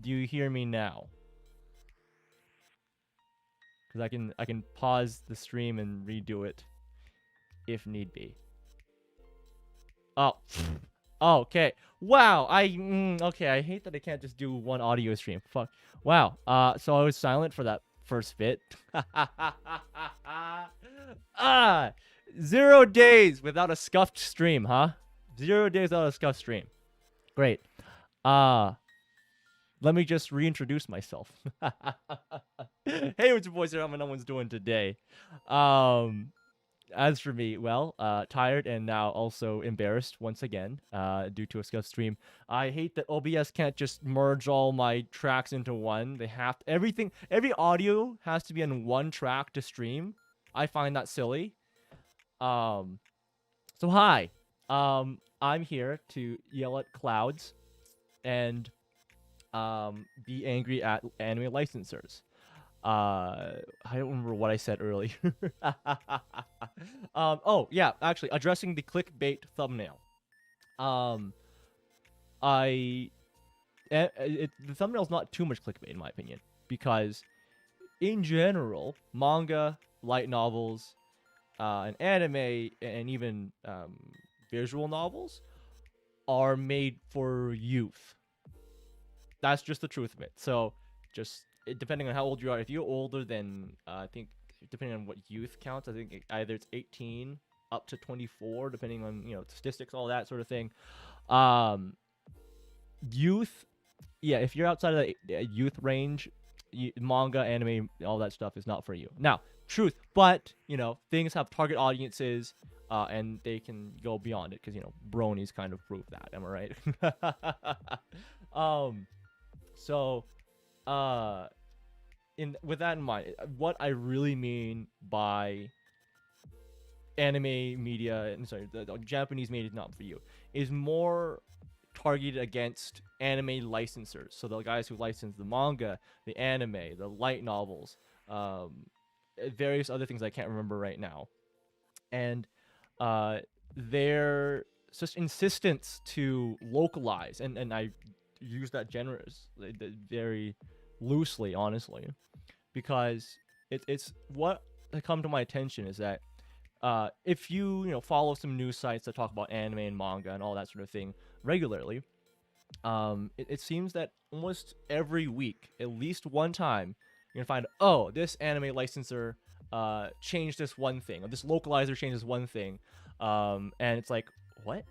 Do you hear me now? Because I can pause the stream and redo it if need be. Oh. Oh, okay. Wow. Okay. I hate that I can't just do one audio stream. Fuck. Wow. So I was silent for that first bit. Ah, 0 days without a scuffed stream, huh? 0 days without a scuffed stream. Great. Let me just reintroduce myself. Hey, what's your boys here? How no one's doing today? As for me, well, tired and now also embarrassed once again, due to a scuffed stream. I hate that OBS can't just merge all my tracks into one. They have to, every audio has to be on one track to stream. I find that silly. So hi, I'm here to yell at clouds and be angry at anime licensors. I don't remember what I said earlier. Oh yeah, actually addressing the clickbait thumbnail. The thumbnail's not too much clickbait in my opinion, because in general, manga, light novels, and anime, and even visual novels are made for youth. That's just the truth of it. So just depending on how old you are, if you're older than I think, depending on what youth counts, I think either it's 18 up to 24, depending on statistics, all that sort of thing. Youth, yeah, if you're outside of the youth range, manga, anime, all that stuff is not for you. Now, truth, but things have target audiences, and they can go beyond it because bronies kind of prove that. Am I right? So, with that in mind, what I really mean by anime media, the Japanese media is not for you, is more targeted against anime licensors. So the guys who license the manga, the anime, the light novels, various other things I can't remember right now, and their just insistence to localize, and I use that very loosely, honestly, because it's what come to my attention is that if you follow some news sites that talk about anime and manga and all that sort of thing regularly, it seems that almost every week, at least one time, you're gonna find, this anime licensor changed this one thing, or this localizer changed this one thing, and it's like, what?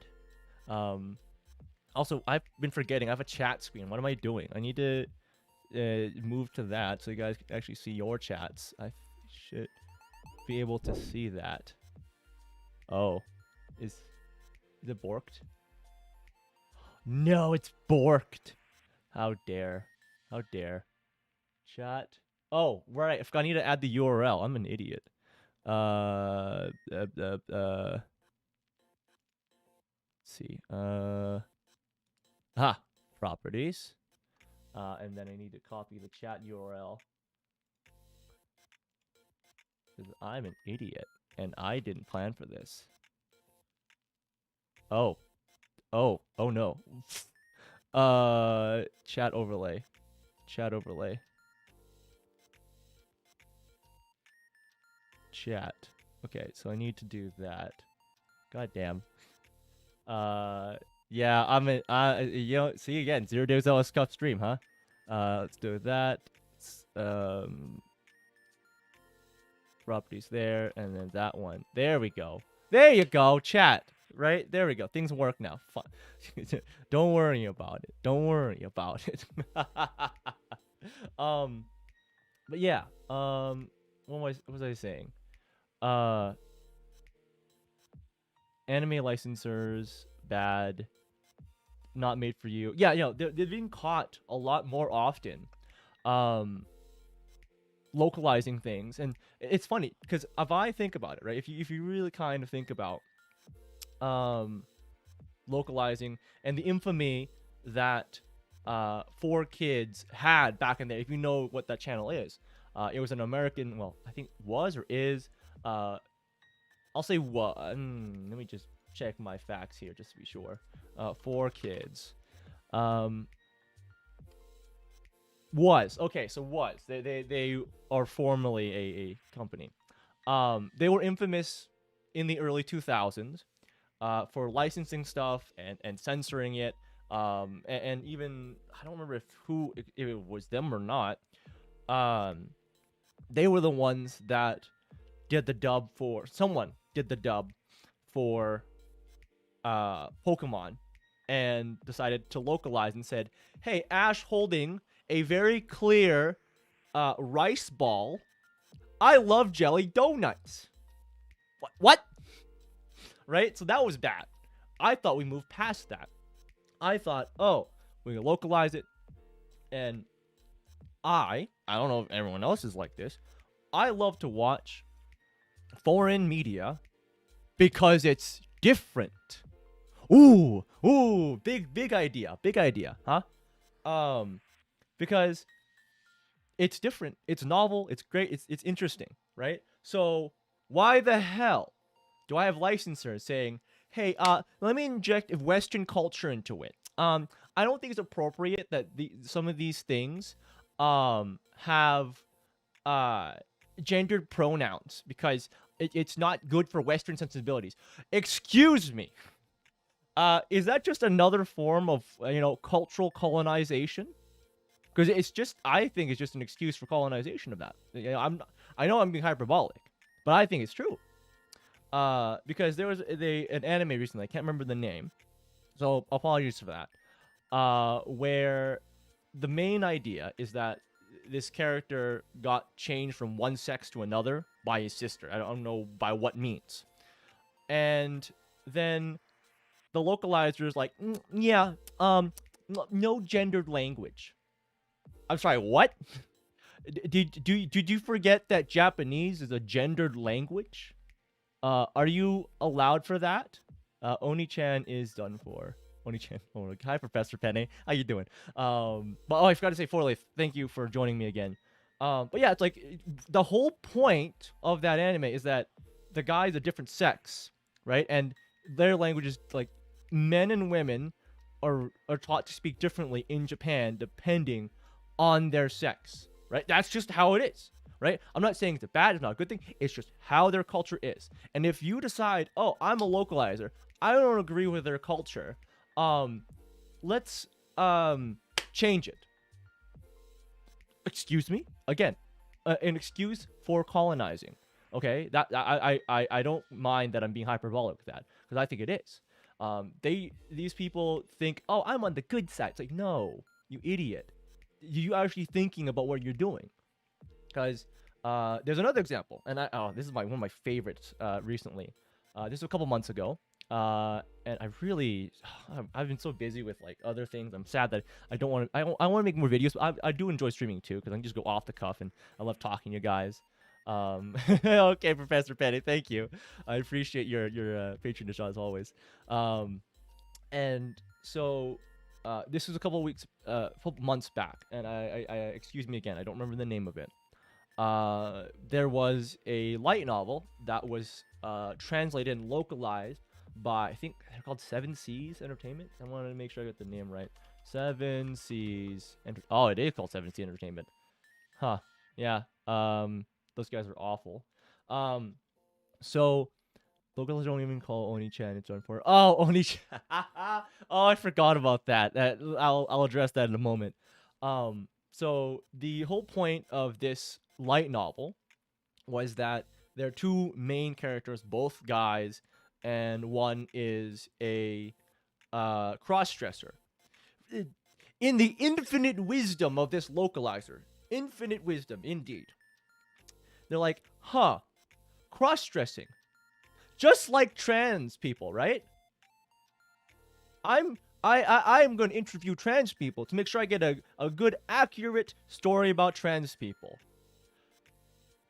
Also, I've been forgetting I have a chat screen. What am I doing? I need to move to that so you guys can actually see your chats. I should be able to see that. Oh, is it borked? No, it's borked. How dare? How dare? Chat. Oh, right. I need to add the URL. I'm an idiot. Let's see. Properties. And then I need to copy the chat URL. Because I'm an idiot. And I didn't plan for this. Oh no. Chat overlay. Chat. Okay, so I need to do that. God damn. Yeah, I'm in, see again, 0 days out of scuff stream, huh? Let's do that. Properties there, and then that one. There we go. There you go, chat. Right? There we go. Things work now. Fun. Don't worry about it. Don't worry about it. But yeah. What was I saying? Anime licensors, bad. Not made for you. Yeah, they're being caught a lot more often. Localizing things, and it's funny because if I think about it, right? If you really kind of think about localizing and the infamy that 4Kids had back in there, if you know what that channel is, it was an American, well, I think was or is, I'll say what. Let me just check my facts here just to be sure. 4Kids. Was okay. So was they are formerly a company. They were infamous in the early 2000s for licensing stuff and censoring it. And even I don't remember if it was them or not. Um, they were the ones that did the dub for someone did the dub for Pokemon and decided to localize and said, "Hey, Ash holding a very clear rice ball. I love jelly donuts." What? Right? So that was bad. I thought we moved past that. I thought, oh, we can localize it, and I don't know if everyone else is like this. I love to watch foreign media because it's different. Ooh, big idea, huh? Because it's different, it's novel, it's great, it's interesting, right? So why the hell do I have licensors saying, "Hey, let me inject Western culture into it"? I don't think it's appropriate that some of these things have gendered pronouns because it's not good for Western sensibilities. Excuse me. Is that just another form of cultural colonization? Because it's just, I think it's just an excuse for colonization of that. I know I'm being hyperbolic, but I think it's true. Because there was an anime recently, I can't remember the name, so apologies for that. Where the main idea is that this character got changed from one sex to another by his sister. I don't know by what means. And then the localizer is like, yeah, no gendered language. I'm sorry, what? Did you forget that Japanese is a gendered language? Are you allowed for that? Oni-chan is done for. Oni-chan. Oh, hi, Professor Penne. How you doing? But I forgot to say, Forleith, thank you for joining me again. But yeah, it's like the whole point of that anime is that the guy's a different sex, right? And their language is like men and women are taught to speak differently in Japan depending on their sex, right? That's just how it is, right? I'm not saying it's a bad, it's not a good thing. It's just how their culture is. And if you decide, oh, I'm a localizer, I don't agree with their culture, let's change it. Excuse me? Again, an excuse for colonizing. Okay, that I don't mind that I'm being hyperbolic with that because I think it is. These people think, oh, I'm on the good side. It's like, no, you idiot. You actually thinking about what you're doing? Because there's another example, and this is one of my favorites recently. This was a couple months ago, and I've been so busy with like other things. I'm sad that I don't want to. I want to make more videos, but I do enjoy streaming too because I can just go off the cuff, and I love talking to you guys. Okay, Professor Penny, thank you. I appreciate your patronage as always. And so this was a couple months back, and I excuse me again, I don't remember the name of it. There was a light novel that was translated and localized by, I think they're called Seven Seas Entertainment. I wanted to make sure I got the name right. Seven Seas. Oh, it is called Seven Seas Entertainment. Huh. Yeah. Those guys are awful. So locals don't even call Oni-chan. It's on for Oni-chan. Oh, I forgot about that. I'll address that in a moment. So the whole point of this light novel was that there are two main characters, both guys, and one is a cross-dresser. In the infinite wisdom of this localizer, infinite wisdom indeed, they're like, huh, cross-dressing, just like trans people, right? I'm going to interview trans people to make sure I get a good, accurate story about trans people.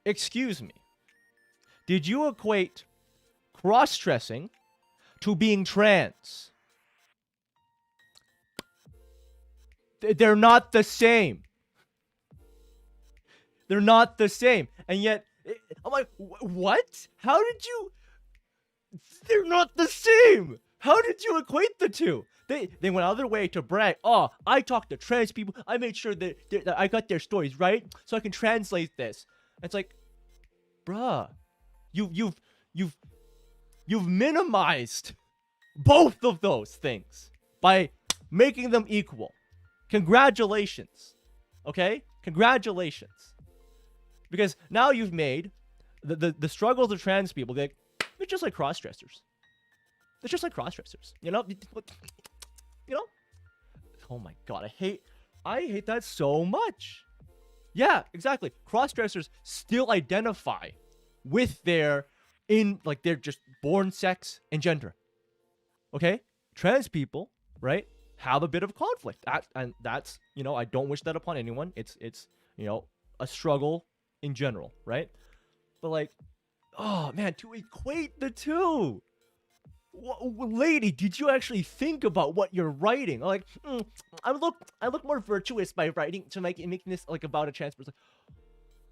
Excuse me. Did you equate cross-dressing to being trans? They're not the same. They're not the same. And yet, I'm like, what? How did you... They're not the same. How did you equate the two? they went out of their way to brag. Oh, I talked to trans people. I made sure that I got their stories right, so I can translate this. And it's like, bruh, you've minimized both of those things by making them equal. Congratulations. Okay? Congratulations. Because now you've made the struggles of trans people, they're just like cross-dressers. They're just like cross-dressers. You know? You know? Oh my god, I hate that so much. Yeah, exactly. Cross-dressers still identify with their just born sex and gender. Okay? Trans people, right, have a bit of conflict. That's, you know, I don't wish that upon anyone. It's you know, a struggle in general, right? But like, oh man, to equate the two. Lady, did you actually think about what you're writing? Like, I look more virtuous by writing to making this like about a trans person.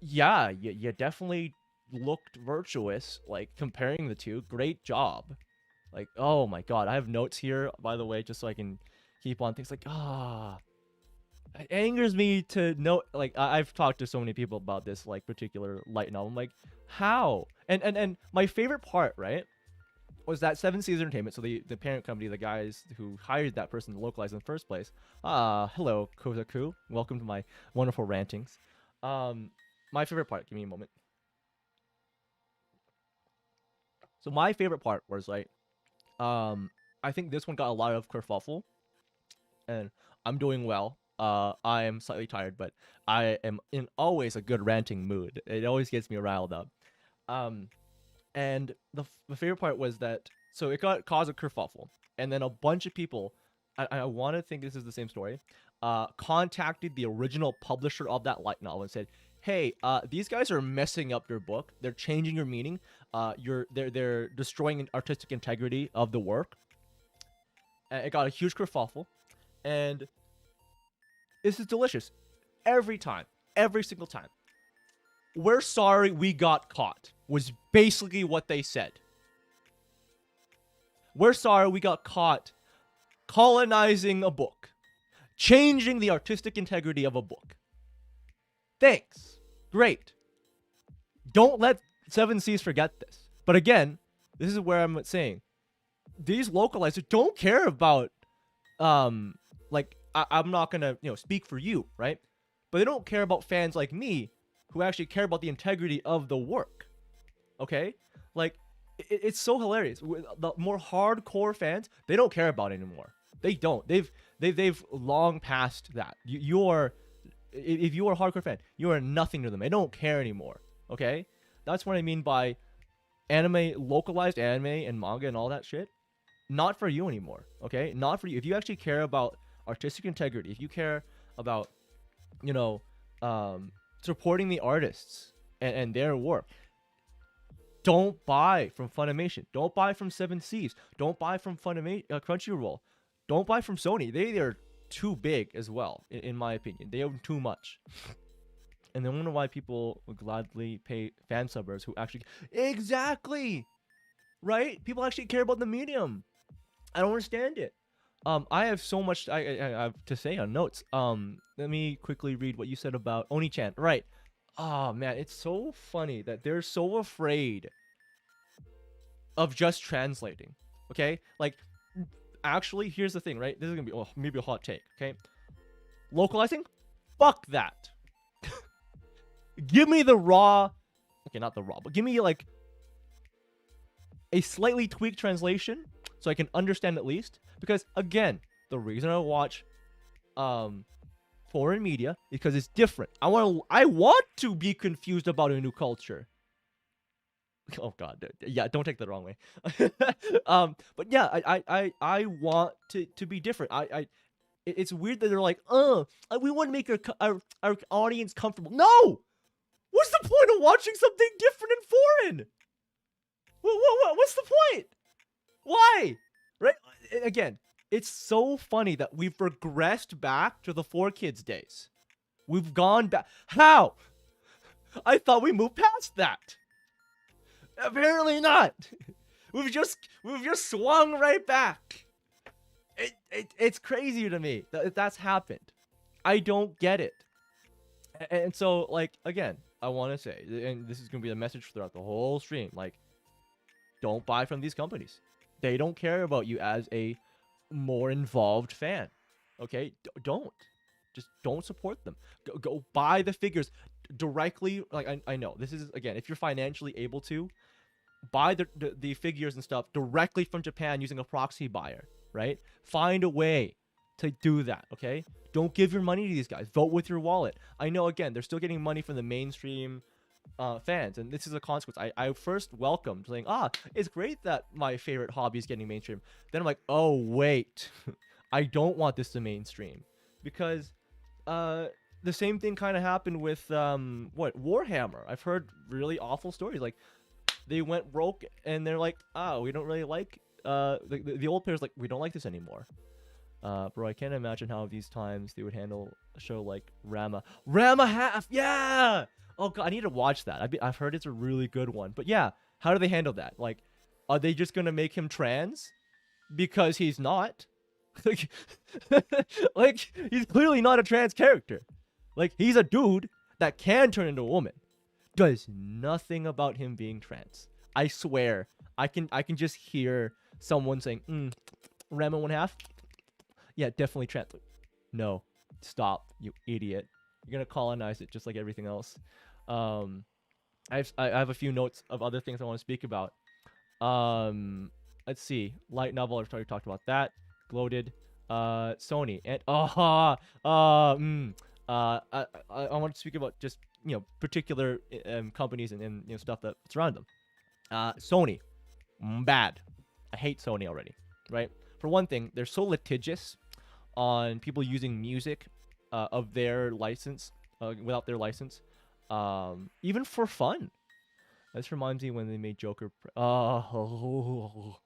Yeah, you definitely looked virtuous, like comparing the two. Great job. Like, oh my god, I have notes here, by the way, just so I can keep on things. Like, it angers me to know, like, I've talked to so many people about this, like, particular light novel. I'm like, how? And my favorite part, right, was that 7 Seas Entertainment, so the parent company, the guys who hired that person to localize in the first place. Hello, Kozaku. Welcome to my wonderful rantings. My favorite part, give me a moment. So my favorite part was, like, I think this one got a lot of kerfuffle, and I'm doing well. I am slightly tired, but I am in always a good ranting mood. It always gets me riled up. And the favorite part was that, so it caused a kerfuffle, and then a bunch of people, I want to think this is the same story, contacted the original publisher of that light novel and said, hey, these guys are messing up your book. They're changing your meaning. They're destroying artistic integrity of the work. And it got a huge kerfuffle, and this is delicious. Every time, every single time. We're sorry we got caught, was basically what they said. We're sorry we got caught colonizing a book, changing the artistic integrity of a book. Thanks. Great. Don't let 7 Seas forget this. But again, this is where I'm saying, these localizers don't care about, like, I'm not gonna, you know, speak for you, right? But they don't care about fans like me who actually care about the integrity of the work. Okay? Like, it's so hilarious. The more hardcore fans, they don't care about it anymore. They don't. They've long passed that. If you are a hardcore fan, you are nothing to them. They don't care anymore. Okay? That's what I mean by anime, localized anime and manga and all that shit. Not for you anymore. Okay? Not for you. If you actually care about artistic integrity, if you care about, you know, supporting the artists and their work, don't buy from Funimation. Don't buy from 7 Seas. Don't buy from Crunchyroll. Don't buy from Sony. They are too big as well, in my opinion. They own too much. And I wonder why people would gladly pay fan subbers who actually... Exactly! Right? People actually care about the medium. I don't understand it. I have so much I have to say on notes. Let me quickly read what you said about Oni-chan. Right. Oh, man, it's so funny that they're so afraid of just translating. Okay? Like, actually, here's the thing, right? This is going to be maybe a hot take, okay? Localizing? Fuck that. Give me the raw... Okay, not the raw, but give me, like, a slightly tweaked translation so I can understand at least. Because, again, the reason I watch foreign media is because it's different. I want to be confused about a new culture. Oh god, yeah, don't take that the wrong way. But yeah, I want to be different. It's weird that they're like, we want to make our audience comfortable. No, what's the point of watching something different and foreign? What's the point? Why? Right? Again, it's so funny that we've regressed back to the 4Kids days. We've gone back. How? I thought we moved past that. Apparently not. We've just swung right back. It's crazy to me that that's happened. I don't get it. And so, like, again, I want to say, and this is going to be the message throughout the whole stream, like, don't buy from these companies. They don't care about you as a more involved fan. Okay? Don't. Just don't support them. Go buy the figures directly. Like, I know, this is, again, if you're financially able to, buy the figures and stuff directly from Japan using a proxy buyer, right? Find a way to do that, okay? Don't give your money to these guys. Vote with your wallet. I know, again, they're still getting money from the mainstream fans, and this is a consequence. I first welcomed saying, it's great that my favorite hobby is getting mainstream. Then I'm like, oh, wait. I don't want this to mainstream. Because the same thing kind of happened with, Warhammer. I've heard really awful stories. Like, they went broke and they're like, we don't really like the old players, like, we don't like this anymore. Bro, I can't imagine how these times they would handle a show like Rama half. Yeah. Oh god, I need to watch that. I've heard it's a really good one. But yeah, how do they handle that? Like, are they just gonna make him trans because he's not? like, like, he's clearly not a trans character. Like, he's a dude that can turn into a woman. Does nothing about him being trans. I swear, I can just hear someone saying, Rama 1/2. Yeah, definitely trans. No, stop, you idiot. You're gonna colonize it just like everything else. I have a few notes of other things I want to speak about. Let's see. Light novel. I've already talked about that. Gloated. Sony and I want to speak about just particular companies and stuff that surround them. Sony, bad. I hate Sony already. Right. For one thing, they're so litigious on people using music of their license without their license, even for fun. This reminds me when they made Joker. Oh,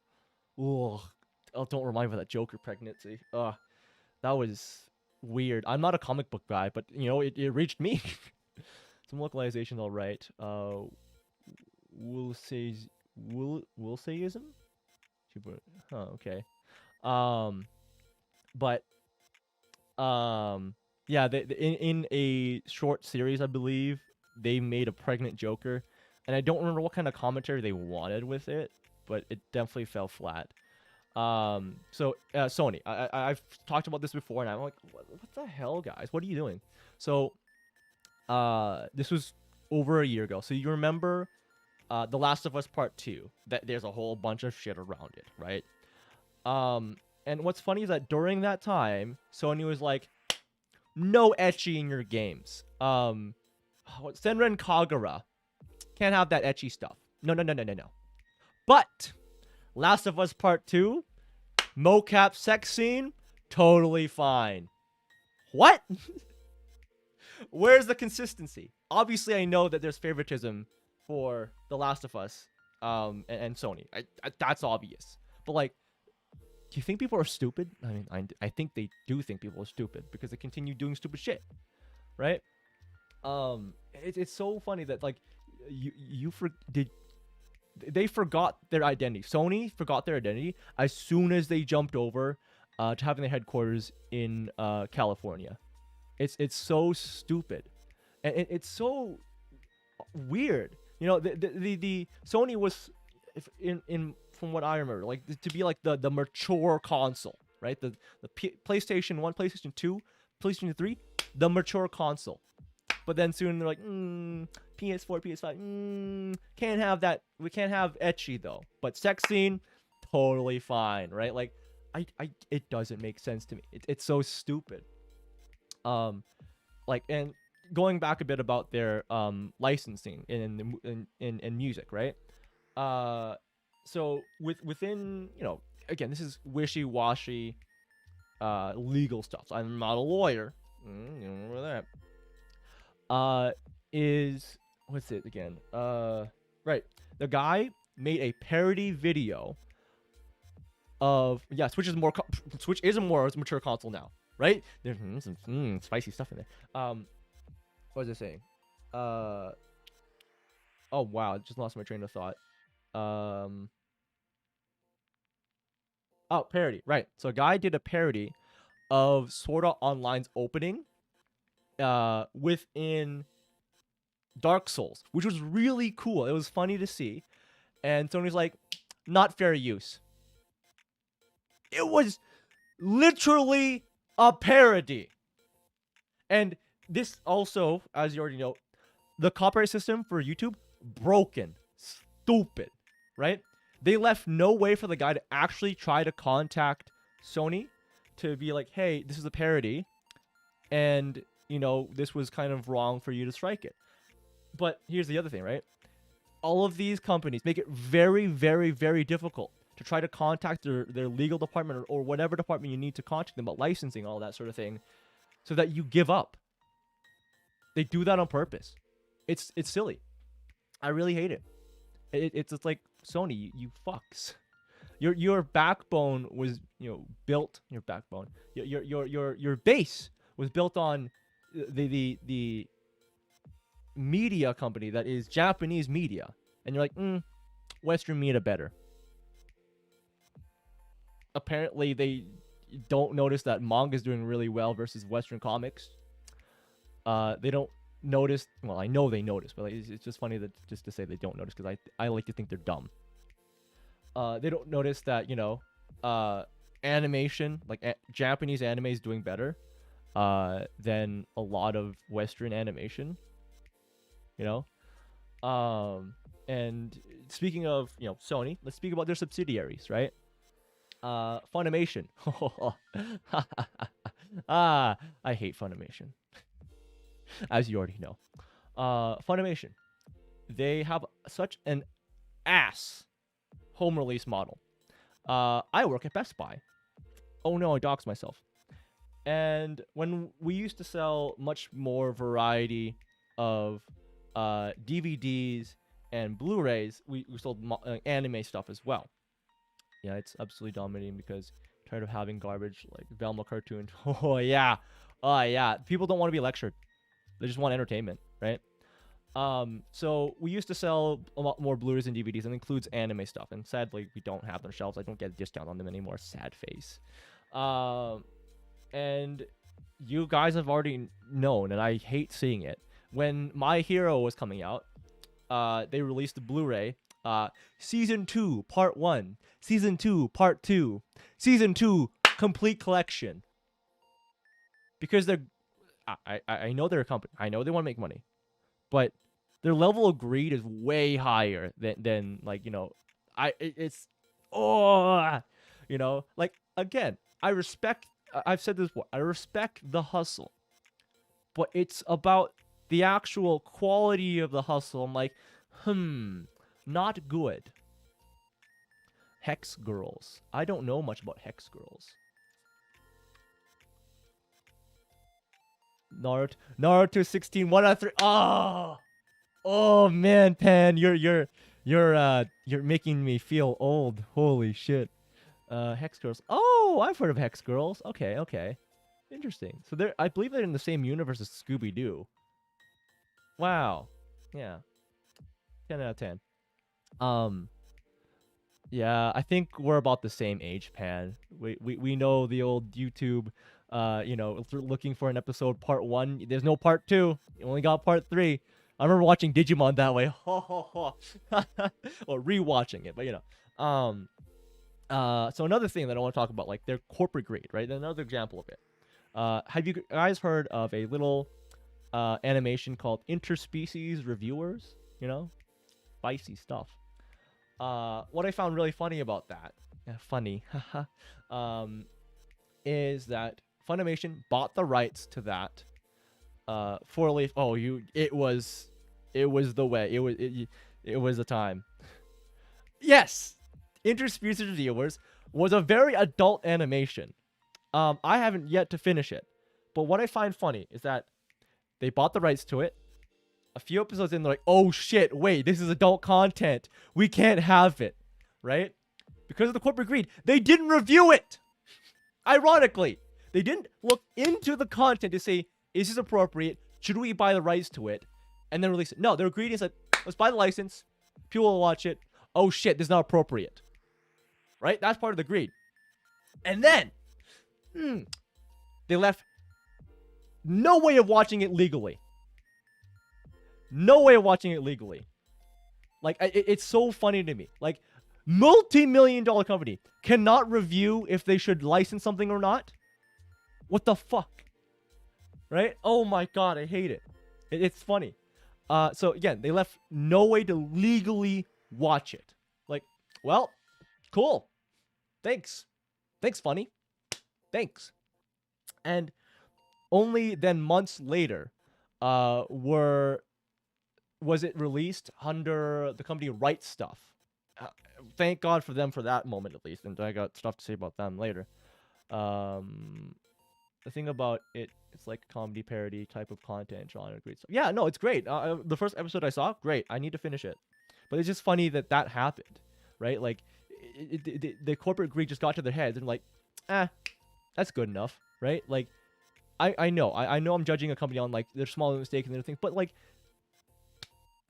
don't remind me of that Joker pregnancy. That was weird. I'm not a comic book guy, but it reached me. Some localizations, all right. Will sayism? Okay. But yeah, in a short series, I believe they made a pregnant Joker, and I don't remember what kind of commentary they wanted with it, but it definitely fell flat. So Sony, I've talked about this before, and I'm like, what the hell, guys? What are you doing? So this was over a year ago. So you remember The Last of Us Part 2, that there's a whole bunch of shit around it, right? And what's funny is that during that time, Sony was like, no ecchi in your games. Senran Kagura can't have that ecchi stuff. No. But Last of Us Part 2, mocap sex scene, totally fine. What? Where's the consistency? Obviously, I know that there's favoritism for The Last of Us and Sony. That's obvious. But, like, do you think people are stupid? I mean, I think they do think people are stupid because they continue doing stupid shit, right? It's so funny that, like, they forgot their identity. Sony forgot their identity as soon as they jumped over to having their headquarters in California. It's so stupid, and it's so weird. The Sony was, in from what I remember, like, to be like the mature console, right? The PlayStation 1, PlayStation 2, PlayStation 3, the mature console. But then soon they're like, PS4, PS5, can't have that. We can't have ecchi though. But sex scene, totally fine, right? Like, it doesn't make sense to me. It's so stupid. Like, and going back a bit about their licensing in music, right? So within, again, this is wishy-washy legal stuff. So I'm not a lawyer. You remember that? Is, what's it again? Right. The guy made a parody video of, yeah, Switch is a more mature console now, right? There's some spicy stuff in there. What was I saying? Oh wow, I just lost my train of thought. Oh, parody, right? So a guy did a parody of Sword Art Online's opening, within Dark Souls, which was really cool. It was funny to see, and Sony's like, not fair use. It was literally a parody. And this also, as you already know, the copyright system for YouTube, broken. Stupid. Right? They left no way for the guy to actually try to contact Sony to be like, hey, this is a parody. And, this was kind of wrong for you to strike it. But here's the other thing, right? All of these companies make it very, very, very difficult to try to contact their legal department or whatever department you need to contact them about licensing, all that sort of thing, so that you give up. They do that on purpose. It's silly. I really hate it. It's just like, Sony, you fucks. Your backbone was built. Your backbone. Your base was built on the media company that is Japanese media, and you're like, Western media better. Apparently, they don't notice that manga is doing really well versus Western comics. They don't notice. Well, I know they notice, but it's just funny just to say they don't notice, because I like to think they're dumb. They don't notice that animation, like Japanese anime, is doing better than a lot of Western animation. And speaking of Sony, let's speak about their subsidiaries, right? Funimation. I hate Funimation, as you already know. Funimation, they have such an ass home release model. I work at Best Buy. Oh no, I doxed myself. And when we used to sell much more variety of DVDs and Blu-rays, we sold anime stuff as well. Yeah, it's absolutely dominating because I'm tired of having garbage like Velma cartoon. Oh yeah. People don't want to be lectured. They just want entertainment, right? So we used to sell a lot more Blu-rays and DVDs, and includes anime stuff. And sadly, we don't have them on shelves. I don't get a discount on them anymore. Sad face. And you guys have already known, and I hate seeing it. When My Hero was coming out, they released the Blu-ray. Season 2, Part 1. Season 2, Part 2. Season 2, Complete Collection. Because they're... I know they're a company. I know they want to make money. But their level of greed is way higher than like, it's... Oh! Like, again, I respect... I've said this before. I respect the hustle. But it's about the actual quality of the hustle. I'm like, not good. Hex Girls. I don't know much about Hex Girls. Naruto 16, 1 out of 3. Oh man, Pan, you're making me feel old. Holy shit. Hex Girls. Oh, I've heard of Hex Girls. Okay. Interesting. So I believe they're in the same universe as Scooby-Doo. Wow. Yeah. 10 out of 10. Yeah, I think we're about the same age, Pan. We know the old YouTube, looking for an episode part 1. There's no part 2. You only got part 3. I remember watching Digimon that way. Or rewatching it, but so another thing that I want to talk about, like their corporate greed, right? Another example of it. Have you guys heard of a little animation called Interspecies Reviewers? Spicy stuff. What I found really funny about that, is that Funimation bought the rights to that. 4-leaf. It was the way. It was the time. Yes, Interspecies Reviewers was a very adult animation. I haven't yet to finish it, but what I find funny is that they bought the rights to it. A few episodes in, they're like, oh shit, wait, this is adult content. We can't have it, right? Because of the corporate greed, they didn't review it. Ironically, they didn't look into the content to say, is this appropriate? Should we buy the rights to it? And then release it. No, their greed is like, let's buy the license. People will watch it. Oh shit, this is not appropriate. Right? That's part of the greed. And then they left no way of watching it legally. No way of watching it legally. Like, it's so funny to me. Like, multi-million-dollar company cannot review if they should license something or not. What the fuck? Right? Oh my god, I hate it. It's funny. So again, they left no way to legally watch it. Like, well, cool. Thanks. Thanks, funny. Thanks. And only then months later, was it released under the company Right Stuff. Thank God for them for that moment, at least. And I got stuff to say about them later. The thing about it, it's like comedy parody type of content, genre, great stuff. Yeah, no, it's great. The first episode I saw, great. I need to finish it. But it's just funny that happened, right? Like, the corporate greed just got to their heads and like, that's good enough, right? Like, I know I'm judging a company on like their small mistakes and their things, but like,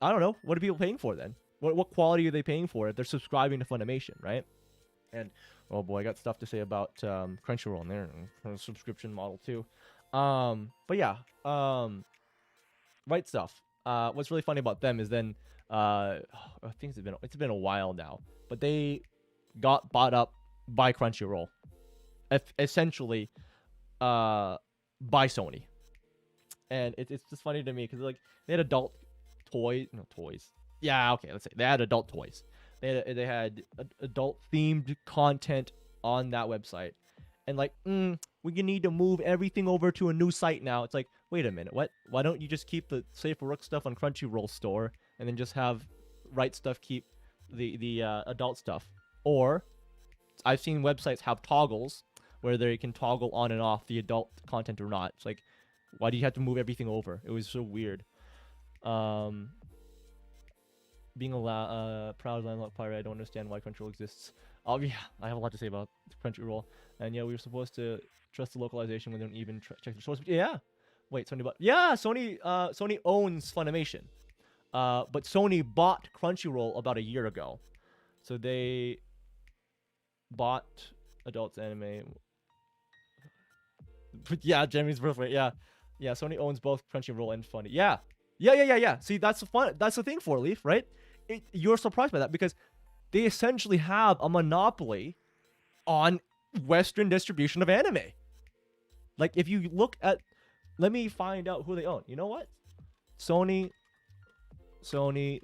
I don't know, what are people paying for then? What quality are they paying for if they're subscribing to Funimation, right? And oh boy, I got stuff to say about Crunchyroll in there, and subscription model too. But yeah, Right Stuff. What's really funny about them is then I think it's been a while now, but they got bought up by Crunchyroll, essentially by Sony. And it's just funny to me because like they had adult toys. Yeah, okay, let's say they had adult toys. They had adult themed content on that website, and like, we need to move everything over to a new site now. It's like, wait a minute, what? Why don't you just keep the Safe for Work stuff on Crunchyroll store, and then just have Right Stuff keep the adult stuff? Or I've seen websites have toggles where they can toggle on and off the adult content or not. It's like, why do you have to move everything over? It was so weird. Being a proud landlocked pirate, I don't understand why Crunchyroll exists. Oh yeah, I have a lot to say about Crunchyroll. And yeah, we were supposed to trust the localization. We don't even check the source. Yeah, wait, Sony owns Funimation. But Sony bought Crunchyroll about a year ago, so they bought adults anime. But yeah, Jeremy's birthday. Yeah, Sony owns both Crunchyroll and Funny. Yeah. See, that's the thing, for Leaf, right? You're surprised by that because they essentially have a monopoly on Western distribution of anime. Like, if you look at, let me find out who they own. You know what? Sony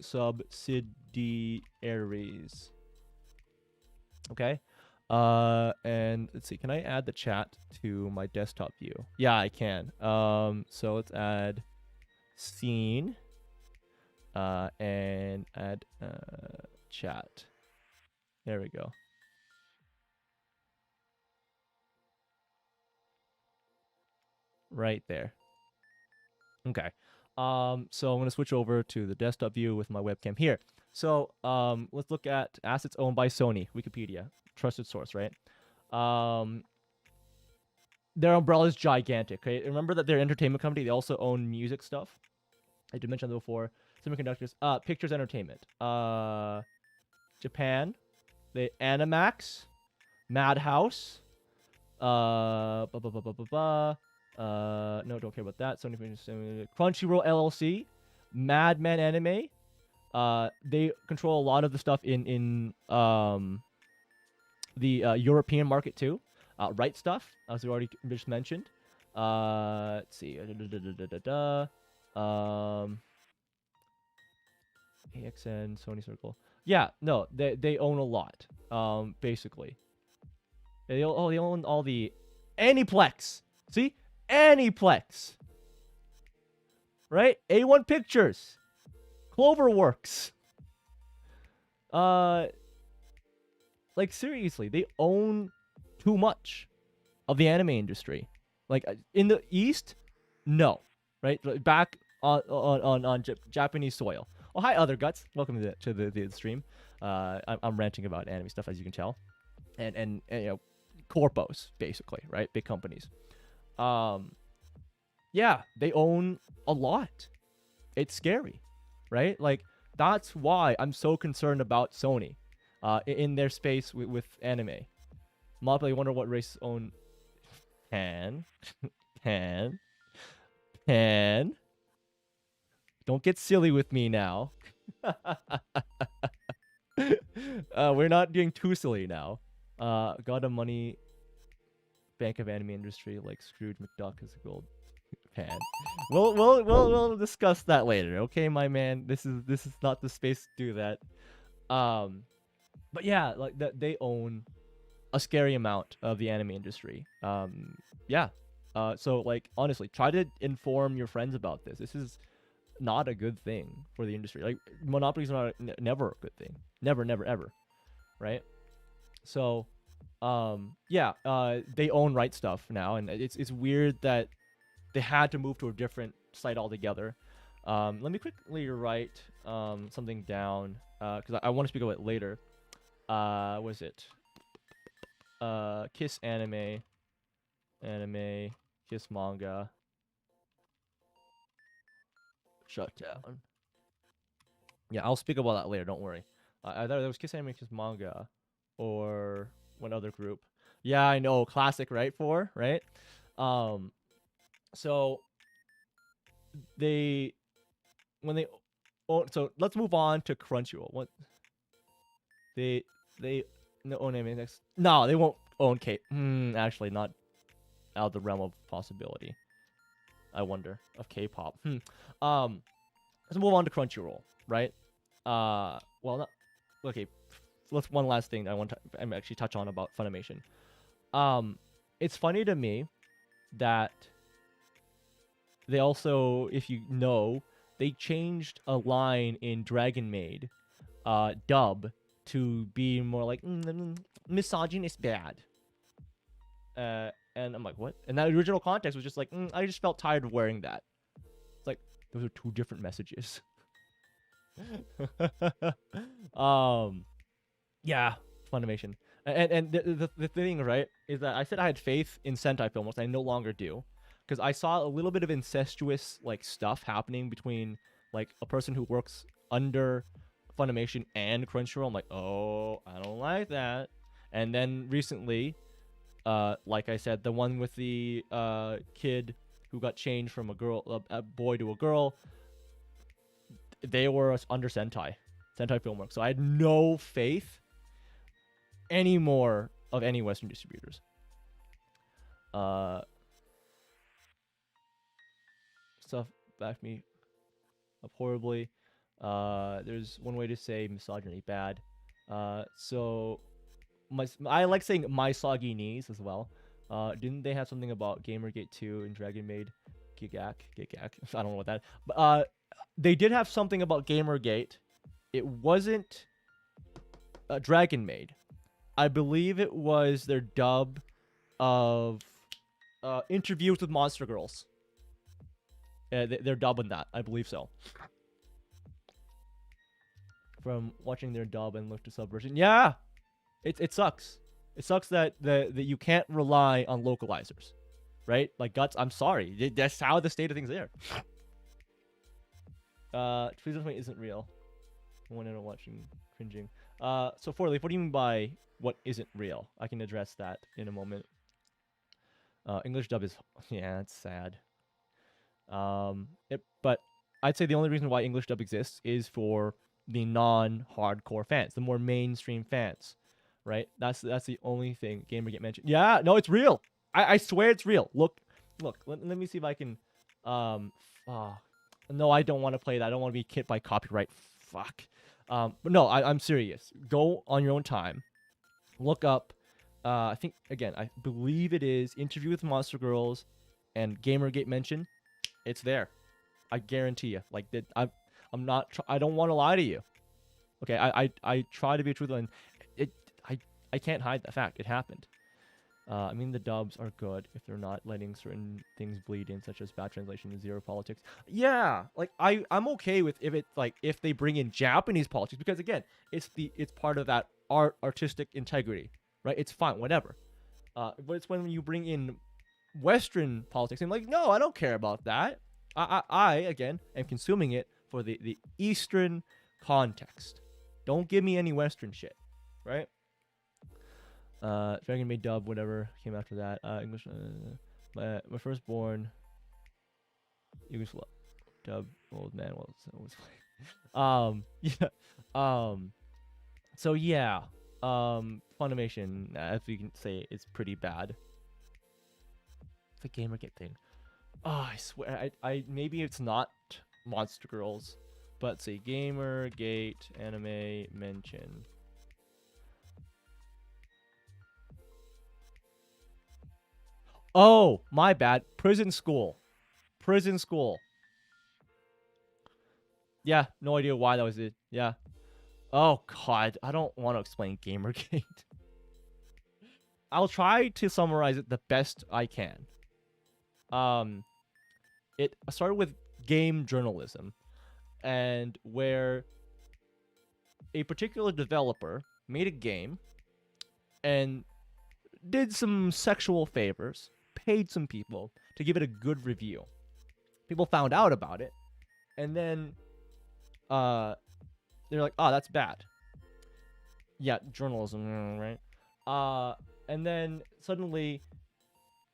subsidiaries. Okay. And let's see. Can I add the chat to my desktop view? Yeah, I can. So let's add scene. And add chat. There we go. Right there. Okay. So I'm gonna switch over to the desktop view with my webcam here. So let's look at assets owned by Sony. Wikipedia, trusted source, right? Their umbrella is gigantic. Okay, remember that they're an entertainment company. They also own music stuff. I did mention that before. Semiconductors, pictures, entertainment. Japan, the Animax, Madhouse, no, don't care about that. Sony, Crunchyroll LLC, Madman Anime. They control a lot of the stuff in the European market too. Right Stuff, as we already just mentioned. Let's see. AXN, Sony Circle. Yeah, no, they own a lot. Basically, they own all the Aniplex. See, Aniplex. Right? A1 Pictures, Cloverworks. Like seriously, they own too much of the anime industry. Like in the East, no, right? Back on Japanese soil. Oh, hi, Other Guts. Welcome to the stream. I'm ranting about anime stuff, as you can tell, and you know, corpos basically, right? Big companies. Yeah, they own a lot. It's scary, right? Like that's why I'm so concerned about Sony, in their space with anime. Monopoly, I wonder what races own Pan. Pan. Pan. Don't get silly with me now. We're not doing too silly now. Got a money bank of anime industry like Scrooge McDuck is a gold pan. We'll discuss that later, okay, my man. This is not the space to do that. But yeah, like that they own a scary amount of the anime industry. Yeah. So like honestly, try to inform your friends about this. This is not a good thing for the industry. Like monopoly is not never a good thing. Never, never, ever. Right? So, yeah, they own Right Stuff now, and it's weird that they had to move to a different site altogether. Let me quickly write something down because I want to speak about it later. Was it Kiss anime, Kiss manga, shut down. Yeah, I'll speak about that later. Don't worry. I thought there was Kiss anime, Kiss manga, or one other group. Yeah, I know, classic, right? Right? So they when they so let's move on to Crunchyroll. What they no own anime next? No, they won't own K. Actually, not out of the realm of possibility. I wonder of K-pop. Let's move on to Crunchyroll, right? Well, not okay. Let's one last thing I want to actually touch on about Funimation. It's funny to me that they also, if you know, they changed a line in Dragon Maid dub to be more like misogyny is bad. And I'm like, what? And that original context was just like, I just felt tired of wearing that. It's like those are two different messages. Yeah, Funimation. And the thing, right, is that I said I had faith in Sentai films. I no longer do, because I saw a little bit of incestuous like stuff happening between like a person who works under Funimation and Crunchyroll. I'm like, oh, I don't like that. And then recently, like I said, the one with the kid who got changed from a boy to a girl, they were under Sentai Filmworks. So I had no faith anymore of any Western distributors. Stuff backed me up horribly. There's one way to say misogyny bad. So I like saying my soggy knees as well. Didn't they have something about Gamergate 2 and Dragon Maid? Gigak? I don't know what that. But they did have something about Gamergate. It wasn't Dragon Maid. I believe it was their dub of Interviews with Monster Girls. They're dubbing that. I believe so. From watching their dub and look to subversion. Yeah! It sucks. It sucks that you can't rely on localizers. Right? Like, Guts, I'm sorry. That's how the state of things there. Please don't isn't real. When I'm watching cringing. So Forleaf, what do you mean by what isn't real? I can address that in a moment. English dub is yeah, it's sad. But I'd say the only reason why English dub exists is for the non-hardcore fans, the more mainstream fans, right? That's the only thing Gamergate mentioned. Yeah, no, it's real. I swear it's real. Look. Let me see if I can. No, I don't want to play that. I don't want to be hit by copyright. Fuck. But no, I'm serious. Go on your own time. Look up. I think again. I believe it is Interview with Monster Girls, and Gamergate mention. It's there. I guarantee you. Like that. I'm not. I don't want to lie to you. Okay. I try to be truthful, and I can't hide the fact. It happened. I mean, the dubs are good if they're not letting certain things bleed in, such as bad translation and zero politics. Yeah, like I'm okay with if they bring in Japanese politics, because again, it's part of that artistic integrity, right? It's fine, whatever. But it's when you bring in Western politics, and like, no, I don't care about that. I again am consuming it for the Eastern context. Don't give me any Western shit, right? Dragon Maid dub, whatever came after that. English. My firstborn. English dub. Old man was yeah. So yeah. Funimation, if you can say, it's pretty bad. The Gamergate thing. Oh, I swear, I maybe it's not Monster Girls, but say Gamergate anime mention. Oh, my bad. Prison School. Prison School. Yeah, no idea why that was it. Yeah. Oh god, I don't want to explain Gamergate. I'll try to summarize it the best I can. It started with game journalism, and where a particular developer made a game and did some sexual favors, paid some people to give it a good review. People found out about it, and then they're like, "Oh, that's bad." Yeah, journalism, right? And then suddenly,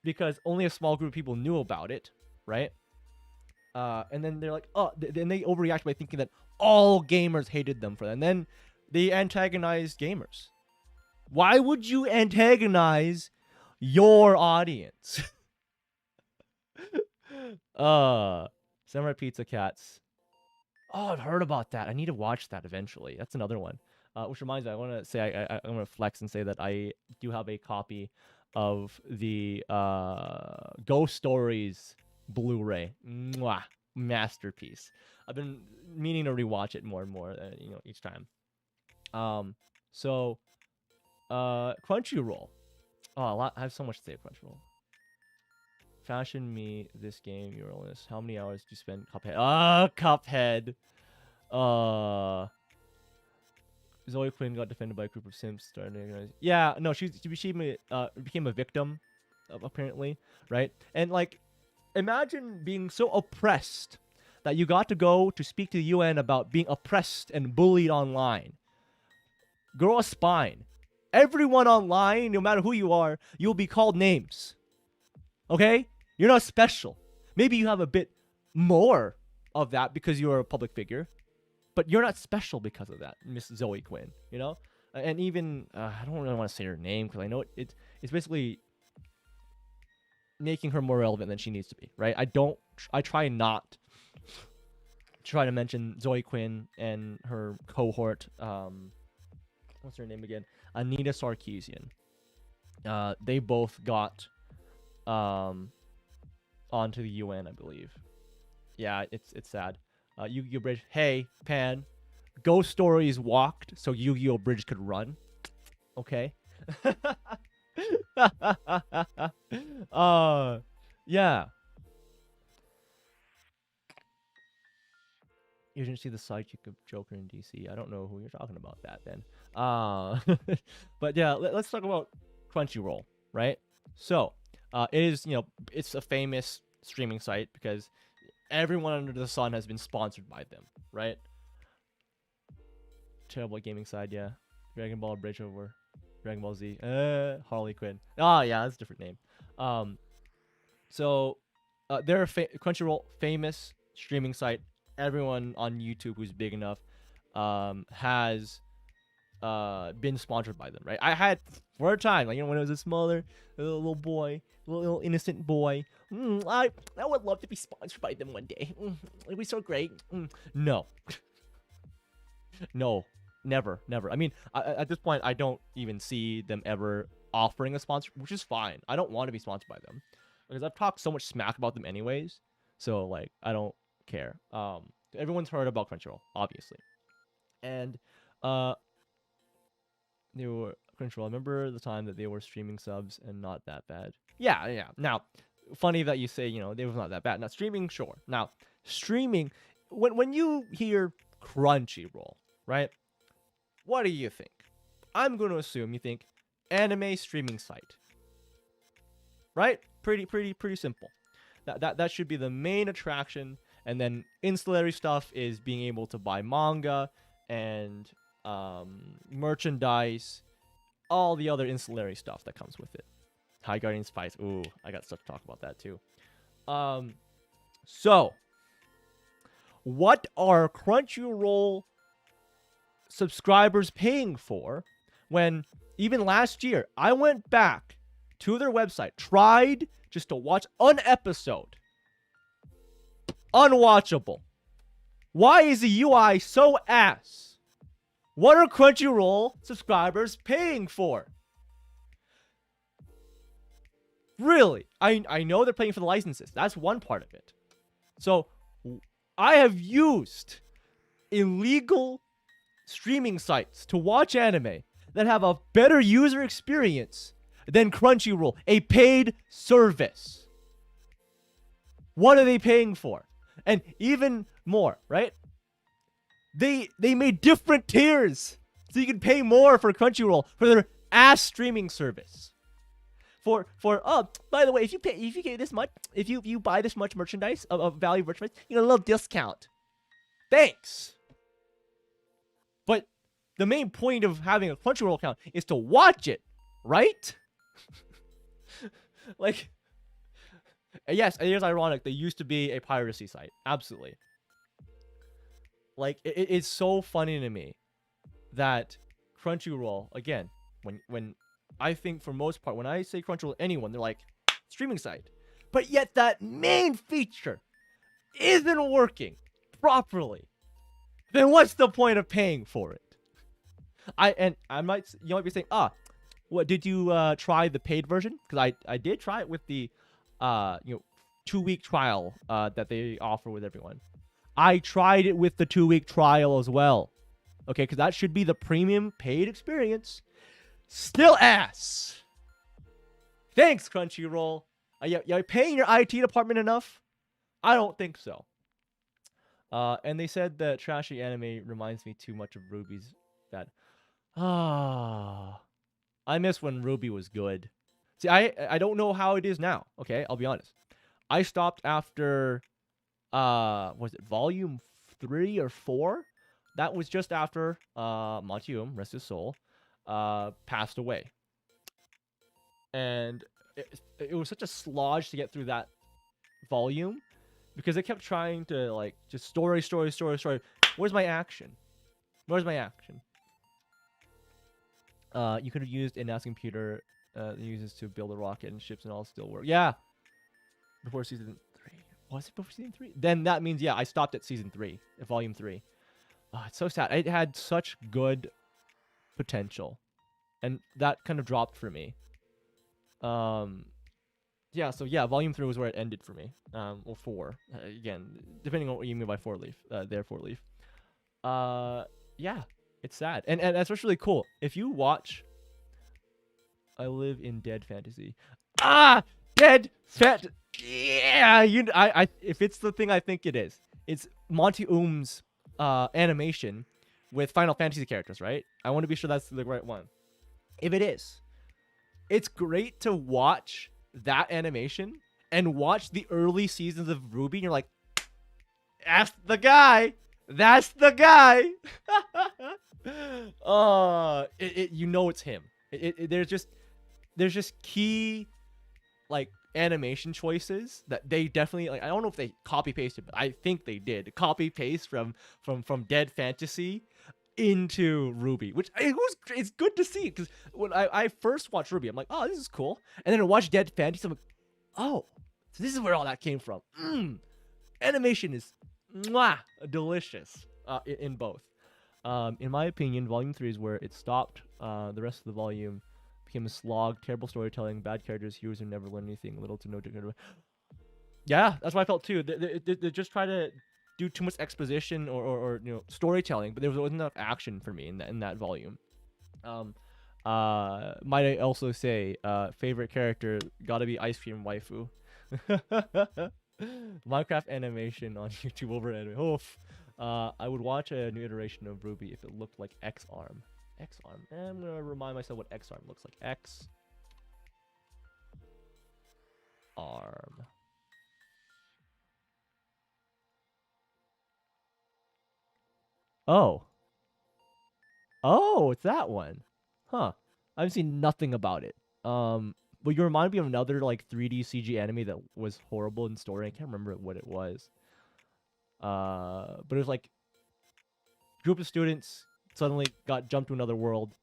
because only a small group of people knew about it, right? And then they're like, oh, then they overreact by thinking that all gamers hated them for that. And then they antagonized gamers. Why would you antagonize your audience? Samurai Pizza Cats. Oh, I've heard about that. I need to watch that eventually. That's another one. Which reminds me, I want to say, I'm going to flex and say that I do have a copy of the Ghost Stories Blu-ray. Mwah, masterpiece. I've been meaning to rewatch it more and more, each time. So, Crunchyroll. Oh, I have so much to say of Crunchyroll. Fashion me this game, your illness. How many hours do you spend? Cuphead. Cuphead. Zoe Quinn got defended by a group of simps. Yeah, no, she became a victim, apparently, right? And like, imagine being so oppressed that you got to go to speak to the UN about being oppressed and bullied online. Grow a spine. Everyone online, no matter who you are, you'll be called names. Okay? You're not special. Maybe you have a bit more of that because you're a public figure, but you're not special because of that, Miss Zoe Quinn, And even, I don't really want to say her name because I know it's basically making her more relevant than she needs to be, right? I try not try to mention Zoe Quinn and her cohort, what's her name again? Anita Sarkeesian. They both got onto the UN, I believe. Yeah, it's sad. Yu-Gi-Oh! Bridge. Hey, Pan. Ghost Stories walked so Yu-Gi-Oh! Bridge could run. Okay. Yeah. You didn't see the sidekick of Joker in DC. I don't know who you're talking about that then. But yeah, let's talk about Crunchyroll, right? So, it is, it's a famous streaming site because everyone under the sun has been sponsored by them, right? Terrible gaming side, yeah. Dragon Ball Bridge over. Dragon Ball Z. Harley Quinn. Oh, yeah, that's a different name. So, they're a Crunchyroll, famous streaming site. Everyone on YouTube who's big enough has been sponsored by them, right? I had for a time, when I was a smaller little boy, little innocent boy, I would love to be sponsored by them one day. It'd be so great. No. No, never. I mean, at this point, I don't even see them ever offering a sponsor, which is fine. I don't want to be sponsored by them because I've talked so much smack about them anyways. So like, I don't care. Everyone's heard about Crunchyroll, obviously, and they were Crunchyroll. I remember the time that they were streaming subs and not that bad. Yeah. Now, funny that you say they were not that bad. Now streaming, sure. Now streaming, when you hear Crunchyroll, right? What do you think? I'm going to assume you think anime streaming site, right? Pretty simple. That should be the main attraction, and then ancillary stuff is being able to buy manga and merchandise all the other ancillary stuff that comes with it. High Guardian Spice. Ooh, I got stuff to talk about that too. So what are Crunchyroll subscribers paying for when even last year I went back to their website, tried just to watch an episode? Unwatchable. Why is the UI so ass? What are Crunchyroll subscribers paying for? Really, I know they're paying for the licenses. That's one part of it. So I have used illegal streaming sites to watch anime that have a better user experience than Crunchyroll, a paid service. What are they paying for? And even more, right? They made different tiers so you can pay more for Crunchyroll for their ass streaming service. By the way, if you pay this much, if you buy this much merchandise of value merchandise, you get a little discount. Thanks. But the main point of having a Crunchyroll account is to watch it, right? Like, yes, it is ironic. They used to be a piracy site. Absolutely. Like, it's so funny to me that Crunchyroll, again, when I think for most part, when I say Crunchyroll, anyone, they're like, streaming site. But yet that main feature isn't working properly. Then what's the point of paying for it? You might be saying, what, did you try the paid version? Because I did try it with the 2-week trial that they offer with everyone. I tried it with the 2-week trial as well. Okay, because that should be the premium paid experience. Still ass. Thanks, Crunchyroll. You paying your IT department enough? I don't think so. And they said that trashy anime reminds me too much of Ruby's Bad. I miss when Ruby was good. See, I don't know how it is now. Okay, I'll be honest. I stopped after was it volume 3 or 4? That was just after Montium, rest his soul, passed away. And it was such a slodge to get through that volume because it kept trying to like just story. Where's my action? Where's my action? You could have used an asking computer uses to build a rocket and ships and all still work. Yeah. Before season 3. Was it before season 3? Then that means, yeah, I stopped at season 3, at volume 3. Oh, it's so sad. It had such good potential. And that kind of dropped for me. Yeah, so yeah, volume 3 was where it ended for me. Or 4. Again, depending on what you mean by 4-leaf. Their 4-leaf. Yeah, it's sad. And that's what's really cool. If you watch I Live in Dead Fantasy. Dead Fantasy. Yeah, if it's the thing I think it is, it's Monty Oom's animation with Final Fantasy characters, right? I want to be sure that's the right one. If it is, it's great to watch that animation and watch the early seasons of Ruby, and you're like, that's the guy. That's the guy. You know it's him. There's just key like animation choices that they definitely like. I don't know if they copy pasted, but I think they did copy paste from Dead Fantasy into Ruby, which it's good to see because when I first watched Ruby, I'm like, oh, this is cool, and then I watched Dead Fantasy, I'm like, oh, so this is where all that came from. Animation is delicious in both. In my opinion, Volume 3 is where it stopped. The rest of the volume became a slog, terrible storytelling, bad characters, heroes who never learn anything, little to no. Yeah, that's what I felt too. They just try to do too much exposition or storytelling, but there wasn't enough action for me in that volume. Might I also say, favorite character gotta be Ice Cream Waifu. Minecraft animation on YouTube over anime. Oof. I would watch a new iteration of Ruby if it looked like X-Arm. X-Arm. I'm gonna remind myself what X-Arm looks like. X-Arm. Oh. Oh, it's that one. Huh. I've seen nothing about it. But you remind me of another like 3D CG anime that was horrible in story. I can't remember what it was. But it was like group of students suddenly got jumped to another world.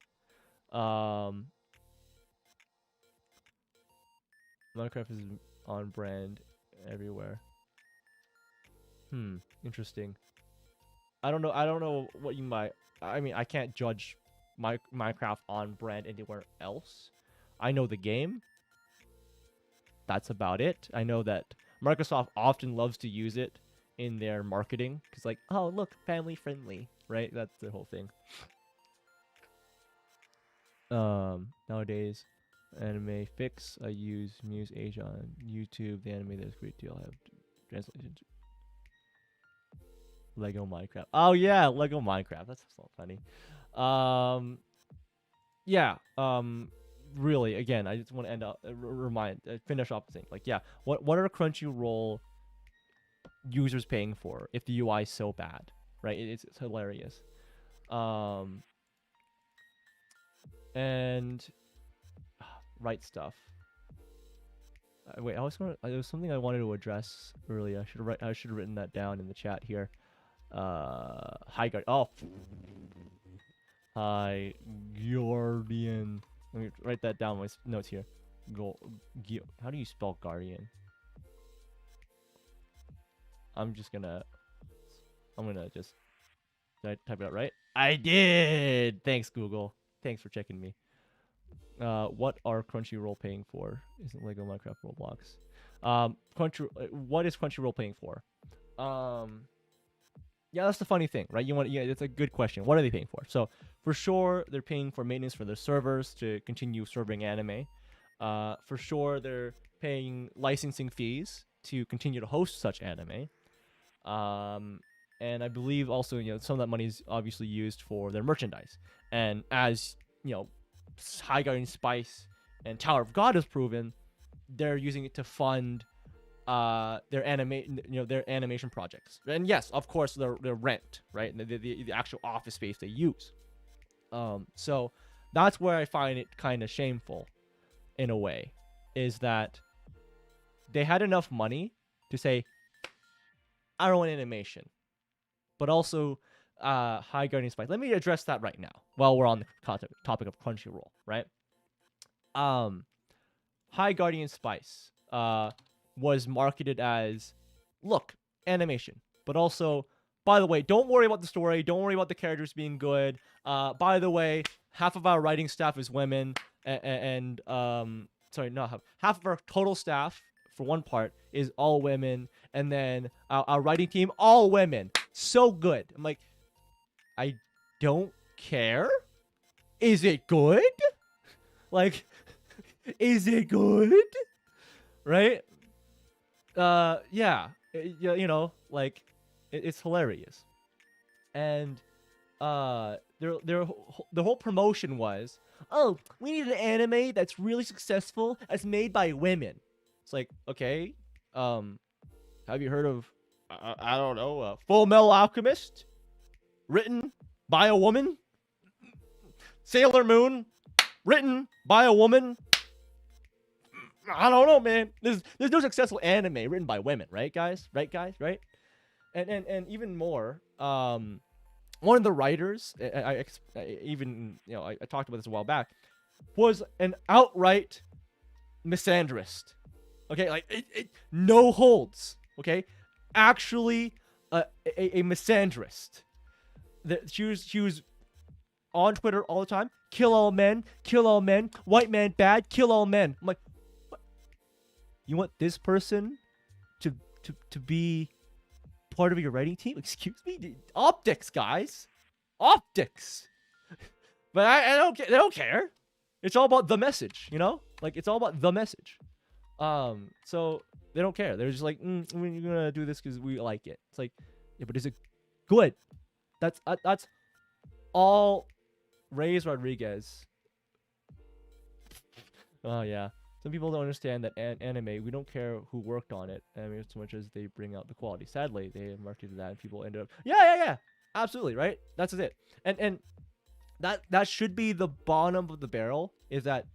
Um, Minecraft is on brand everywhere. Interesting. I don't know. I don't know what you might. I mean, I can't judge Minecraft on brand anywhere else. I know the game. That's about it. I know that Microsoft often loves to use it in their marketing because, like, oh look, family friendly, right? That's the whole thing. Nowadays, anime fix. I use Muse Asia on YouTube. The anime that's great deal. I have translation to Lego Minecraft. Oh yeah, Lego Minecraft. That's so funny. Yeah. Really, again, I just want to end up finish off the thing. Like, yeah, what are Crunchyroll users paying for if the UI is so bad, right? It's hilarious. And right stuff. Wait, there was something I wanted to address earlier. I should have written that down in the chat here. Hi guard. Oh, hi Guardian. Let me write that down in my notes here. How do you spell Guardian? I'm gonna just. Did I type it out right? I did. Thanks, Google. Thanks for checking me. What are Crunchyroll paying for? Isn't Lego Minecraft Roblox? What is Crunchyroll paying for? Yeah, that's the funny thing, right? It's a good question. What are they paying for? So for sure, they're paying for maintenance for their servers to continue serving anime. For sure, they're paying licensing fees to continue to host such anime. And I believe also, some of that money is obviously used for their merchandise. And as High Guardian Spice and Tower of God has proven, they're using it to fund their animation projects. And yes, of course, their rent, right? The actual office space they use. So that's where I find it kind of shameful, in a way, is that they had enough money to say, I don't want animation, but also High Guardian Spice. Let me address that right now while we're on the topic of Crunchyroll, right? High Guardian Spice was marketed as, look, animation, but also, by the way, don't worry about the story, don't worry about the characters being good. By the way, half of our writing staff is women, and sorry, not half of our total staff, for one part, is all women, and then our writing team, all women. So good. I'm like, I don't care. Is it good? Like, is it good? Right? Yeah. Like, it's hilarious. And the whole promotion was, oh, we need an anime that's really successful, that's made by women. It's like, okay, have you heard of, I don't know, Full Metal Alchemist, written by a woman? Sailor Moon, written by a woman? I don't know, man. There's no successful anime written by women, right, guys? Right, guys? Right? And even more, one of the writers, I talked about this a while back, was an outright misandrist. Okay, like no holds. Okay, actually, a misandrist. She was on Twitter all the time. Kill all men. Kill all men. White man bad. Kill all men. I'm like, what? You want this person to be part of your writing team? Excuse me, optics, guys, optics. But I don't care. They don't care. It's all about the message, Like, it's all about the message. So they don't care. They're just like, we're gonna do this because we like it. It's like, yeah, but is it good? That's all. Reyes Rodriguez. Oh yeah. Some people don't understand that anime, we don't care who worked on it, as much as they bring out the quality. Sadly, they marketed that and people ended up, yeah, absolutely, right? That's it. And That should be the bottom of the barrel, is that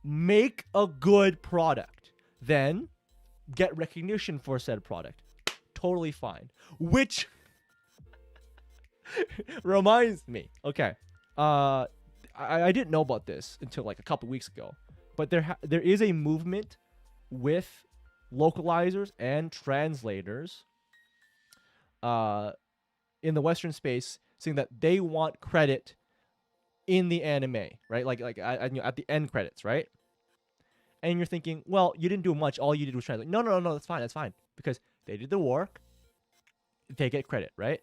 make a good product, then get recognition for said product. Totally fine. Which reminds me, okay, I didn't know about this until like a couple weeks ago, but there is a movement with localizers and translators in the Western space, saying that they want credit in the anime, right? Like at the end credits, right? And you're thinking, well, you didn't do much. All you did was translate. No, that's fine. That's fine. Because they did the work. They get credit, right?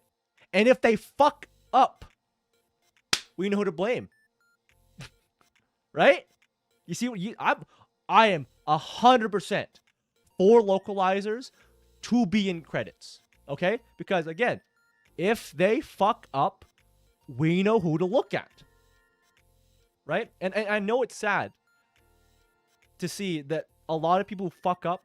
And if they fuck up, we know who to blame. Right? You see what I am 100% for localizers to be in credits. Okay? Because again, if they fuck up, we know who to look at. Right? And I know it's sad to see that a lot of people fuck up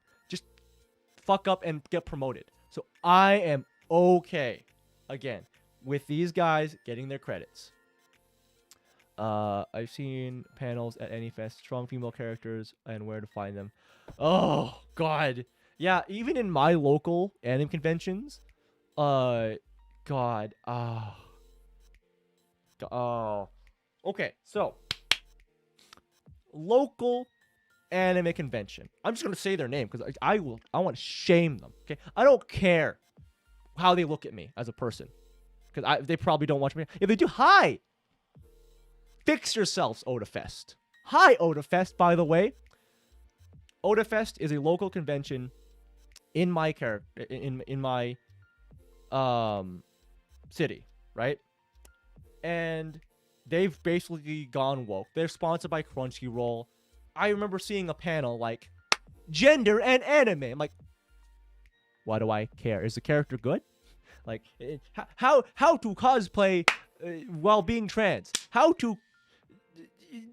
and get promoted. So I am okay, again, with these guys getting their credits. I've seen panels at AnyFest, strong female characters and where to find them. Oh God, yeah. Even in my local anime conventions, God, okay. So local anime convention. I'm just gonna say their name because I want to shame them. Okay, I don't care how they look at me as a person because they probably don't watch me. If they do, hi. Fix yourselves, Odafest. Hi, Odafest, by the way. Odafest is a local convention in my in my city, right? And they've basically gone woke. They're sponsored by Crunchyroll. I remember seeing a panel like gender and anime. I'm like, why do I care? Is the character good? Like, how to cosplay while being trans? How to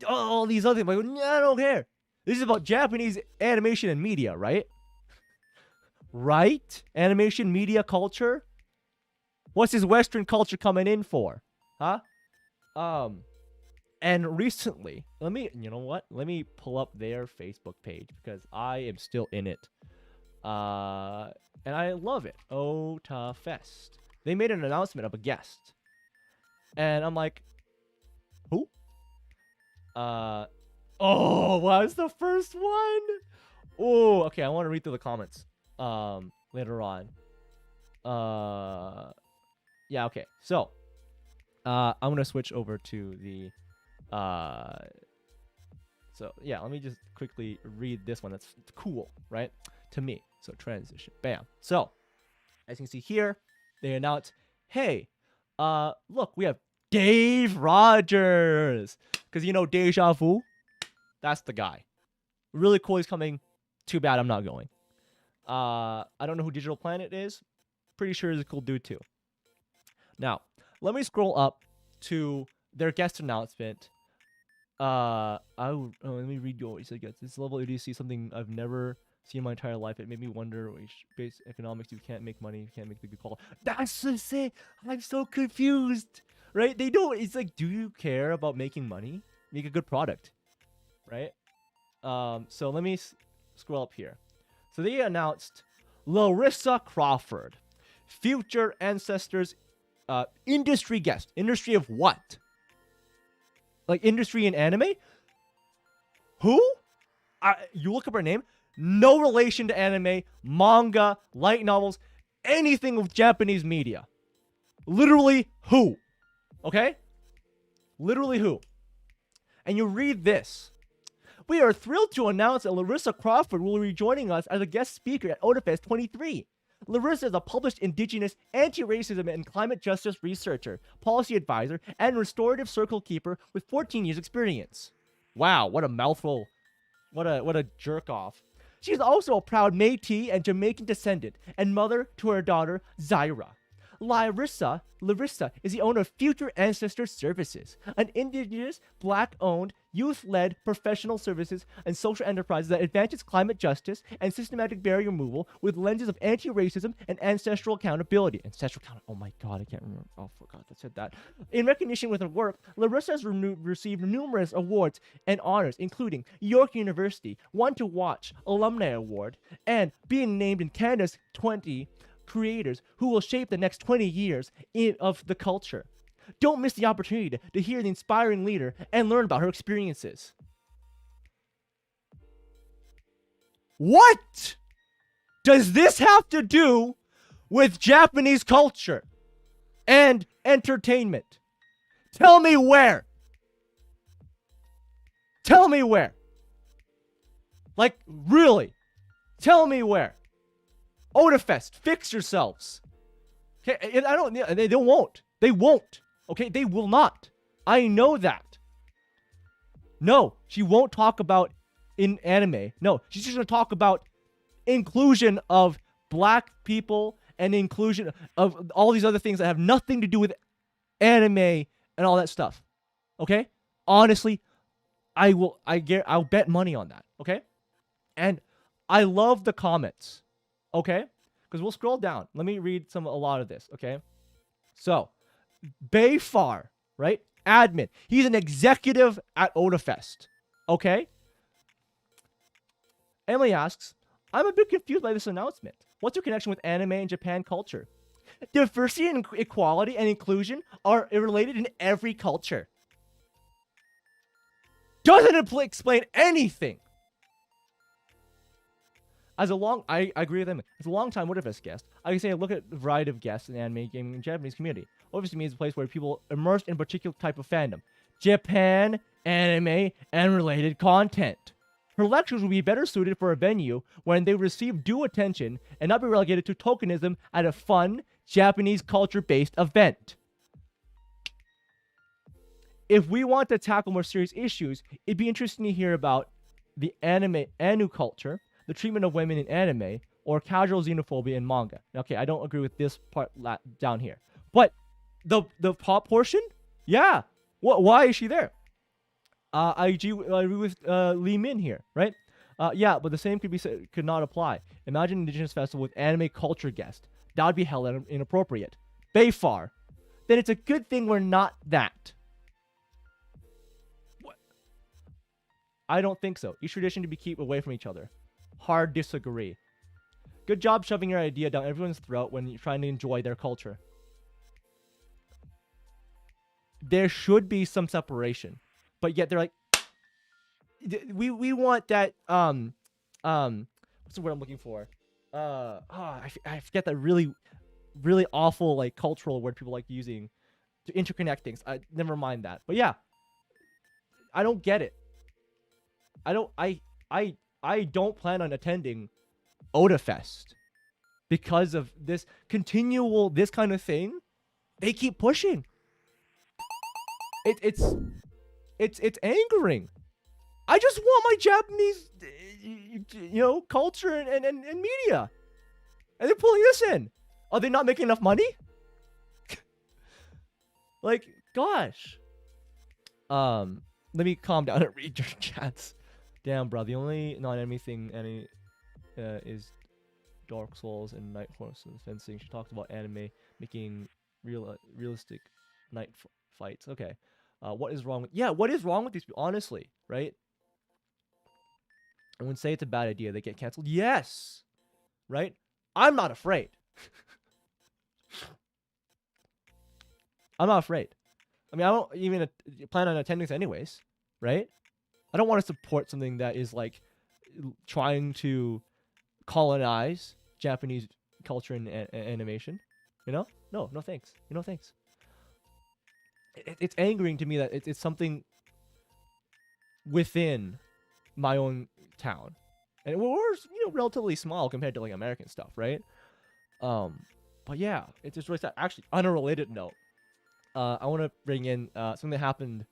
all these other things. Like, I don't care. This is about Japanese animation and media, right? Right? Animation, media, culture. What's this Western culture coming in for? Huh? And recently, you know what? Let me pull up their Facebook page because I am still in it. And I love it. Otafest. They made an announcement of a guest. And I'm like, who? Oh, wow, it's the first one. Oh, okay. I want to read through the comments later on. Yeah, okay. So, I'm going to switch over to the so yeah, let me just quickly read this one. That's cool, right? To me. So transition. Bam. So, as you can see here, they announced, hey, look, we have Dave Rogers. Because you know Deja Vu? That's the guy. Really cool he's coming. Too bad I'm not going. I don't know who Digital Planet is. Pretty sure he's a cool dude too. Now, let me scroll up to their guest announcement. Let me read what he said. This level of EDC, something I've never seen in my entire life. It made me wonder, base economics, you can't make money, you can't make the good call. That's just it. I'm so confused. Right? They don't. It's like, do you care about making money? Make a good product. Right? So let me scroll up here. So they announced Larissa Crawford, future Ancestors industry guest. Industry of what? Like industry in anime? Who? You look up her name. No relation to anime, manga, light novels, anything with Japanese media. Literally who? Okay? Literally who? And you read this. We are thrilled to announce that Larissa Crawford will be joining us as a guest speaker at Otafest 23. Larissa is a published Indigenous anti-racism and climate justice researcher, policy advisor, and restorative circle keeper with 14 years experience. Wow, what a mouthful. What a jerk off. She is also a proud Métis and Jamaican descendant and mother to her daughter, Zaira. Larissa is the owner of Future Ancestor Services, an indigenous, black-owned, youth-led professional services and social enterprise that advances climate justice and systematic barrier removal with lenses of anti-racism and ancestral accountability. Oh my god, I can't remember. Oh, I forgot that said that. In recognition with her work, Larissa has received numerous awards and honors, including York University One to Watch Alumni Award, and being named in Canada's 20 creators who will shape the next 20 years of the culture. Don't miss the opportunity to hear the inspiring leader and learn about her experiences. What does this have to do with Japanese culture and entertainment? Tell me where. Tell me where. Like, really. Tell me where. Odafest, fix yourselves. Okay, I don't. They won't. They won't. Okay, they will not. I know that. No, she won't talk about in anime. No, she's just gonna talk about inclusion of black people and inclusion of all these other things that have nothing to do with anime and all that stuff. Okay, honestly, I'll bet money on that. Okay, and I love the comments. Okay, because we'll scroll down. Let me read a lot of this. Okay, so Bayfar, right? Admin. He's an executive at Odafest. Okay. Emily asks, I'm a bit confused by this announcement. What's your connection with anime and Japan culture? Diversity and equality and inclusion are related in every culture. Doesn't explain anything. I agree with him. As a long-time Odafest guest, I can say I look at a variety of guests in the anime, gaming, and Japanese community. Odafest to me is a place where people immersed in a particular type of fandom. Japan, anime, and related content. Her lectures will be better suited for a venue when they receive due attention and not be relegated to tokenism at a fun, Japanese culture-based event. If we want to tackle more serious issues, it'd be interesting to hear about the anu culture, the treatment of women in anime, or casual xenophobia in manga. Okay, I don't agree with this part down here. But the pop portion? Yeah. Why is she there? I agree with Lee Min here, right? Yeah, but the same could not apply. Imagine an Indigenous festival with anime culture guest. That would be hella inappropriate. Bayfar. Then it's a good thing we're not that. What? I don't think so. Each tradition to be keep away from each other. Hard disagree. Good job shoving your idea down everyone's throat when you're trying to enjoy their culture. There should be some separation, but yet they're like, we want that what's the word I'm looking for? I forget that really awful like cultural word people like using to interconnect things. Never mind that. But yeah, I don't get it. I don't plan on attending Odafest because of this kind of thing. They keep pushing. It's angering. I just want my Japanese, culture and media, and they're pulling this in. Are they not making enough money? Like, gosh. Let me calm down and read your chats. Damn, bro. The only non-enemy thing is Dark Souls and Night Horse and fencing. She talks about anime making realistic night fights. Okay. What is wrong with... Yeah, what is wrong with these people? Honestly, right? And when say it's a bad idea, they get canceled. Yes! Right? I'm not afraid. I'm not afraid. I mean, I don't even plan on attending this anyways, right? I don't want to support something that is like trying to colonize Japanese culture and animation. You know? No thanks. No thanks. It's angering to me that it's something within my own town, and we're relatively small compared to like American stuff, right? But yeah, it's just really sad. Actually, on a related note, I want to bring in something that happened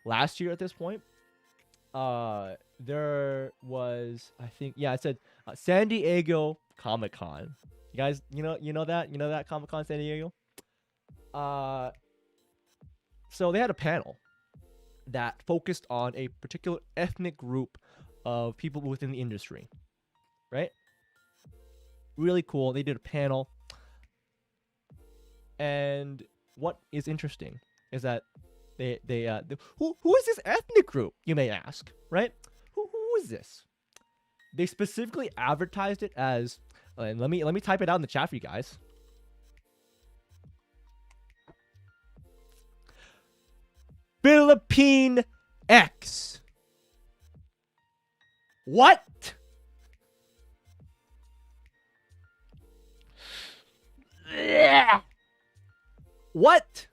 last year at this point. There was, I think, yeah, it said San Diego Comic-Con. You guys, you know that Comic-Con San Diego? So they had a panel that focused on a particular ethnic group of people within the industry, right? Really cool. They did a panel, and what is interesting is that who is this ethnic group? You may ask, right? Who is this? They specifically advertised it as, and let me type it out in the chat for you guys. Philippine X. What? What?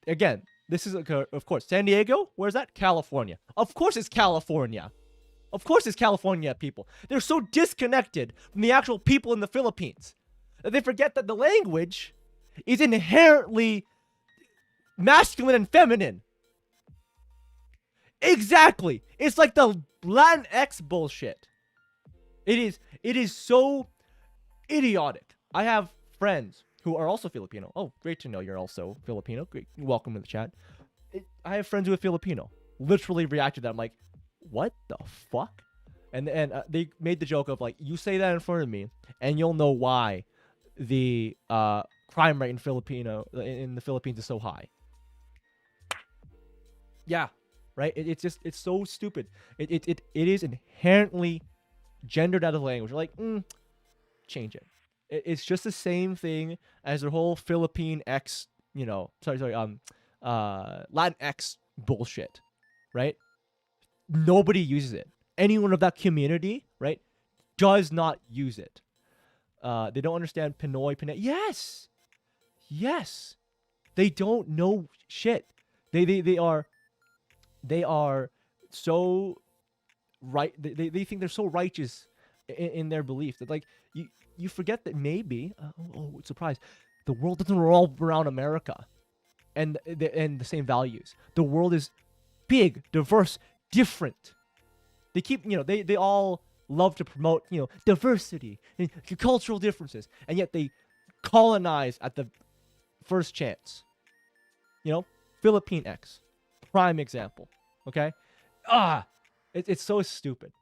Again, this is of course San Diego. Where's that? California. Of course it's California. Of course it's California people. They're so disconnected from the actual people in the Philippines that they forget that the language is inherently masculine and feminine. Exactly. It's like the Latinx bullshit. It is so idiotic. I have friends who are also Filipino. Oh, great to know you're also Filipino. Great. Welcome to the chat. I have friends who are Filipino. Literally reacted to that. I'm like, what the fuck? And they made the joke of like, you say that in front of me, and you'll know why the crime rate in the Philippines is so high. Yeah, right. It's so stupid. It is inherently gendered out of language. Like, change it. It's just the same thing as their whole Philippine X, Latin X bullshit, right? Nobody uses it. Anyone of that community, right, does not use it. They don't understand Pinoy. Yes. They don't know shit. They are so right. They think they're so righteous in their beliefs that like you forget that maybe surprise, the world doesn't revolve around America and the same values. The world is big, diverse, different. They keep they all love to promote diversity and cultural differences, and yet they colonize at the first chance. Philippine X, prime example. Okay, it's so stupid.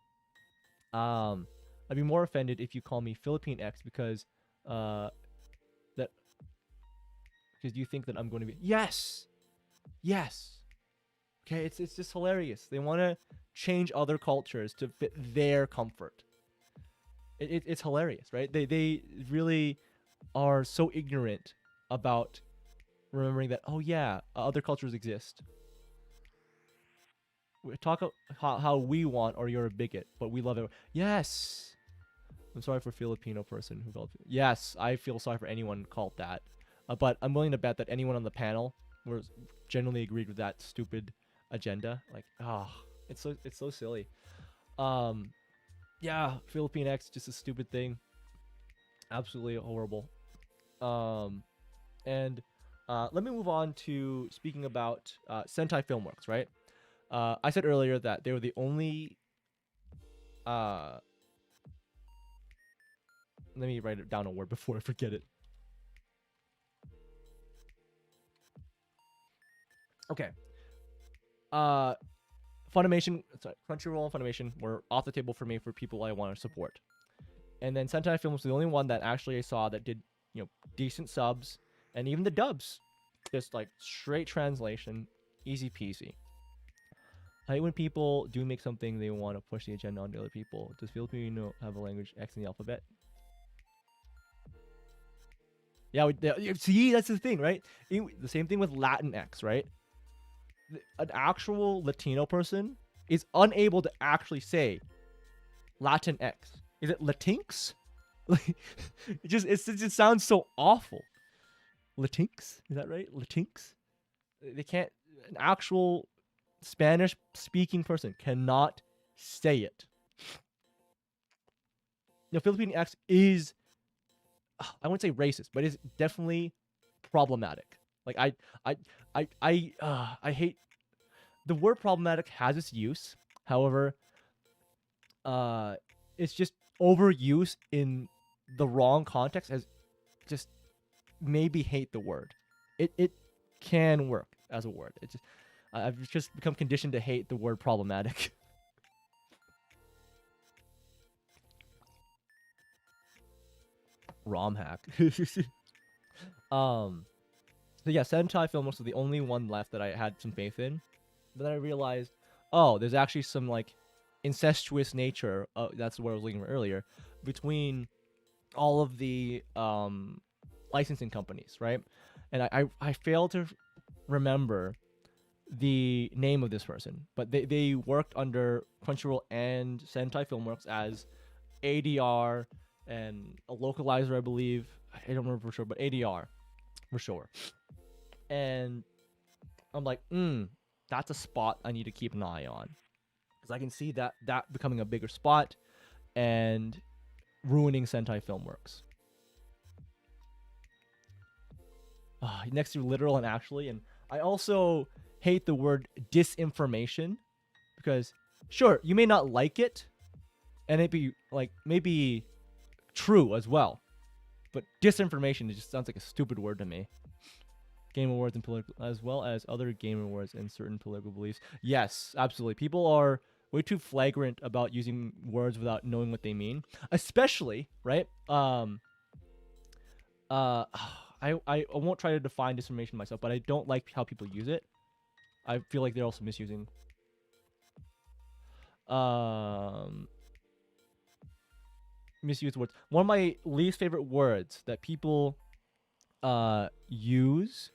I'd be more offended if you call me Philippine X because you think that I'm going to be yes. Okay, it's just hilarious. They want to change other cultures to fit their comfort. It's hilarious, right? They really are so ignorant about remembering that other cultures exist. We talk how we want, or you're a bigot, but we love it. Yes. I'm sorry for a Filipino person who felt. Yes, I feel sorry for anyone called that. But I'm willing to bet that anyone on the panel was generally agreed with that stupid agenda. Like, it's so silly. Philippine X, just a stupid thing. Absolutely horrible. And let me move on to speaking about Sentai Filmworks, right? I said earlier that they were the only. Let me write it down a word before I forget it. Okay. Crunchyroll and Funimation were off the table for me for people I want to support. And then Sentai Film was the only one that actually I saw that did, decent subs, and even the dubs, just like straight translation, easy peasy. I hate when people do make something they want to push the agenda onto other people. Does Filipino have a language X in the alphabet? Yeah, see, that's the thing, right? The same thing with Latin X, right? An actual Latino person is unable to actually say Latin X. Is it Latinx? Like, it just sounds so awful. Latinx? Is that right? Latinx? They can't. An actual Spanish-speaking person cannot say it. Philippine X is, I wouldn't say racist, but it's definitely problematic. Like I hate the word problematic has its use. However, it's just overuse in the wrong context as just maybe hate the word. It can work as a word. It just I've just become conditioned to hate the word problematic. ROM hack. So yeah, Sentai Filmworks was the only one left that I had some faith in. But then I realized, oh, there's actually some like incestuous nature. That's where I was looking for earlier, between all of the licensing companies, right? And I failed to remember the name of this person, but they worked under Crunchyroll and Sentai Filmworks as ADR and a localizer, I believe. I don't remember for sure, but ADR for sure. And I'm like, that's a spot I need to keep an eye on, because I can see that becoming a bigger spot and ruining Sentai Filmworks. Next to literal and actually, and I also hate the word disinformation, because sure, you may not like it, and it be like maybe true as well, but disinformation, it just sounds like a stupid word to me. Game awards and political, as well as other game awards and certain political beliefs. Yes, absolutely. People are way too flagrant about using words without knowing what they mean, especially right. I won't try to define disinformation myself, but I don't like how people use it. I feel like they're also misusing. Misuse words. One of my least favorite words that people use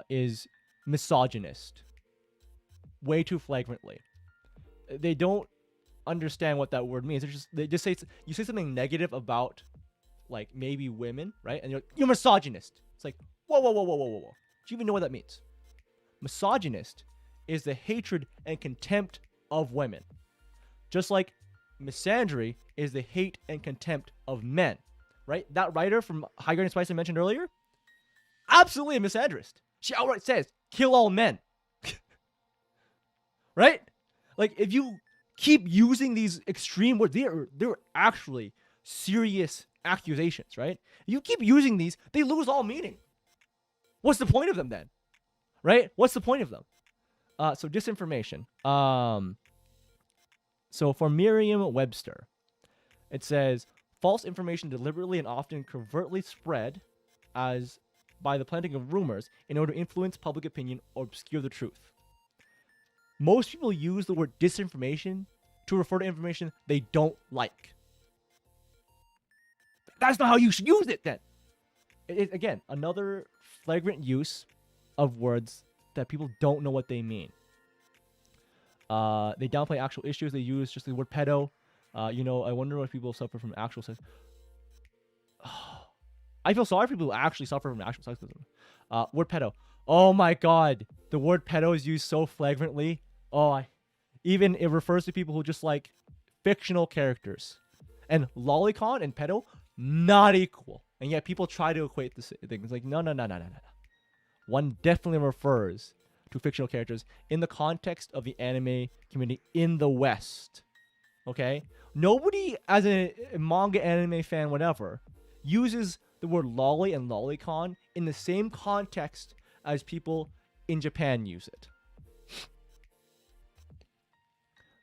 is misogynist. Way too flagrantly. They don't understand what that word means. They just say you say something negative about like maybe women, right? And you're misogynist. It's like, whoa. Do you even know what that means? Misogynist is the hatred and contempt of women. Just like misandry is the hate and contempt of men, right? That writer from High Garden Spice I mentioned earlier, absolutely a misandrist. She outright says, kill all men. Right? Like, if you keep using these extreme words, they're actually serious accusations, right? If you keep using these, they lose all meaning. What's the point of them then? Right? What's the point of them? So disinformation. So for Merriam-Webster, it says, false information deliberately and often covertly spread as by the planting of rumors in order to influence public opinion or obscure the truth. Most people use the word disinformation to refer to information they don't like. That's not how you should use it then. Again, another flagrant use of words that people don't know what they mean. They downplay actual issues. They use just the word pedo. I wonder what people suffer from actual sex. I feel sorry for people who actually suffer from actual sexism. Word pedo. Oh my god. The word pedo is used so flagrantly. Even it refers to people who just like fictional characters. And lolicon and pedo, not equal. And yet people try to equate the things. Like, no. One definitely refers to fictional characters in the context of the anime community in the West. Okay? Nobody, as a manga anime fan, whatever, uses the word lolly and lolicon in the same context as people in Japan use it.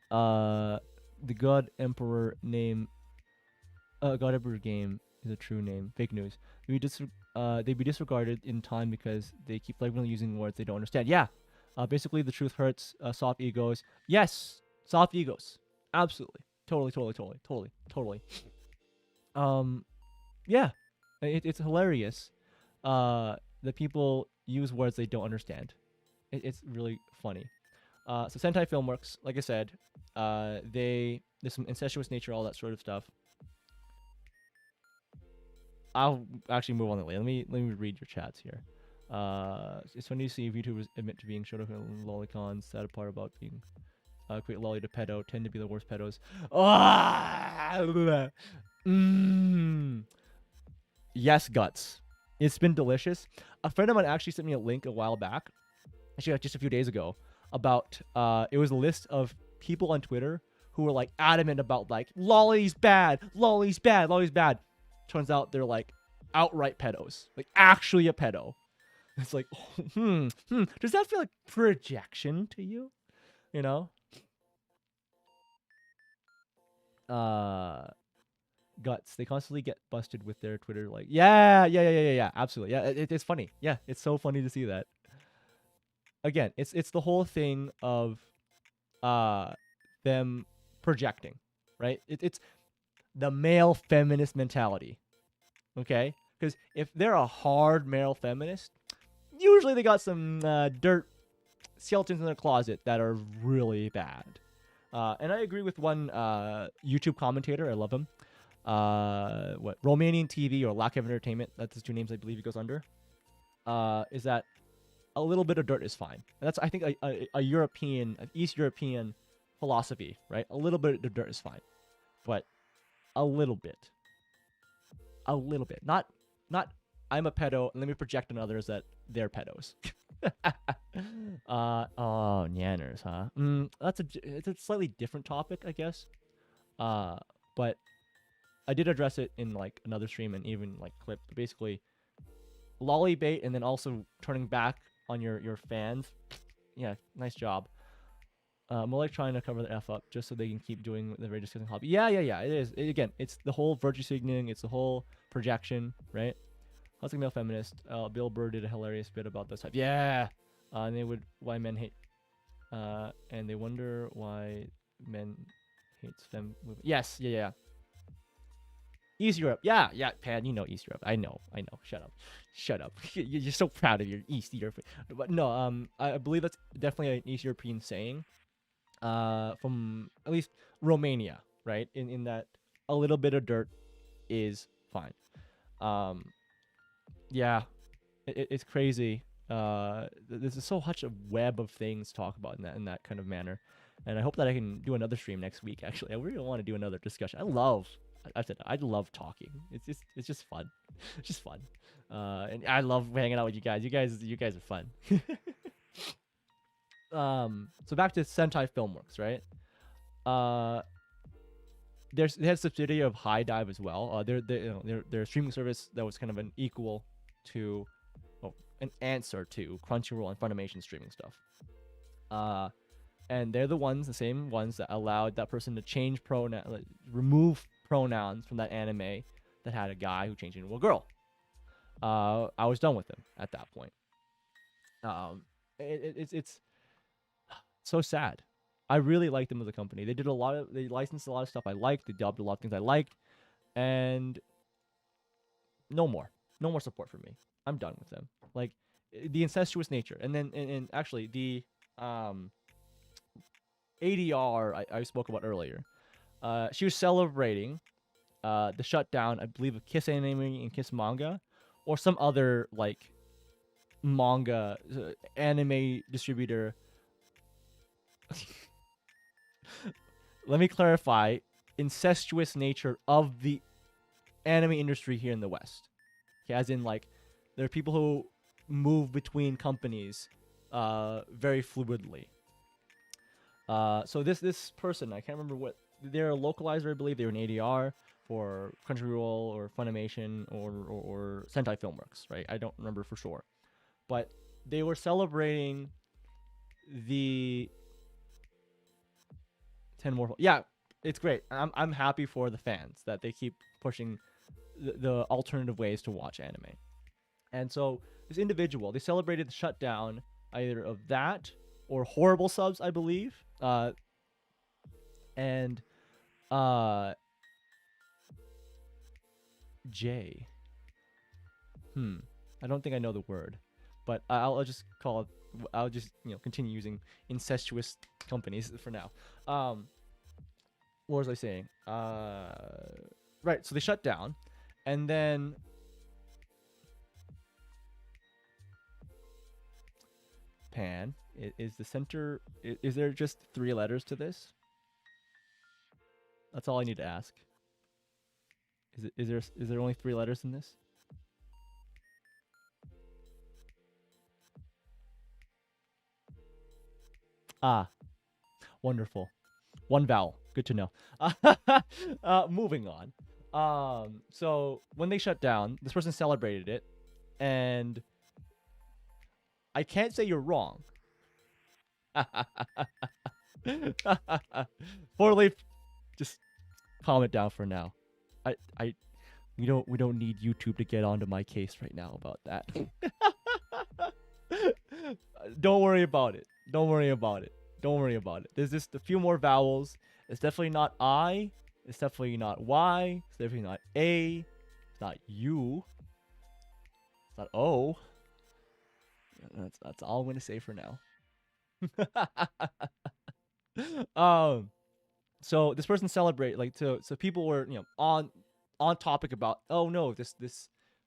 The God Emperor name, God Emperor game is a true name. Fake news. They'd be disregarded in time because they keep flagrantly using words they don't understand. Yeah. Basically, the truth hurts. Soft egos. Yes, soft egos. Absolutely. Totally. Yeah. It's hilarious that people use words they don't understand. It's really funny. So Sentai Filmworks, like I said, there's some incestuous nature, all that sort of stuff. I'll actually move on that way. Let me read your chats here. It's funny to see YouTubers admit to being shoto and lolicons. Sad part about being equate lolly to pedo tend to be the worst pedos. Yes, guts. It's been delicious. A friend of mine actually sent me a link a while back, actually just a few days ago, about it was a list of people on Twitter who were like adamant about like lolly's bad. turns out they're like outright pedos, like actually a pedo. It's like, does that feel like projection to you? You know? Guts. They constantly get busted with their Twitter. Like, yeah. Absolutely, yeah. It's funny. Yeah, it's so funny to see that. Again, it's the whole thing of them projecting, right? It's the male feminist mentality. Okay, because if they're a hard male feminist, usually they got some dirt skeletons in their closet that are really bad. And I agree with one YouTube commentator. I love him. What Romanian TV or Lack of Entertainment? That's his two names, I believe he goes under. Is that a little bit of dirt is fine? And that's I think a European, an East European philosophy, right? A little bit of dirt is fine, but a little bit, not I'm a pedo and let me project on others that they're pedos. Oh, Nanners, huh? It's a slightly different topic, I guess. But I did address it in like another stream and even like clip. Basically, lolly bait and then also turning back on your fans. Yeah, nice job. More like trying to cover the F up just so they can keep doing the very disgusting hobby. Yeah. It is. Again, it's the whole virtue signaling. It's the whole projection, right? Husky male feminist. Bill Burr did a hilarious bit about this type. Yeah. And they would why men hate. And they wonder why men hates fem movement. Yes. Yeah. East Europe. Yeah. Pan, you know East Europe. I know. Shut up. You're so proud of your East Europe. But no. I believe that's definitely an East European saying. From at least Romania, right? In that a little bit of dirt is fine. Yeah, it's crazy. This is so much a web of things to talk about in that kind of manner, and I hope that I can do another stream next week. Actually, I really want to do another discussion. I love talking. It's just fun. It's just fun. And I love hanging out with you guys. You guys are fun. So back to Sentai Filmworks, right? They had a subsidiary of High Dive as well. They're a streaming service that was kind of an equal to, an answer to Crunchyroll and Funimation streaming stuff. And they're the same ones that allowed that person to change remove pronouns from that anime that had a guy who changed into a girl. I was done with them at that point. It's so sad. I really liked them as a company. They licensed a lot of stuff I liked. They dubbed a lot of things I liked, and no more support for me. I'm done with them. Like the incestuous nature, and then and actually the ADR I spoke about earlier. She was celebrating the shutdown, I believe, of Kiss Anime and Kiss Manga, or some other like manga anime distributor. Let me clarify: incestuous nature of the anime industry here in the West. Okay, as in like there are people who move between companies very fluidly. So this person, I can't remember what they're a localizer, I believe. They're an ADR for Crunchyroll or Funimation or Sentai Filmworks, right? I don't remember for sure, but they were celebrating the 10 more. Yeah, it's great. I'm happy for the fans that they keep pushing the alternative ways to watch anime. And so this individual, they celebrated the shutdown either of that or horrible subs, I believe. And J. I don't think I know the word, but I'll just call it. I'll just continue using incestuous companies for now. What was I saying? Right. So they shut down, and then Pan is the center. Is there just 3 letters to this? That's all I need to ask. Is there only 3 letters in this? Ah, wonderful. 1 vowel. Good to know. Moving on. So when they shut down, this person celebrated it, and I can't say you're wrong. Four Leaf, just calm it down for now. We don't need YouTube to get onto my case right now about that. Don't worry about it. Don't worry about it. Don't worry about it. There's just a few more vowels. It's definitely not I. It's definitely not Y. It's definitely not A. It's not U. It's not O. That's all I'm gonna say for now. So this person celebrate like so people were on topic about, oh no, this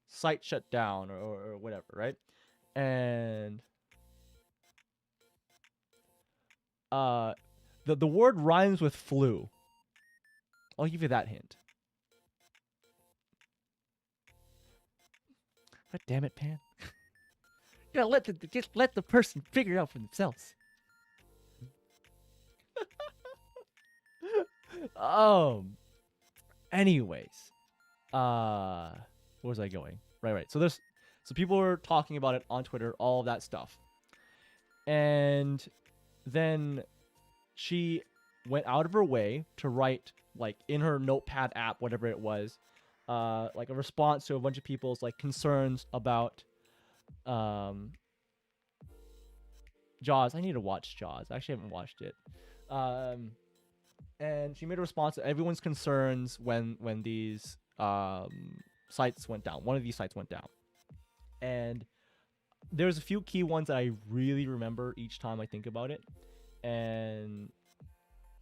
site shut down or whatever, right? And the word rhymes with flu. I'll give you that hint. God damn it, Pan. You gotta just let the person figure it out for themselves. Anyways, where was I going? Right. So people were talking about it on Twitter, all of that stuff, and then she went out of her way to write, like, in her notepad app, whatever it was, like a response to a bunch of people's like concerns about Jaws. I need to watch Jaws. I actually haven't watched it. And she made a response to everyone's concerns when these sites went down. One of these sites went down. And there's a few key ones that I really remember each time I think about it. And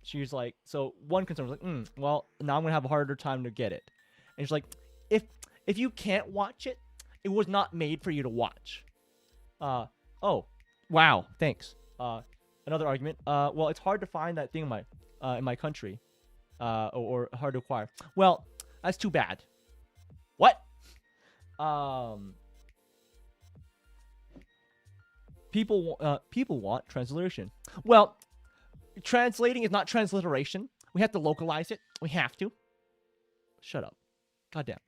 she's like, so one concern was like, well, now I'm going to have a harder time to get it. And she's like, if you can't watch it, it was not made for you to watch. Oh, wow, thanks. Another argument. Well, it's hard to find that thing in my country, or hard to acquire. Well, that's too bad. What? People want transliteration. Well, translating is not transliteration. We have to localize it. We have to. Shut up. Goddamn.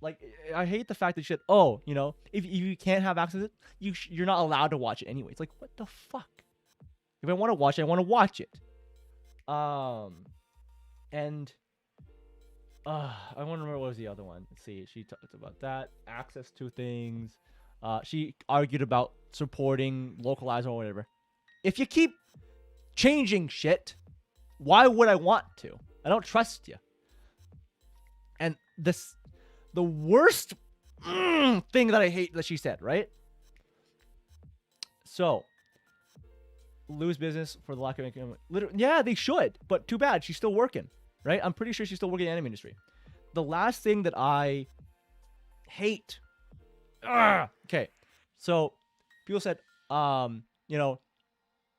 Like, I hate the fact that she said, oh, if you can't have access to it, you're not allowed to watch it anyway. It's like, what the fuck? If I want to watch it, I want to watch it. And I want to remember what was the other one. Let's see. She talked about that. Access to things. She argued about supporting localized or whatever. If you keep changing shit, why would I want to? I don't trust you. And the worst thing that I hate that she said, right? So, lose business for the lack of income. Yeah, they should, but too bad. She's still working, right? I'm pretty sure she's still working in the anime industry. The last thing that I hate. Okay, so people said,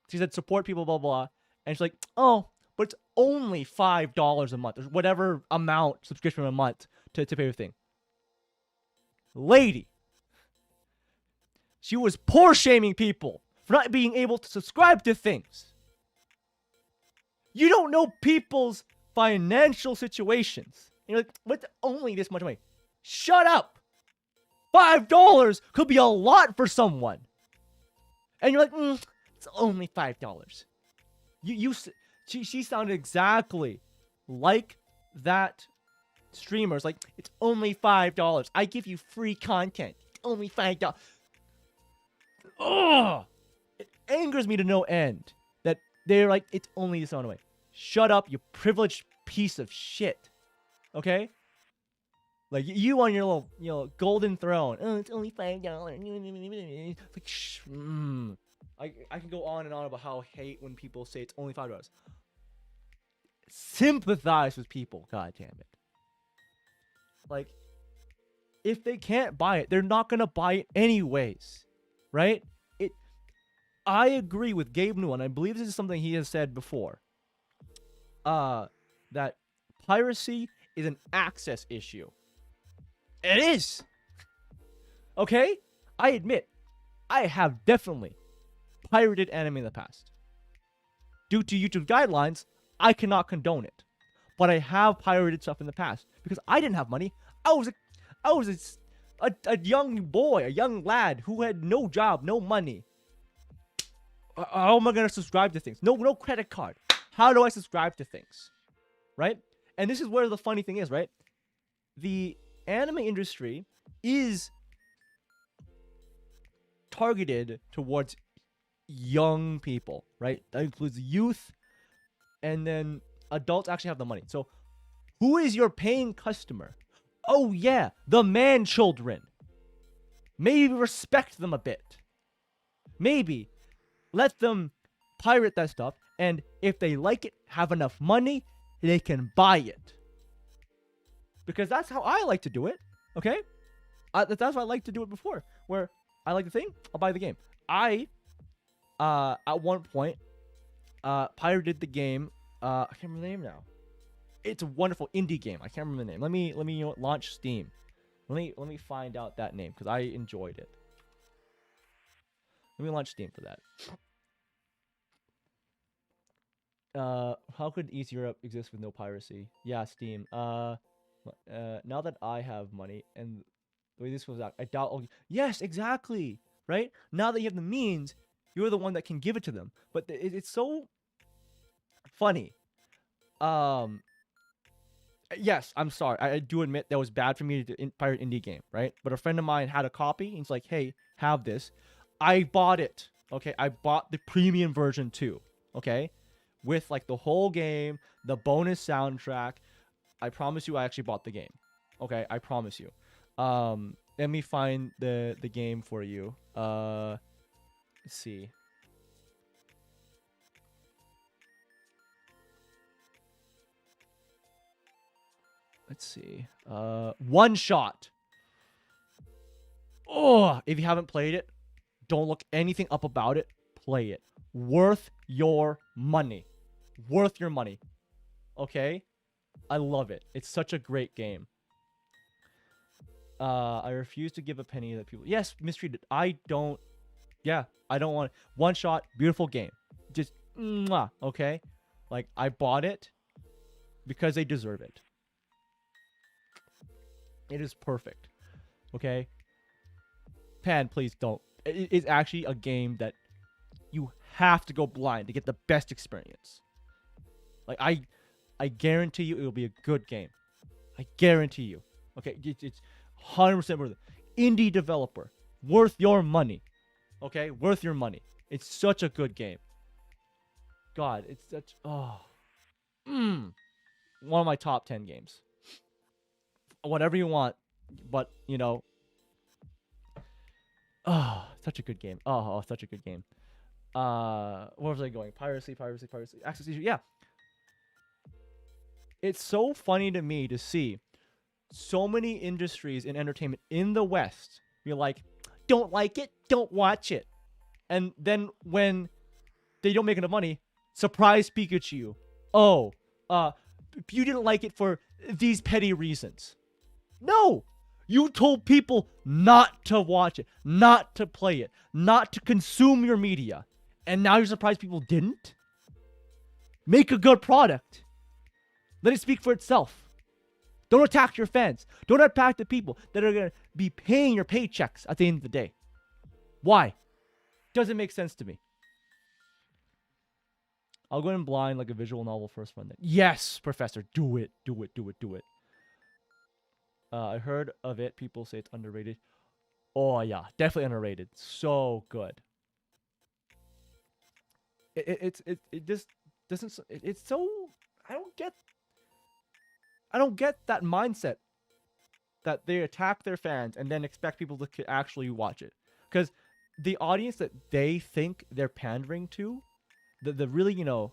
she said support people, blah, blah, and she's like, oh, but it's only $5 a month, or whatever amount subscription a month to pay the thing. Lady, she was poor shaming people for not being able to subscribe to things. You don't know people's financial situations. And you're like, what's only this much money? Shut up. $5 could be a lot for someone. And you're like, it's only $5. She sounded exactly like that streamer's like, it's only $5. I give you free content. It's only $5. Ugh! It angers me to no end that they're like, it's only this amount of money. Shut up, you privileged piece of shit. Okay? Like, you on your little, golden throne. Oh, it's only $5. Like, I can go on and on about how I hate when people say it's only $5. Sympathize with people, god damn it. Like, if they can't buy it, they're not gonna buy it anyways, right? I agree with Gabe Newell, and I believe this is something he has said before. That piracy is an access issue. It is. Okay? I admit, I have definitely pirated anime in the past. Due to YouTube guidelines, I cannot condone it. but I have pirated stuff in the past because I didn't have money. I was a young boy, a young lad who had no job, no money. How am I gonna subscribe to things? No credit card. How do I subscribe to things? Right? And this is where the funny thing is, right? The anime industry is targeted towards young people, right? That includes youth, and then adults actually have the money. So who is your paying customer? Oh yeah, the man children. Maybe respect them a bit. Maybe let them pirate that stuff, and if they like it, have enough money, they can buy it. Because that's how I like to do it, okay? That's how I like to do it before, where I like the thing, I'll buy the game. I, at one point, pirated the game. I can't remember the name now. It's a wonderful indie game. I can't remember the name. Let me launch Steam. Let me find out that name because I enjoyed it. Let me launch Steam for that. How could East Europe exist with no piracy? Yeah, Steam. Now that I have money and the way this goes out, I doubt. Oh, yes, exactly. Right now that you have the means, you're the one that can give it to them. But it's so funny. Yes, I'm sorry. I do admit that was bad for me to pirate indie game, right? But a friend of mine had a copy, and he's like, "Hey, have this." I bought it. Okay, I bought the premium version too. Okay, with like the whole game, the bonus soundtrack. I promise you, I actually bought the game. Okay, I promise you. Let me find the game for you. Let's see. Let's see. One Shot. Oh, if you haven't played it, don't look anything up about it. Play it. Worth your money. Worth your money. Okay? I love it. It's such a great game. I refuse to give a penny that people... Yes, mistreated. I don't... Yeah, I don't want... One Shot, beautiful game. Just... Mwah, okay? Like, I bought it because they deserve it. It is perfect. Okay? Pan, please don't. It's actually a game that you have to go blind to get the best experience. Like, I guarantee you it will be a good game. I guarantee you. Okay? It's 100% worth it. Indie developer. Worth your money. Okay? Worth your money. It's such a good game. God, it's such... Oh. One of my top 10 games. Whatever you want, but you know, such a good game. Such a good game. Where was I going? Piracy. Access issue. Yeah. It's so funny to me to see so many industries in entertainment in the West. You're like, don't like it, don't watch it, and then when they don't make enough money, surprise Pikachu. Oh, you didn't like it for these petty reasons. No! You told people not to watch it, not to play it, not to consume your media. And now you're surprised people didn't? Make a good product. Let it speak for itself. Don't attack your fans. Don't attack the people that are going to be paying your paychecks at the end of the day. Why? Doesn't make sense to me. I'll go in blind like a visual novel first one. Then. Yes, Professor. Do it. Do it. I heard of it. People say it's underrated. Oh, yeah. Definitely underrated. So good. It just doesn't... It's so... I don't get that mindset that they attack their fans and then expect people to actually watch it. Because the audience that they think they're pandering to, the really, you know,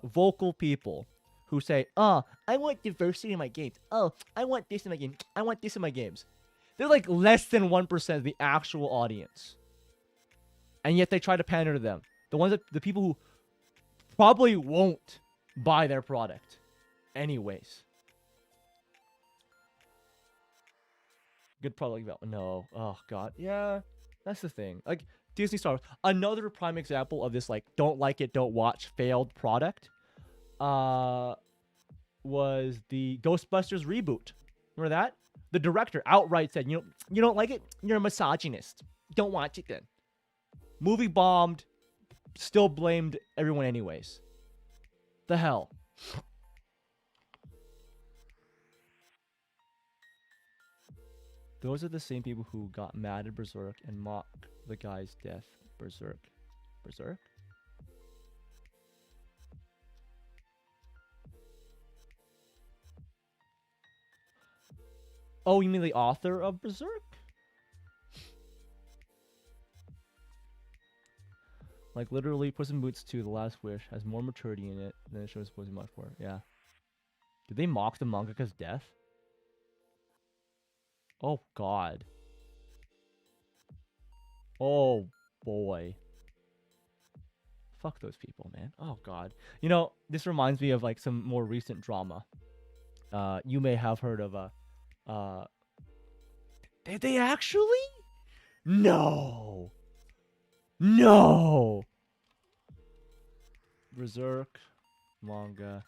vocal people who say, I want diversity in my games. Oh, I want this in my game. I want this in my games. They're like less than 1% of the actual audience. And yet they try to pander to them. The people who probably won't buy their product anyways. Good product development. No. Oh, God. Yeah, that's the thing. Like, Disney Star Wars. Another prime example of this, like, don't like it, don't watch, failed product. was the Ghostbusters reboot. Remember that? The director outright said, you don't like it? You're a misogynist. Don't watch it then. Movie bombed. Still blamed everyone anyways. The hell? Those are the same people who got mad at Berserk and mocked the guy's death. Berserk? Oh, you mean the author of Berserk? Like, literally, Puss in Boots 2, The Last Wish, has more maturity in it than it shows supposed to be much for. Yeah. Did they mock the mangaka's death? Oh, God. Oh, boy. Fuck those people, man. Oh, God. This reminds me of, like, some more recent drama. You may have heard of, Did they actually? No. Berserk manga.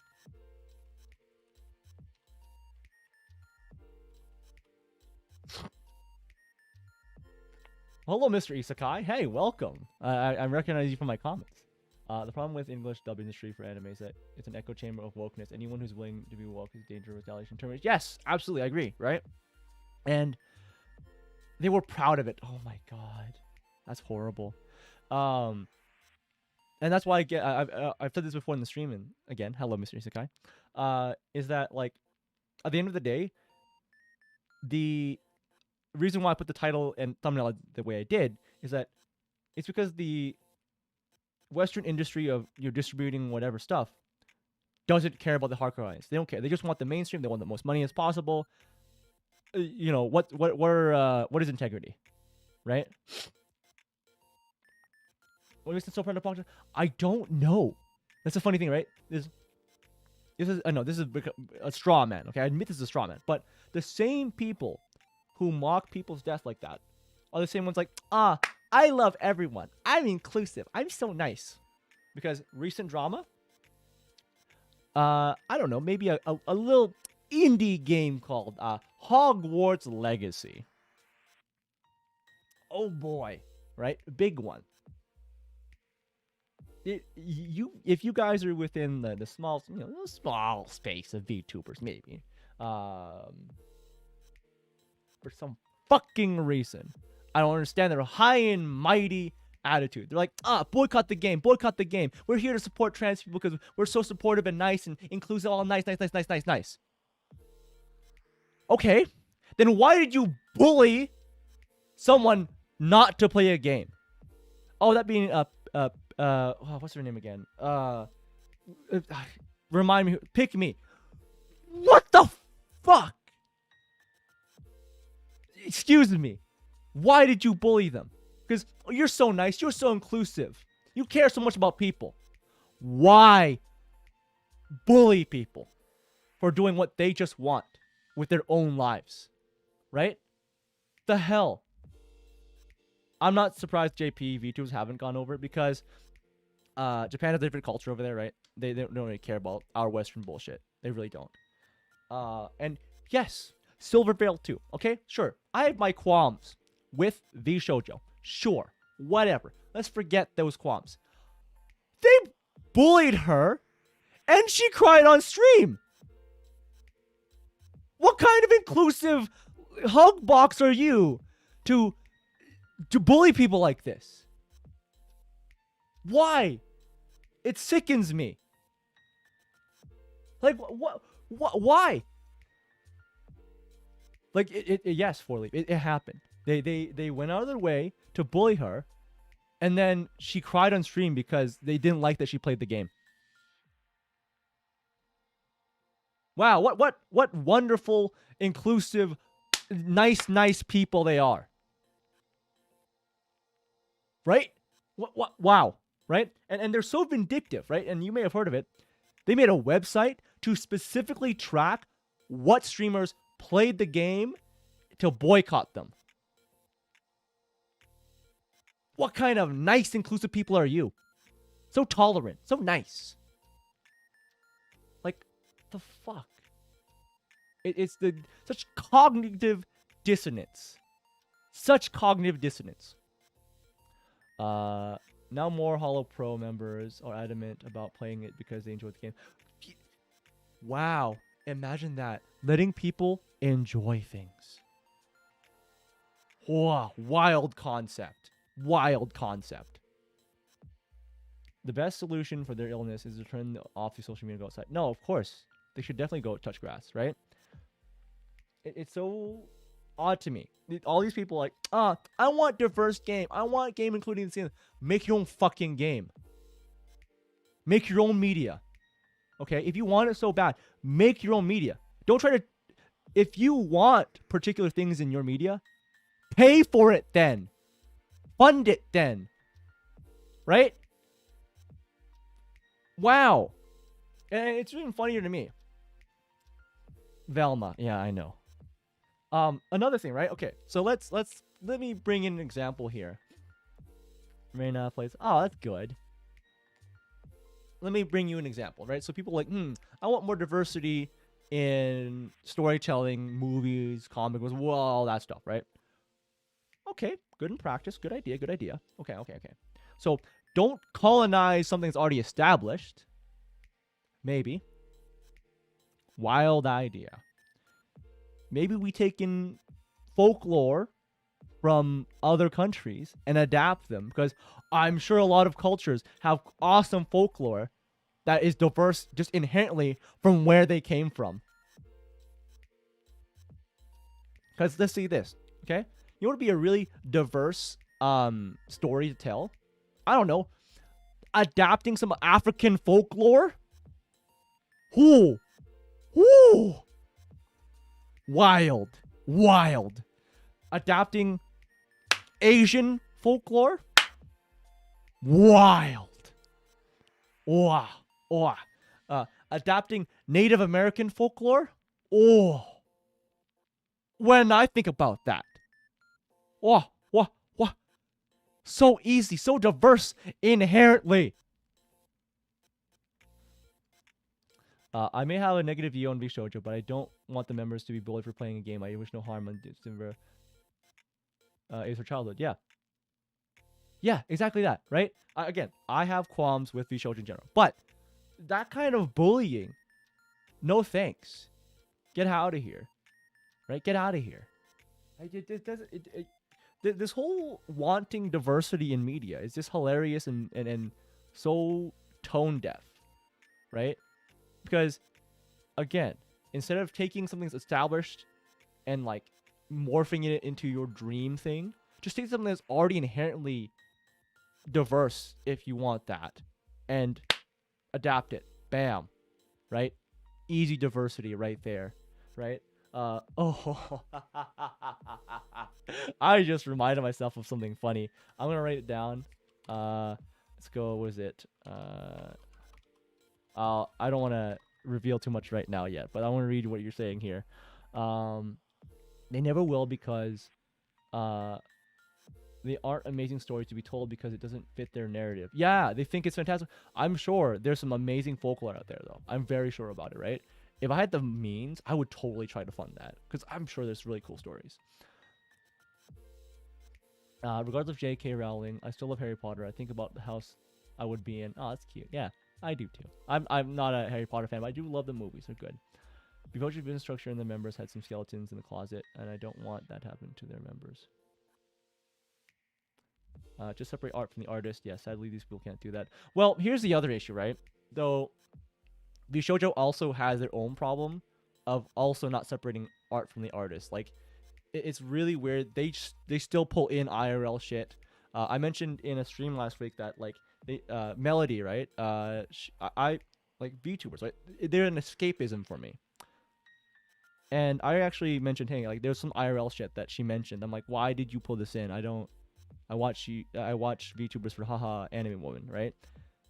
Hello, Mr. Isekai. Hey, welcome. I recognize you from my comments. The problem with English dub industry for anime is that it's an echo chamber of wokeness. Anyone who's willing to be woke is danger of retaliation. Termination. Yes, absolutely, I agree. Right? And they were proud of it. Oh my God, that's horrible. And that's why I've said this before in the stream, and again, hello, Mr. Isekai. Is that, like, at the end of the day, the reason why I put the title and thumbnail the way I did is that it's because the Western industry of distributing whatever stuff doesn't care about the hardcore audience. They don't care. They just want the mainstream. They want the most money as possible. What is integrity, right? What makes it so proud of? I don't know. That's the funny thing, right? This is a straw man. Okay, I admit this is a straw man, but the same people who mock people's death like that are the same ones like, I love everyone. I'm inclusive. I'm so nice. Because recent drama, I don't know, maybe a little indie game called Hogwarts Legacy. Oh boy, right? Big one. If you guys are within the small, small space of VTubers, maybe, for some fucking reason, I don't understand their high and mighty attitude. They're like, boycott the game. We're here to support trans people because we're so supportive and nice and inclusive. All nice. Okay, then why did you bully someone not to play a game? Oh, that being what's her name again? Remind me. Pick me. What the fuck? Excuse me. Why did you bully them? Because you're so nice. You're so inclusive. You care so much about people. Why bully people for doing what they just want with their own lives? Right? The hell? I'm not surprised JP VTubers haven't gone over it because Japan has a different culture over there, right? They don't really care about our Western bullshit. They really don't. And yes, Silver Veil too. Okay, sure. I have my qualms with V Shoujo. Sure, whatever. Let's forget those qualms. They bullied her, and she cried on stream. What kind of inclusive hug box are you to bully people like this? Why? It sickens me. Like, what? Why? Like, yes, Four Leaf. It happened. They went out of their way to bully her, and then she cried on stream because they didn't like that she played the game. Wow, what wonderful, inclusive, nice people they are. Right? Wow. Right? And they're so vindictive, right? And you may have heard of it. They made a website to specifically track what streamers played the game to boycott them. What kind of nice, inclusive people are you? So tolerant, so nice. Like, the fuck? It's such cognitive dissonance. Such cognitive dissonance. Now more Hollow Pro members are adamant about playing it because they enjoy the game. Wow. Imagine that. Letting people enjoy things. Wow. Wild concept. Wild concept. The best solution for their illness is to turn off the social media and go outside. No, of course. They should definitely go touch grass, right? It's so odd to me. All these people are like, I want diverse game. I want a game including the scene. Make your own fucking game. Make your own media. Okay? If you want it so bad, make your own media. Don't try to... If you want particular things in your media, pay for it then. Fund it then. Right? Wow. And it's even funnier to me. Velma. Yeah, I know. Another thing, right? Okay, so let me bring in an example here. Reina plays. Oh, that's good. Let me bring you an example, right? So people are like, I want more diversity in storytelling, movies, comic books, well, all that stuff, right? Okay, good in practice, good idea, good idea. Okay. So don't colonize something that's already established. Maybe. Wild idea. Maybe we take in folklore from other countries and adapt them, because I'm sure a lot of cultures have awesome folklore that is diverse just inherently from where they came from. Because let's see this, okay? You want to be a really diverse story to tell? I don't know. Adapting some African folklore? Ooh. Wild. Adapting Asian folklore? Wild. Adapting Native American folklore? When I think about that. So easy, so diverse inherently. I may have a negative view on VShojo, but I don't want the members to be bullied for playing a game. I wish no harm on December. Is for childhood. Yeah, exactly that, right? Again, I have qualms with VShojo in general, but that kind of bullying, no thanks. Get out of here, right? Get out of here. This whole wanting diversity in media is just hilarious and so tone deaf, right? Because, again, instead of taking something that's established and, like, morphing it into your dream thing, just take something that's already inherently diverse if you want that, and adapt it. Bam. Right? Easy diversity right there. Right? I just reminded myself of something funny. I'm going to write it down. Let's go, what is it? I don't want to reveal too much right now yet, but I want to read what you're saying here. They never will, because they aren't amazing stories to be told because it doesn't fit their narrative. Yeah, they think it's fantastic. I'm sure there's some amazing folklore out there, though. I'm very sure about it, right? If I had the means, I would totally try to fund that, because I'm sure there's really cool stories. Regardless of J.K. Rowling, I still love Harry Potter. I think about the house I would be in. Oh, that's cute. Yeah, I do too. I'm not a Harry Potter fan, but I do love the movies. They're good. Devoted business structure and the members had some skeletons in the closet, and I don't want that to happen to their members. Just separate art from the artist. Yeah, sadly, these people can't do that. Well, here's the other issue, right? Though, the shoujo also has their own problem of also not separating art from the artist. Like, it's really weird. They still pull in IRL shit. I mentioned in a stream last week that, like, Melody, right? I like VTubers, right? They're an escapism for me. And I actually mentioned, hey, like, there's some IRL shit that she mentioned. I'm like, why did you pull this in? I watch VTubers for haha anime woman, right?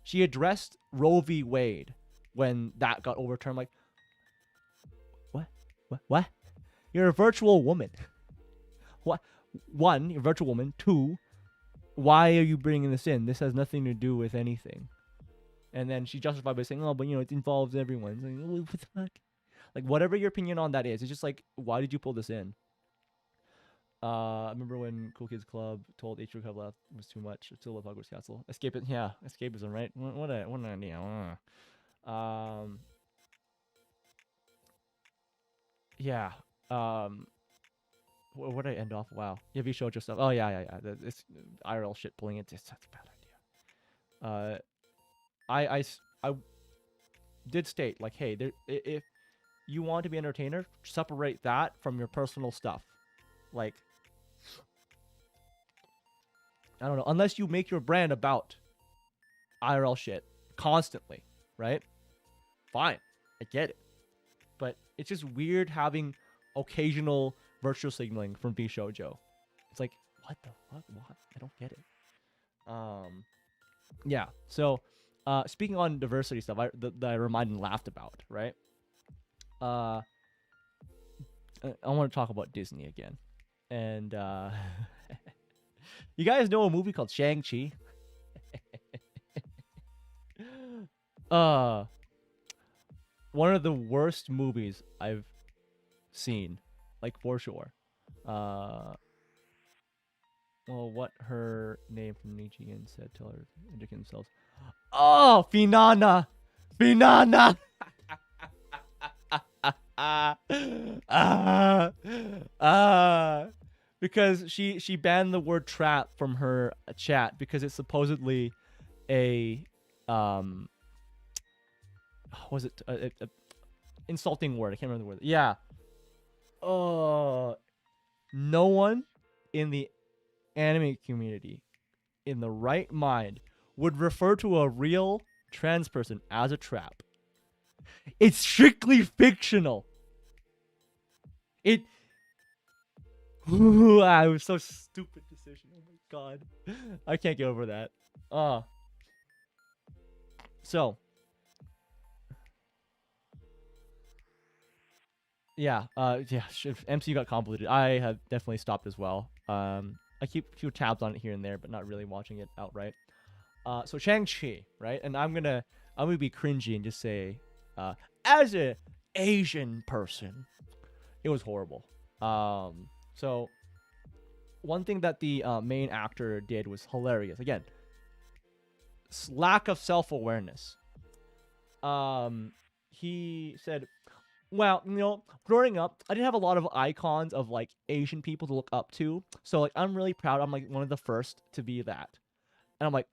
She addressed Roe v. Wade when that got overturned. Like, what? You're a virtual woman. What? One, you're a virtual woman. Two, why are you bringing this in? This has nothing to do with anything. And then she justified by saying, "Oh, but it involves everyone." It's like, what the fuck? Like, whatever your opinion on that is, it's just like, why did you pull this in? I remember when Cool Kids Club told H. Club left was too much. Still love Hogwarts Castle. Escapism, right? What an idea. Yeah. Where did I end off? Wow. Yeah, V showed stuff. Oh yeah. It's IRL shit pulling it. It's such a bad idea. I did state like, hey, if you want to be an entertainer, separate that from your personal stuff. Like, I don't know, unless you make your brand about IRL shit constantly, right? Fine, I get it. But it's just weird having occasional virtual signaling from V Shoujo. It's like, what the fuck? What? I don't get it. Yeah. So, speaking on diversity stuff, that I reminded and laughed about, right? I want to talk about Disney again, and you guys know a movie called Shang-Chi? One of the worst movies I've seen, like, for sure. Well, what her name from Nichigen said, tell her to indicate themselves. Oh, Finana! Finana! Because she banned the word trap from her chat because it's supposedly a was it a insulting word? I can't remember the word. Yeah. No one in the anime community in the right mind would refer to a real trans person as a trap. It's strictly fictional. It was so stupid decision. Oh my god. I can't get over that. So yeah, MCU got convoluted. I have definitely stopped as well. I keep a few tabs on it here and there, but not really watching it outright. So Shang-Chi, right? And I'm gonna be cringy and just say, as a Asian person, it was horrible. So one thing that the main actor did was hilarious. Again, lack of self-awareness. He said, well, growing up, I didn't have a lot of icons of, like, Asian people to look up to. So, like, I'm really proud. I'm, like, one of the first to be that. And I'm like,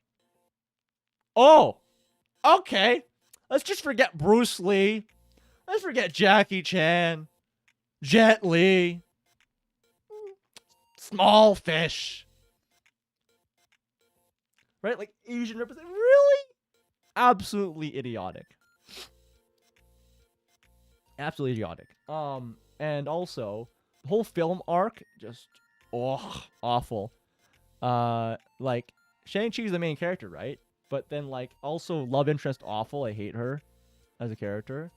oh, okay. Let's just forget Bruce Lee. Let's forget Jackie Chan. Jet Li. Small fish. Right? Like, Asian represent. Really? Absolutely idiotic. Absolutely idiotic. And also, the whole film arc, just, awful. Like, Shang-Chi's the main character, right? But then, like, also love interest awful. I hate her as a character.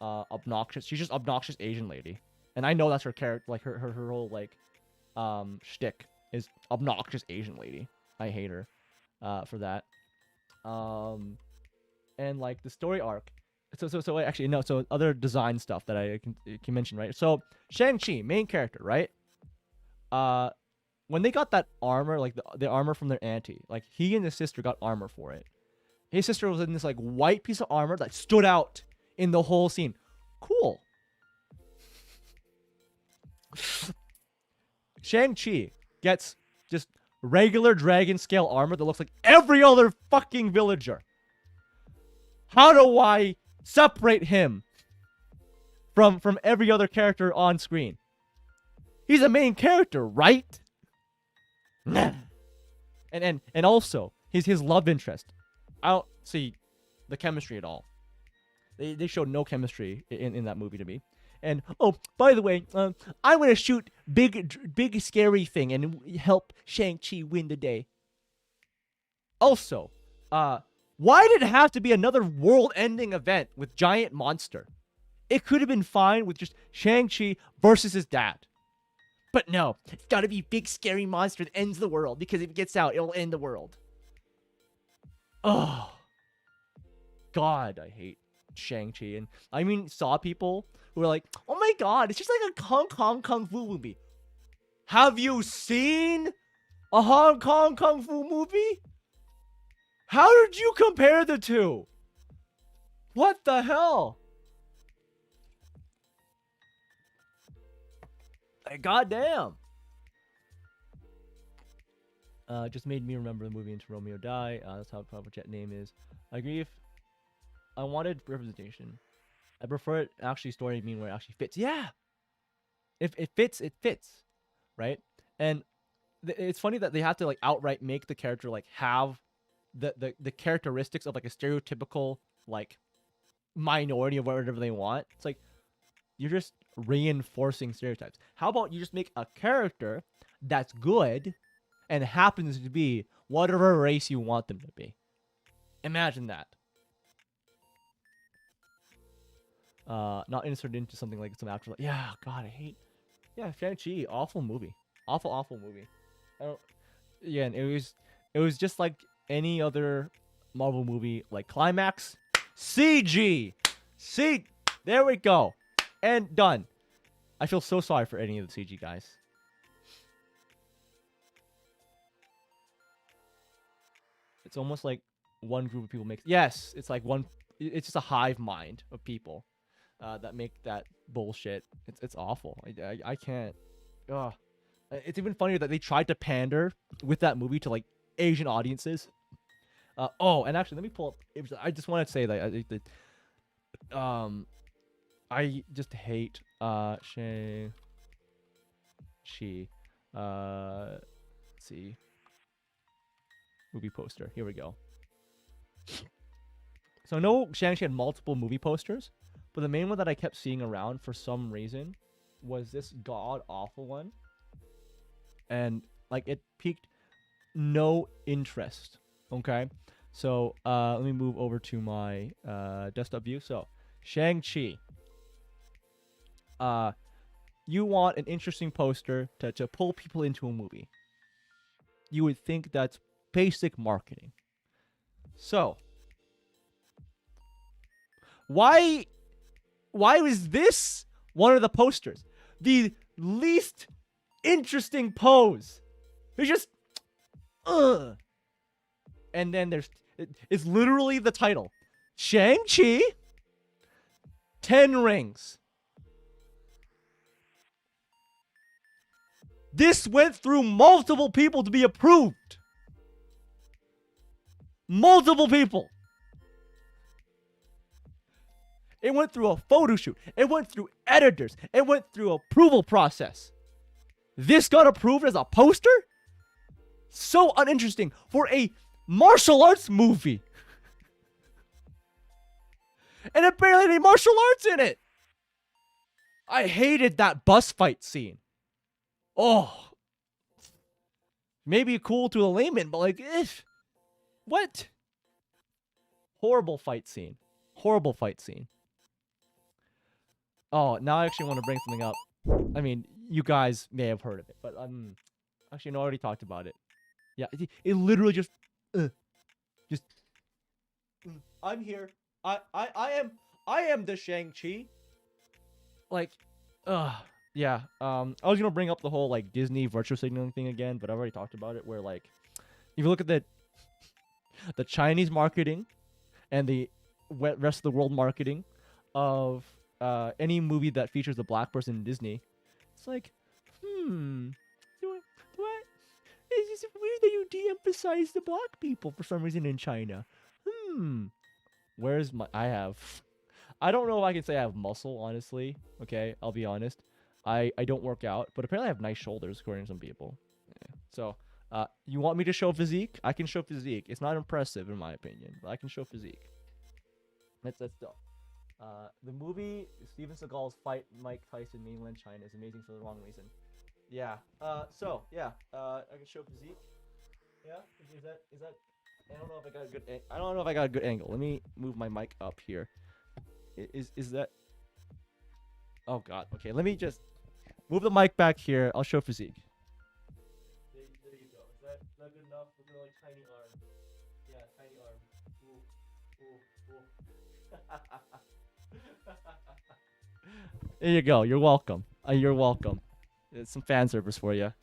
Obnoxious. She's just obnoxious Asian lady. And I know that's her character, like, her whole, like, shtick is obnoxious Asian lady. I hate her, for that. And, like, the story arc. So actually, no, so other design stuff that I can mention, right? So, Shang-Chi, main character, right? When they got that armor, like, the armor from their auntie, like, he and his sister got armor for it. His sister was in this, like, white piece of armor that stood out in the whole scene. Cool. Shang-Chi gets just regular dragon scale armor that looks like every other fucking villager. How do I separate him from every other character on screen? He's a main character, right? Nah. And also his love interest. I don't see the chemistry at all. They showed no chemistry in that movie to me. And, oh, by the way, I'm going to shoot big scary thing and help Shang-Chi win the day. Also, why did it have to be another world-ending event with giant monster? It could have been fine with just Shang-Chi versus his dad. But no, it's got to be big scary monster that ends the world, because if it gets out, it'll end the world. Oh. God, I hate Shang-Chi. And I mean, saw people who were like, oh my God, it's just like a Hong Kong Kung Fu movie. Have you seen a Hong Kong Kung Fu movie? How did you compare the two? What the hell? Like, goddamn. Just made me remember the movie Into Romeo Die. That's how proper jet name is. I agree. If I wanted representation, I prefer it actually story mean where it actually fits. Yeah. If it fits, it fits, right? And it's funny that they have to like outright make the character like have the characteristics of like a stereotypical like minority of whatever they want. It's like you're just reinforcing stereotypes. How about you just make a character that's good and happens to be whatever race you want them to be? Imagine that. Not inserted into something like some actual. Yeah, God, I hate. Yeah, Shang-Chi, awful movie, awful movie. I don't. Yeah, and it was just like any other Marvel movie. Like climax, CG, there we go, and done. I feel so sorry for any of the CG guys. It's almost like one group of people make. Yes, it's like one. It's just a hive mind of people that make that bullshit. It's awful. I can't. Ugh. It's even funnier that they tried to pander with that movie to like Asian audiences. Oh, and actually, let me pull up. I just want to say that I just hate Shang-Chi. Let's see. Movie poster. Here we go. So I know Shang-Chi had multiple movie posters, but the main one that I kept seeing around for some reason was this god-awful one. And like it piqued no interest. Okay? So let me move over to my desktop view. So Shang-Chi. You want an interesting poster to pull people into a movie. You would think that's basic marketing. So why was this one of the posters? The least interesting pose. It's just and then it's literally the title. Shang-Chi 10 rings. This went through multiple people to be approved. Multiple people. It went through a photo shoot. It went through editors. It went through approval process. This got approved as a poster? So uninteresting for a martial arts movie. And it barely had any martial arts in it. I hated that bus fight scene. Oh. Maybe cool to a layman, but like, what? Horrible fight scene. Horrible fight scene. Oh, now I actually want to bring something up. I mean, you guys may have heard of it, but actually, no, I already talked about it. Yeah, it literally just, I'm here. I am the Shang-Chi. Like, yeah. I was gonna bring up the whole like Disney virtual signaling thing again, but I've already talked about it. Where like, if you look at the Chinese marketing and the rest of the world marketing of any movie that features a black person in Disney, it's like, it's weird that you de-emphasize the black people for some reason in China. Where's my? I don't know if I can say I have muscle, honestly. Okay, I'll be honest. I don't work out, but apparently I have nice shoulders, according to some people. Yeah. So, you want me to show physique? I can show physique. It's not impressive in my opinion, but I can show physique. That's dope. The movie Steven Seagal's fight Mike Tyson mainland China is amazing for the wrong reason. Yeah. So yeah. I can show physique. Yeah. Is that? I don't know if I got a good. I don't know if I got a good angle. Let me move my mic up here. Is that? Oh God. Okay. Let me just move the mic back here. I'll show physique. There you go. Is that good enough? Look at like tiny arm. Yeah, tiny arm. Ooh. There you go. You're welcome. You're welcome. It's some fan service for you.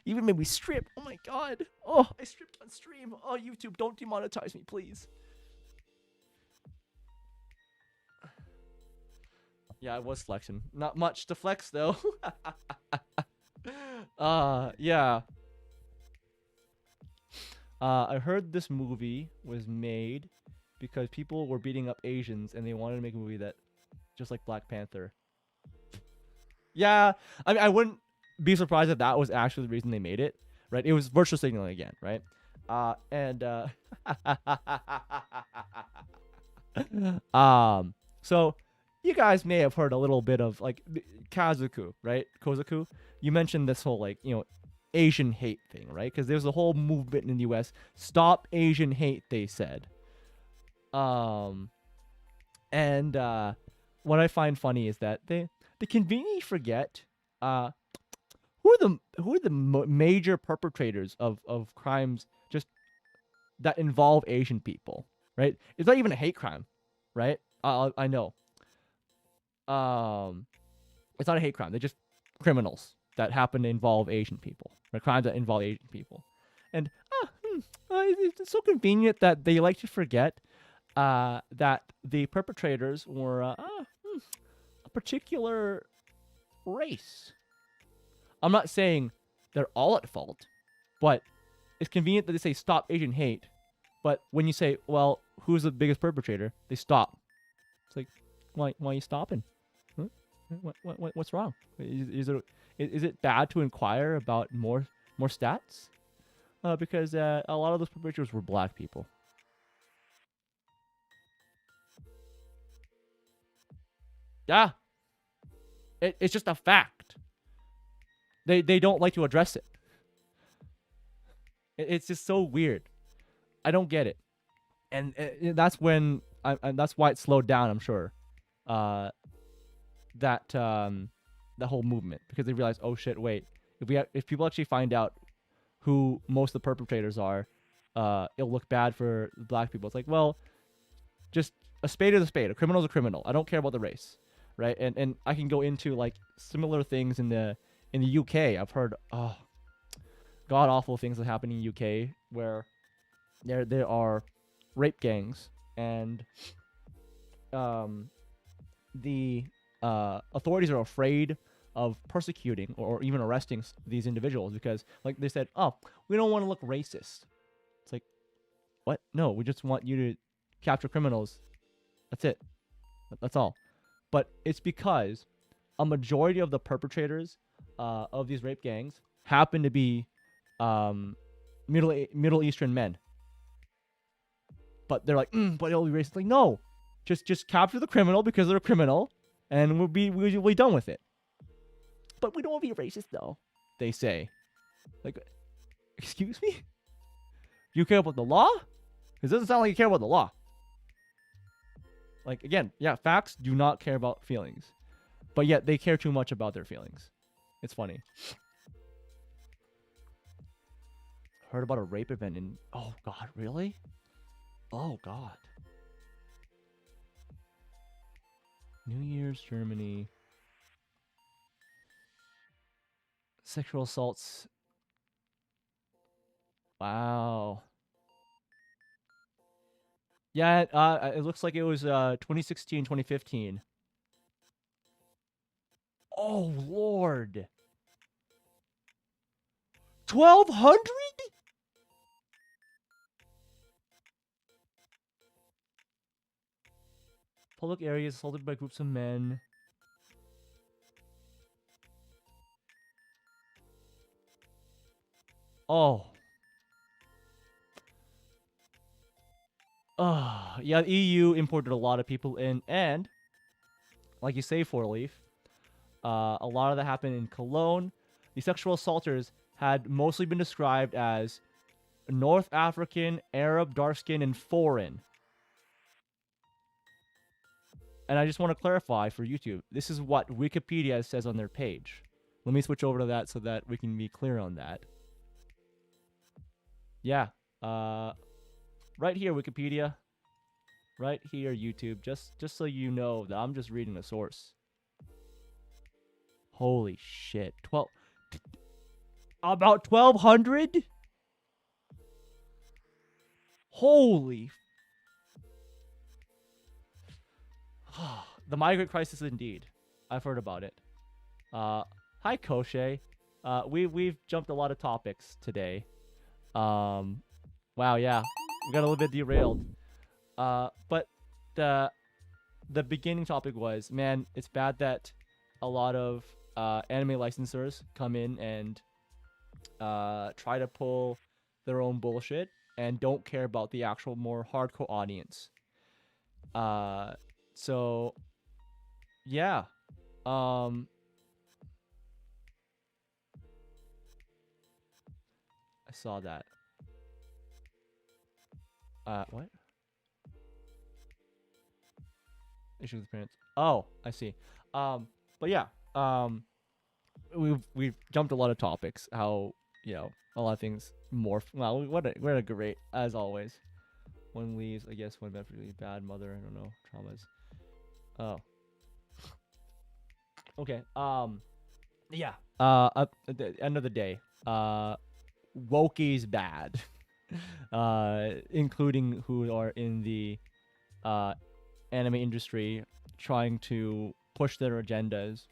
Even made me strip. Oh my god. Oh, I stripped on stream. Oh, YouTube, don't demonetize me, please. Yeah, I was flexing. Not much to flex though. Yeah. I heard this movie was made because people were beating up Asians and they wanted to make a movie that just like Black Panther. Yeah, I mean, I wouldn't be surprised if that was actually the reason they made it, right? It was virtual signaling again, right? And so you guys may have heard a little bit of like Kazuku, right? Kozaku. You mentioned this whole like, Asian hate thing, right? Because there's a whole movement in the US, stop Asian hate, they said. And what I find funny is that they conveniently forget who are the major perpetrators of crimes just that involve Asian people, right? It's not even a hate crime, right? I know. It's not a hate crime. They're just criminals that happen to involve Asian people, right? Crimes that involve Asian people, and it's so convenient that they like to forget that the perpetrators were a particular race. I'm not saying they're all at fault, but it's convenient that they say stop Asian hate. But when you say, well, who's the biggest perpetrator? They stop. It's like, why are you stopping? Huh? What's wrong? Is it bad to inquire about more stats? Because a lot of those perpetrators were black people. Yeah, it's just a fact. They don't like to address it. It's just so weird. I don't get it, and that's when that's why it slowed down. I'm sure. That whole movement, because they realized, oh shit, wait, if people actually find out who most of the perpetrators are, it'll look bad for black people. It's like, well, just a spade is a spade. A criminal is a criminal. I don't care about the race, right? And I can go into like similar things in the UK. I've heard god awful things that happen in UK where there are rape gangs, and the authorities are afraid of persecuting or even arresting these individuals because, like, they said, oh, we don't want to look racist. It's like, what? No, we just want you to capture criminals. That's it. That's all. But it's because a majority of the perpetrators of these rape gangs happen to be Middle Eastern men. But they're like, but it'll be racist. Like, no, just capture the criminal because they're a criminal, and we'll be done with it. But we don't want to be racist, though, they say. Like, excuse me? You care about the law? Because it doesn't sound like you care about the law. Like, again, yeah, facts do not care about feelings. But yet, they care too much about their feelings. It's funny. Heard about a rape event in... Oh, God, really? Oh, God. New Year's, Germany. Sexual assaults. Wow. Yeah, it looks like it was 2016, 2015. Oh, Lord. 1,200? Public areas assaulted by groups of men. Oh. Yeah, the EU imported a lot of people in, and like you say, Four Leaf, a lot of that happened in Cologne. The sexual assaulters had mostly been described as North African, Arab, dark skin, and foreign. And I just want to clarify for YouTube, this is what Wikipedia says on their page. Let me switch over to that so that we can be clear on that. Yeah. Right here, Wikipedia. right here, YouTube. Just so you know that I'm just reading the source. Holy shit. About 1,200? Holy. The migrant crisis indeed. I've heard about it. Hi Koshe. We've jumped a lot of topics today. Wow, yeah. We got a little bit derailed. But the beginning topic was, man, it's bad that a lot of anime licensors come in and try to pull their own bullshit and don't care about the actual more hardcore audience. So yeah. I saw that. What? Issue with parents. Oh, I see. But yeah. We've jumped a lot of topics. How, a lot of things morph. Well, what a great, as always. One leaves, I guess. One really bad mother. I don't know, traumas. Oh. Okay. Yeah. At the end of the day, Wokie's bad. Including who are in the anime industry trying to push their agendas,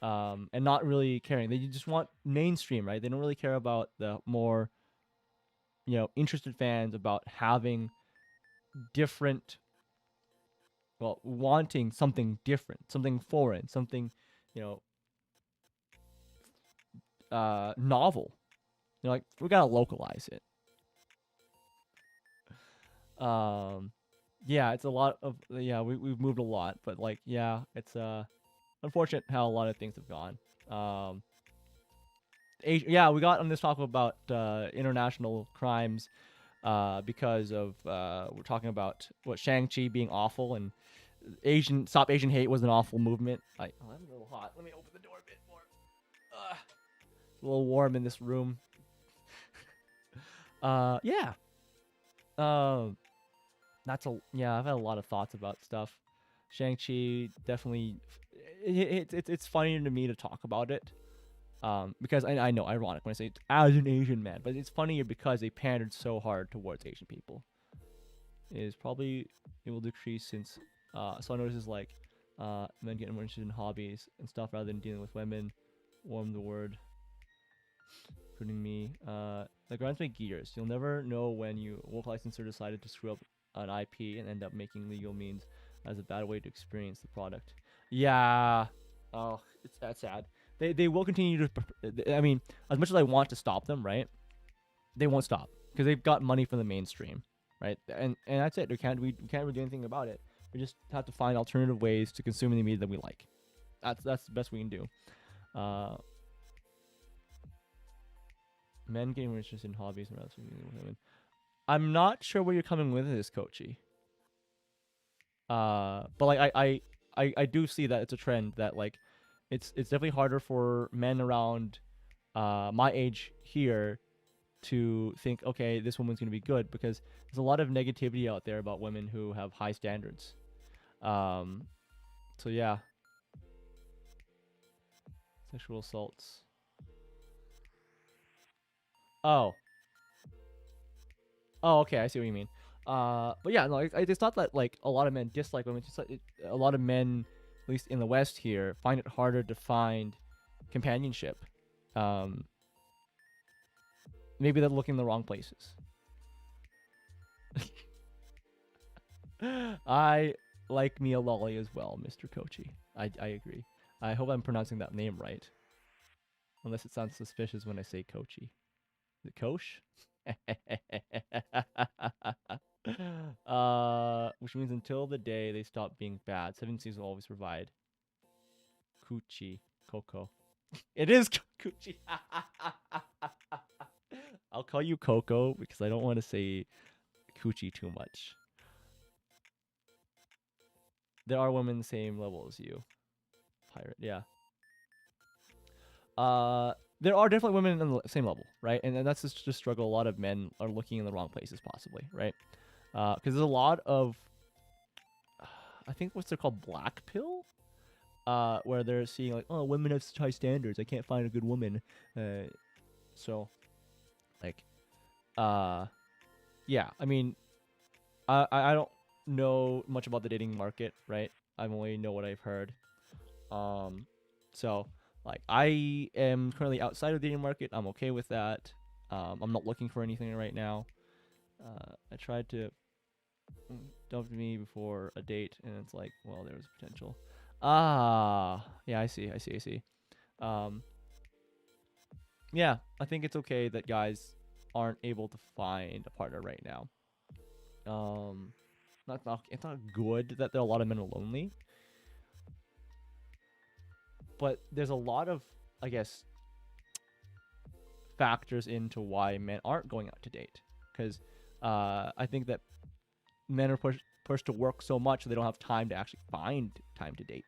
and not really caring. They just want mainstream, right? They don't really care about the more, interested fans about having different, well, wanting something different, something foreign, something, you know, novel. Like, we gotta localize it. Yeah, it's a lot of, yeah, we've moved a lot, but like, yeah, it's unfortunate how a lot of things have gone. Yeah, we got on this talk about international crimes, because of we're talking about what Shang-Chi being awful, and Stop Asian Hate was an awful movement. I'm a little hot. Let me open the door a bit more. It's a little warm in this room. Yeah. I've had a lot of thoughts about stuff. Shang-Chi definitely, it's funny to me to talk about it. Because I know, ironic when I say it as an Asian man, but it's funnier because they pandered so hard towards Asian people. It will decrease since, so I notice like, men getting more interested in hobbies and stuff rather than dealing with women. Warm the word, including me. That grinds my gears. You'll never know when you woke licensor decided to screw up an IP and end up making legal means as a bad way to experience the product. Yeah. Oh, that's sad. They will continue to. I mean, as much as I want to stop them, right? They won't stop because they've got money from the mainstream, right? And that's it. We can't really do anything about it. We just have to find alternative ways to consuming the media that we like. That's the best we can do. Men getting interested in hobbies and rather than women. I'm not sure where you're coming with this, Kochi. But like I do see that it's a trend that like it's definitely harder for men around my age here to think, okay, this woman's gonna be good, because there's a lot of negativity out there about women who have high standards. So yeah. Sexual assaults. Oh. Oh, okay, I see what you mean. But yeah, no, it's not that like a lot of men dislike women. It's just like a lot of men, at least in the West here, find it harder to find companionship. Maybe they're looking in the wrong places. I like me a lolly as well, Mr. Kochi. I agree. I hope I'm pronouncing that name right. Unless it sounds suspicious when I say Kochi. Is it Kosh? Which means until the day they stop being bad, 7 seasons will always provide. Coochie. Coco. It is Coochie. I'll call you Coco because I don't want to say Coochie too much. There are women the same level as you. Pirate, yeah. There are definitely women on the same level, right? And that's just a struggle a lot of men are looking in the wrong places, possibly, right? Because there's a lot of I think what's they're called black pill, where they're seeing like, oh, women have such high standards, I can't find a good woman. So like, uh, yeah, I mean, I don't know much about the dating market, right? I only know what I've heard. Um, so like I am currently outside of the dating market. I'm okay with that. I'm not looking for anything right now. I tried to dump me before a date, and it's like, well, there was potential. Ah, yeah, I see. Um, yeah, I think it's okay that guys aren't able to find a partner right now. Um, it's not good that there are a lot of men are lonely, but there's a lot of, I guess, factors into why men aren't going out to date. Because I think that men are pushed to work so much they don't have time to actually find time to date.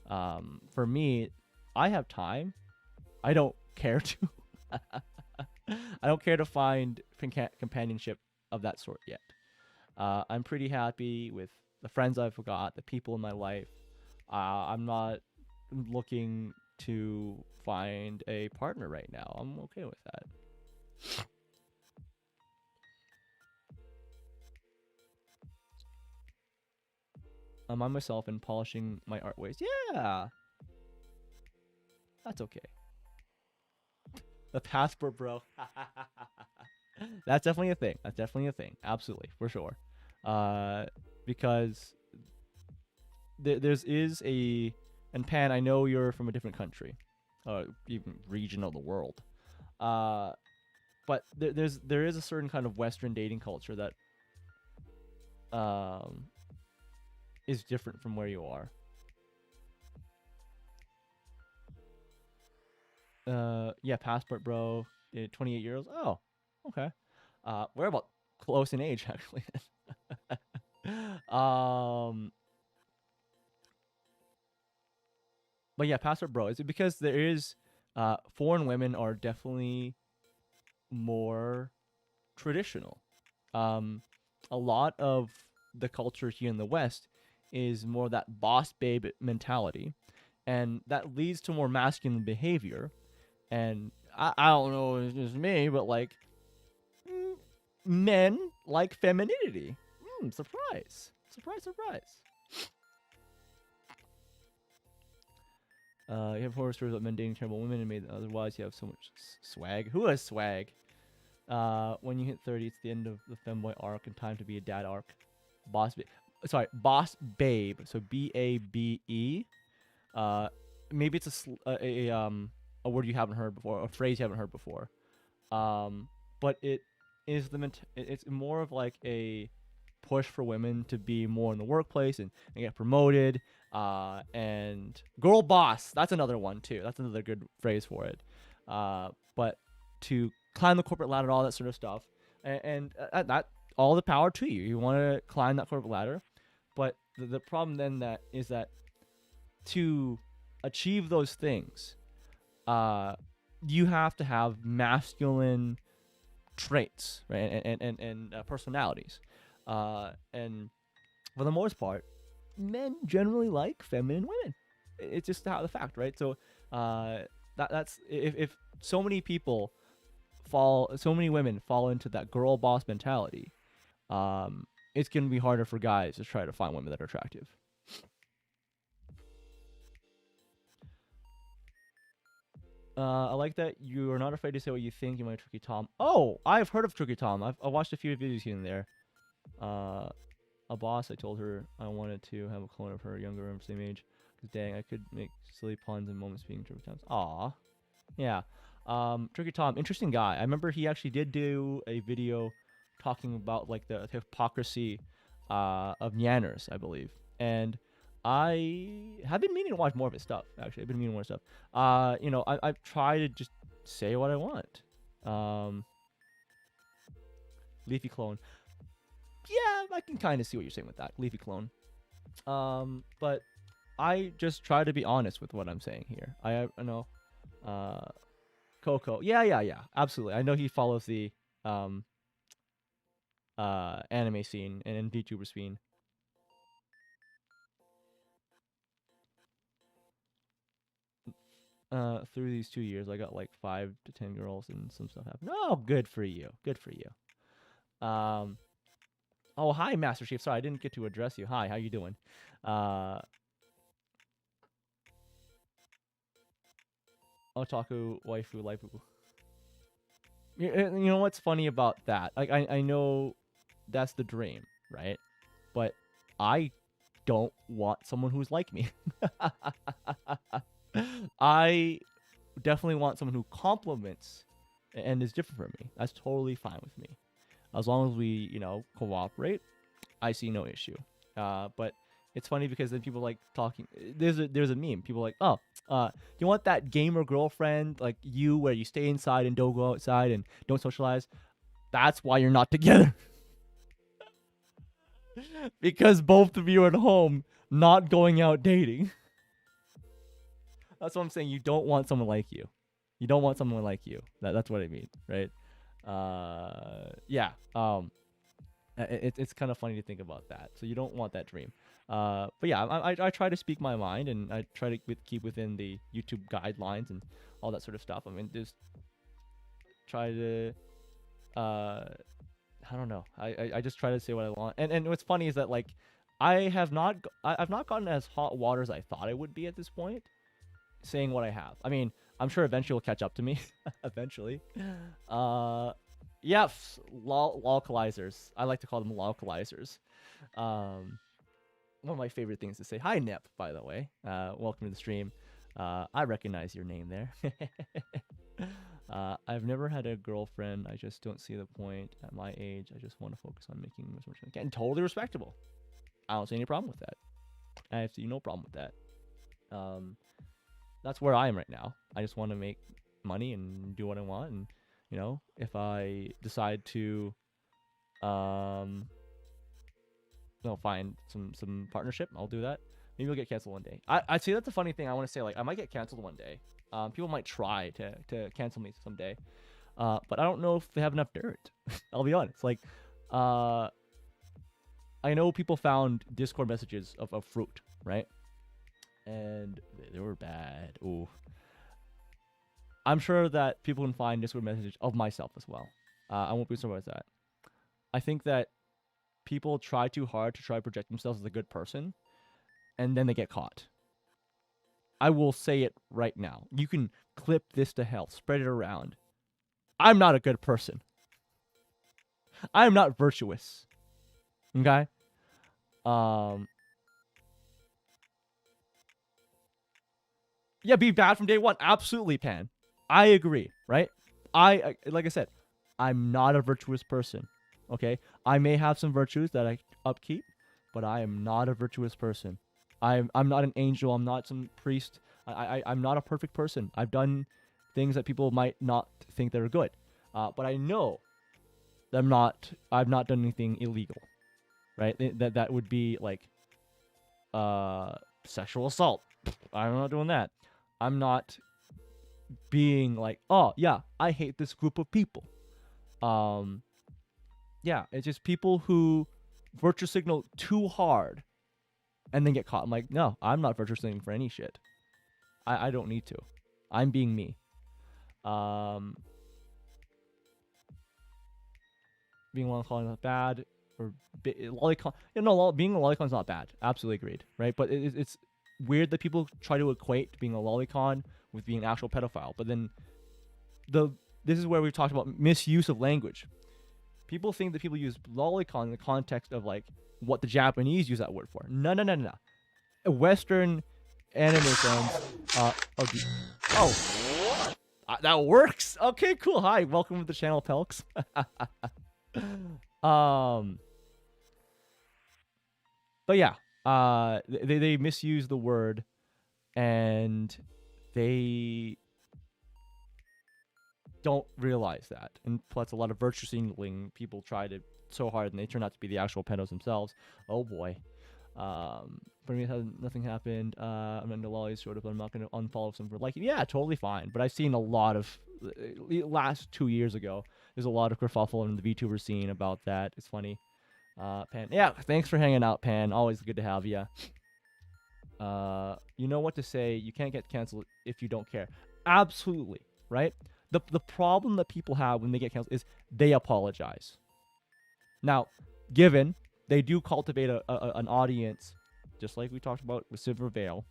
For me, I have time. I don't care to. I don't care to find companionship of that sort yet. I'm pretty happy with the friends I've got, the people in my life. I'm not looking to find a partner right now. I'm okay with that. I'm on myself and polishing my art ways. Yeah, that's okay. The passport, bro. That's definitely a thing. That's definitely a thing. Absolutely, for sure. Uh, because there's is a, and Pan, I know you're from a different country, even region of the world. Uh, but there is a certain kind of Western dating culture that um is different from where you are. Yeah, passport, bro. 28 euros. Oh, okay. We're about close in age, actually. um, but yeah, passport, bro. Is it because there is, foreign women are definitely more traditional. Um, a lot of the culture here in the West is more that boss babe mentality, and that leads to more masculine behavior. And I don't know if it's just me, but like, mm, men like femininity. Surprise. Surprise, surprise. You have horror stories about men dating terrible women and made otherwise you have so much swag. Who has swag? When you hit 30, it's the end of the femboy arc and time to be a dad arc. Boss, boss babe. So BABE. Uh, maybe it's a word you haven't heard before, a phrase you haven't heard before. But it is it's more of like a push for women to be more in the workplace and get promoted. And girl boss, that's another one too. That's another good phrase for it. But to climb the corporate ladder, all that sort of stuff, and that all the power to you. You want to climb that corporate ladder, but the problem then that is that to achieve those things, uh, you have to have masculine traits, right, and personalities, and for the most part, men generally like feminine women. It's just how the fact, right? So, that's if so many people so many women fall into that girl boss mentality, it's gonna be harder for guys to try to find women that are attractive. I like that you are not afraid to say what you think. You might Tricky Tom. Oh, I've heard of Tricky Tom. I've watched a few videos here and there. Uh, a boss, I told her I wanted to have a clone of her, younger and same age. Cause dang, I could make silly puns and moments speaking Tricky Toms. Aw, yeah. Tricky Tom, interesting guy. I remember he actually did do a video talking about like the hypocrisy of Nyanners, I believe, and I have been meaning to watch more of his stuff. Actually, I've been meaning more stuff. I try to just say what I want. Um, Leafy clone. Yeah, I can kind of see what you're saying with that, Leafy clone. But I just try to be honest with what I'm saying here. I know, uh, Coco. Yeah. Absolutely. I know he follows the um anime scene and VTuber scene. through these 2 years, I got like 5 to 10 girls and some stuff happened. Oh, good for you. Good for you. Oh, hi, Master Chief. Sorry, I didn't get to address you. Hi, how you doing? Otaku, waifu, laifu. You know what's funny about that? Like, I know that's the dream, right? But I don't want someone who's like me. I definitely want someone who complements and is different from me. That's totally fine with me. As long as we, cooperate, I see no issue. But it's funny because then people like talking. There's a meme. People like, oh, you want that gamer girlfriend like you, where you stay inside and don't go outside and don't socialize. That's why you're not together. Because both of you are at home, not going out dating. That's what I'm saying. You don't want someone like you. You don't want someone like you. That's what I mean, right? Yeah. It's kind of funny to think about that. So you don't want that dream. But yeah, I try to speak my mind, and I try to keep within the YouTube guidelines and all that sort of stuff. I mean, just try to, I don't know. I just try to say what I want. And what's funny is that like, I've not gotten as hot water as I thought I would be at this point, saying what I have. I mean, I'm sure eventually it'll catch up to me. Eventually. Yes, localizers. I like to call them localizers. One of my favorite things to say. Hi, Nep, by the way. Welcome to the stream. I recognize your name there. I've never had a girlfriend. I just don't see the point at my age. I just want to focus on making as much as I can. Totally respectable. I don't see any problem with that. I see no problem with that. That's where I am right now. I just want to make money and do what I want, and if I decide to find some partnership, I'll do that. Maybe I'll get canceled one day. I'd say that's a funny thing. I want to say, like, I might get canceled one day. People might try to cancel me someday, but I don't know if they have enough dirt. I'll be honest. Like, I know people found Discord messages of fruit, right? And they were bad. Ooh. I'm sure that people can find Discord messages of myself as well. I won't be surprised at that. I think that people try too hard to try to project themselves as a good person, and then they get caught. I will say it right now. You can clip this to hell, spread it around. I'm not a good person. I am not virtuous. Okay? Yeah, be bad from day one. Absolutely, Pan. I agree, right? I like I said, I'm not a virtuous person. Okay? I may have some virtues that I upkeep, but I am not a virtuous person. I'm not an angel. I'm not some priest. I'm not a perfect person. I've done things that people might not think that are good. But I know that I've not done anything illegal, right? That would be like sexual assault. I'm not doing that. I'm not being like, oh yeah, I hate this group of people. Yeah, it's just people who virtue signal too hard and then get caught. I'm like, no, I'm not virtue signaling for any shit. I don't need to. I'm being me. Being lolicon is not bad, or lolicon. Being a lolicon is not bad. Absolutely agreed, right? But it's weird that people try to equate being a lolicon with being an actual pedophile. But then this is where we've talked about misuse of language. People think that people use lolicon in the context of like what the Japanese use that word for. No. Western anime fans. That works. Okay, cool. Hi, welcome to the channel, Pelks. But yeah, they misuse the word, and they don't realize that. And plus, a lot of virtue signaling people try to so hard, and they turn out to be the actual pedos themselves. Oh boy. For me, nothing happened. I'm into lollies, sort of, but I'm not going to unfollow some for liking. Yeah, totally fine. But I've seen a lot of, last 2 years ago, there's a lot of kerfuffle in the VTuber scene about that. It's funny. Pan, yeah, thanks for hanging out, Pan. Always good to have you. You know what to say. You can't get canceled if you don't care. Absolutely, right? The problem that people have when they get canceled is they apologize. Now, given they do cultivate an audience, just like we talked about with Silver Veil,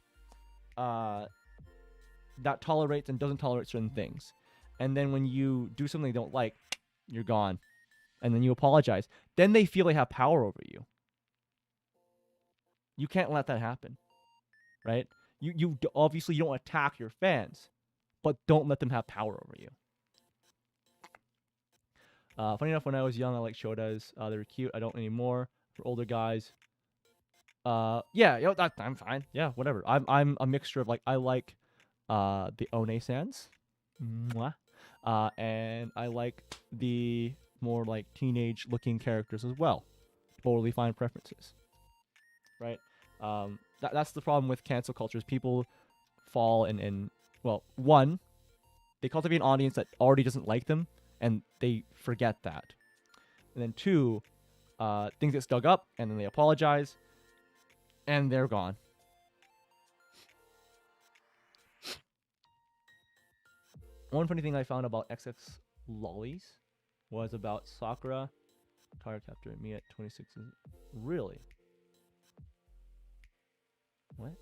that tolerates and doesn't tolerate certain things. And then when you do something they don't like, you're gone. And then you apologize. Then they feel they have power over you. You can't let that happen, right? You obviously you don't attack your fans, but don't let them have power over you. Funny enough, when I was young, I liked Shodas. They were cute. I don't anymore. For older guys, yeah, I'm fine. Yeah, whatever. I'm a mixture of like I like the One-sans, and I like the more like teenage looking characters as well. Totally fine preferences, right? That's the problem with cancel culture is people fall in well, one, they cultivate an audience that already doesn't like them and they forget that, and then two, things get dug up and then they apologize and they're gone. One funny thing I found about XX Lollies was about Sakura Card Captor me at 26. Really? What?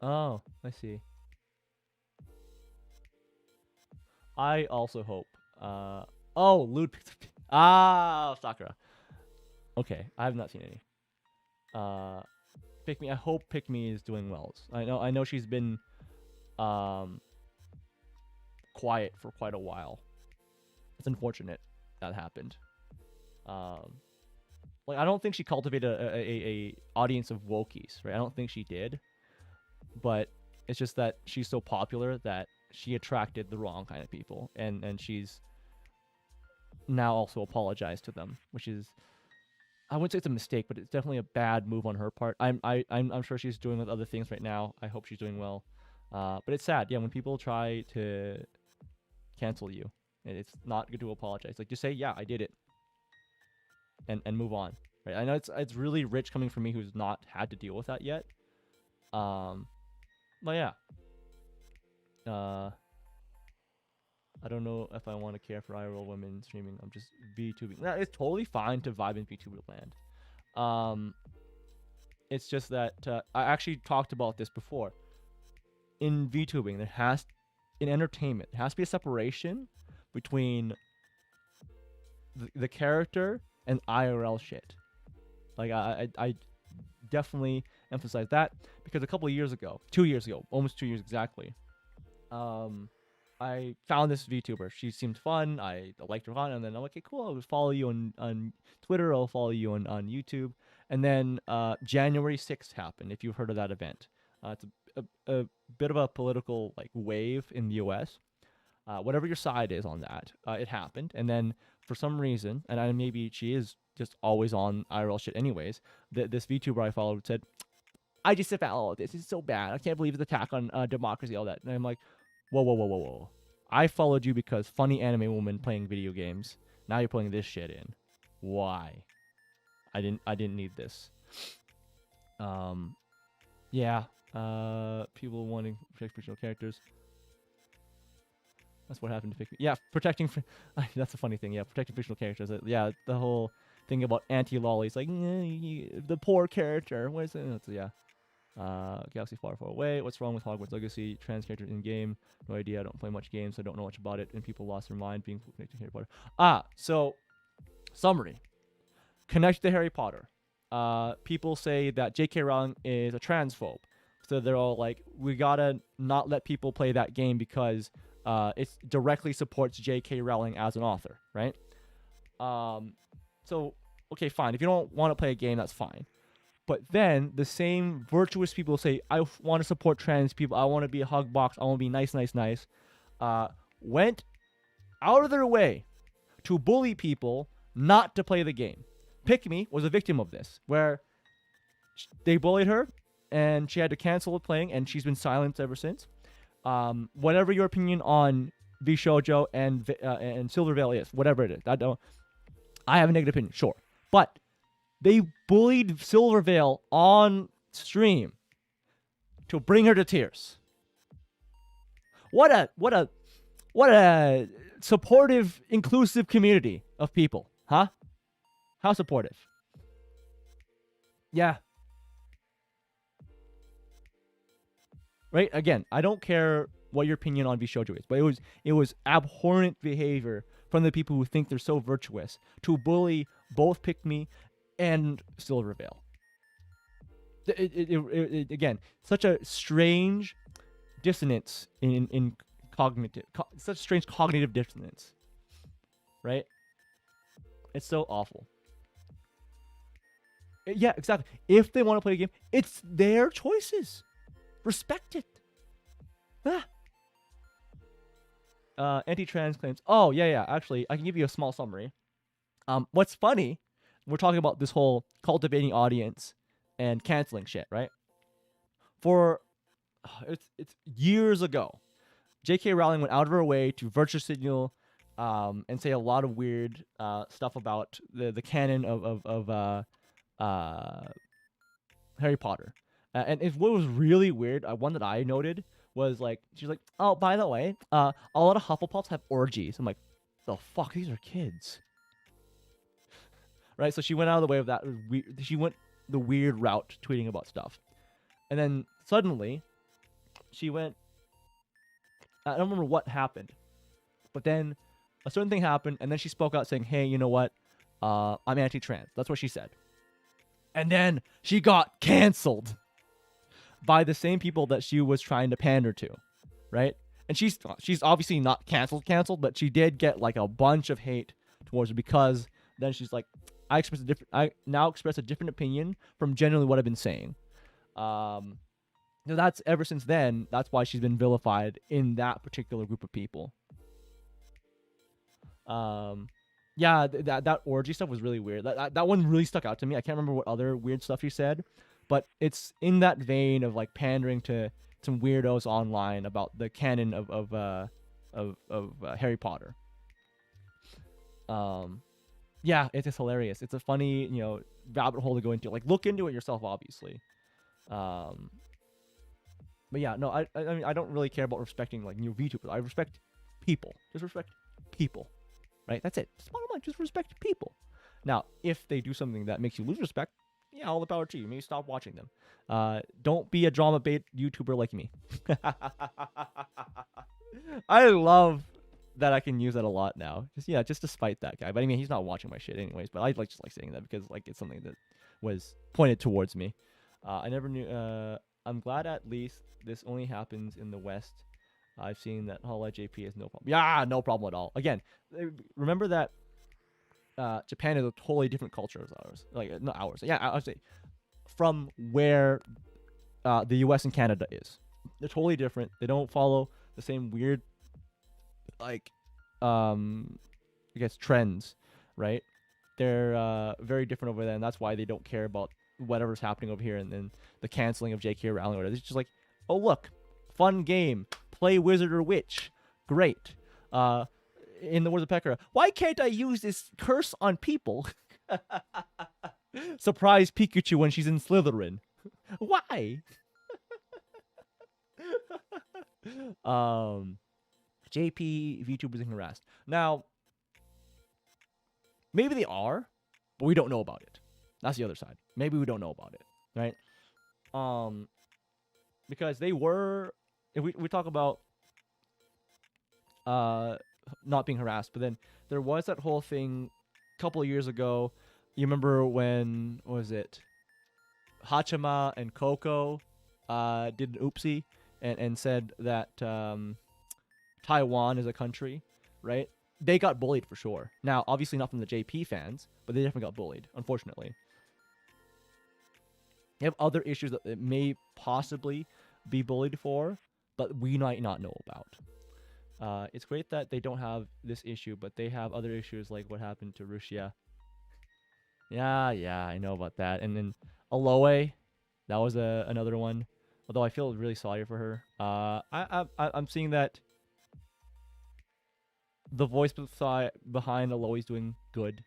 Oh, I see. I also hope. Oh, Lewd. Sakura. Okay, I have not seen any. Pick Me. I hope Pick Me is doing well. I know she's been quiet for quite a while. It's unfortunate that happened. Like I don't think she cultivated a audience of wokies, right? I don't think she did. But it's just that she's so popular that she attracted the wrong kind of people, and she's now also apologized to them, which is, I wouldn't say it's a mistake, but it's definitely a bad move on her part. I'm sure she's doing with other things right now. I hope she's doing well. But it's sad, yeah, when people try to cancel you, it's not good to apologize. Like just say, yeah, I did it, and move on. Right? I know it's really rich coming from me who's not had to deal with that yet. But yeah. I don't know if I want to care for IRL women streaming. I'm just VTubing. It's totally fine to vibe in VTuber land. It's just that I actually talked about this before. In VTubing, in entertainment, there has to be a separation between the character and IRL shit. Like I definitely emphasize that because a couple of years ago, 2 years ago, almost 2 years exactly, I found this VTuber. She seemed fun. I liked her content, and then I'm like, okay, cool. I'll follow you on Twitter. I'll follow you on YouTube. And then January 6th happened. If you've heard of that event, it's a bit of a political like wave in the U.S. Whatever your side is on that, it happened. And then for some reason, and maybe she is just always on IRL shit anyways, this VTuber I followed said, I just disavow all of this. It's so bad. I can't believe it's an attack on democracy, all that. And I'm like, whoa. I followed you because funny anime woman playing video games. Now you're putting this shit in. Why? I didn't need this. Yeah. People wanting to protect fictional characters. That's what happened to Pick Me. Yeah, protecting. That's a funny thing. Yeah, protecting fictional characters. Yeah, the whole thing about anti-lollies, like the poor character. What is it? Yeah. Galaxy Far Far Away. What's wrong with Hogwarts Legacy? Trans characters in game. No idea. I don't play much games, so I don't know much about it. And people lost their mind being connected to Harry Potter. So summary. Connected to Harry Potter. People say that J.K. Rowling is a transphobe. So they're all like, we gotta not let people play that game because it directly supports J.K. Rowling as an author, right? So, okay, fine. If you don't want to play a game, that's fine. But then the same virtuous people say, I want to support trans people. I want to be a hug box. I want to be nice. Went out of their way to bully people not to play the game. Pick Me was a victim of this, where they bullied her and she had to cancel playing, and she's been silenced ever since. Whatever your opinion on Shoujo and Silver Veil is, whatever it is, I have a negative opinion, sure. But They bullied Silvervale on stream to bring her to tears. What a supportive, inclusive community of people, huh? How supportive? Yeah. Right? Again, I don't care what your opinion on Bishojo is, but it was abhorrent behavior from the people who think they're so virtuous to bully both Pick Me and Silvervale. Again, such a strange dissonance in cognitive, such strange cognitive dissonance, right? It's so awful. Yeah, exactly. If they want to play a game, it's their choices. Respect it. Anti-trans claims. Oh, yeah. Actually, I can give you a small summary. What's funny, we're talking about this whole cultivating audience and canceling shit, right? For it's years ago, J.K. Rowling went out of her way to virtue signal and say a lot of weird stuff about the canon of Harry Potter. And what was really weird, one that I noted was like, she's like, oh, by the way, a lot of Hufflepuffs have orgies. I'm like, the fuck, these are kids, right? So she went out of the way of that. She went the weird route, tweeting about stuff, and then suddenly, she went. I don't remember what happened, but then a certain thing happened, and then she spoke out saying, "Hey, you know what? I'm anti-trans." That's what she said. And then she got canceled by the same people that she was trying to pander to, right? And she's obviously not canceled, but she did get like a bunch of hate towards her because then she's like, I now express a different opinion from generally what I've been saying. That's ever since then. That's why she's been vilified in that particular group of people. Yeah, that orgy stuff was really weird. That one really stuck out to me. I can't remember what other weird stuff she said, but it's in that vein of like pandering to some weirdos online about the canon of Harry Potter. Yeah, it's just hilarious. It's a funny, rabbit hole to go into. Like, look into it yourself, obviously. But yeah, no, I mean, I don't really care about respecting like new VTubers. I respect people. Just respect people. Right? That's it. Just bottom line, just respect people. Now, if they do something that makes you lose respect, yeah, all the power to you. Maybe stop watching them. Don't be a drama bait YouTuber like me. I love that I can use that a lot now. Just to spite that guy. But I mean, he's not watching my shit anyways. But I just like saying that because like it's something that was pointed towards me. I never knew. I'm glad at least this only happens in the West. I've seen that Holla JP is no problem. Yeah, no problem at all. Again, remember that Japan is a totally different culture as ours. Like, not ours. Yeah, I would say from where the US and Canada is. They're totally different. They don't follow the same weird, like, I guess, trends, right? They're very different over there, and that's why they don't care about whatever's happening over here and then the canceling of J.K. Rowling or whatever. It's just like, oh, look, fun game. Play Wizard or Witch. Great. In the words of Pekara, why can't I use this curse on people? Surprise Pikachu when she's in Slytherin. Why? JP VTubers being harassed. Now, maybe they are, but we don't know about it. That's the other side. Maybe we don't know about it, right? Because they were, if we talk about not being harassed, but then there was that whole thing a couple of years ago. You remember when, what was it? Hachima and Coco did an oopsie and said that Taiwan is a country, right? They got bullied for sure. Now, obviously not from the JP fans, but they definitely got bullied, unfortunately. They have other issues that they may possibly be bullied for, but we might not know about. It's great that they don't have this issue, but they have other issues like what happened to Russia. Yeah, I know about that. And then Aloe, that was another one. Although I feel really sorry for her. I'm seeing that the voice behind Aloe is doing good.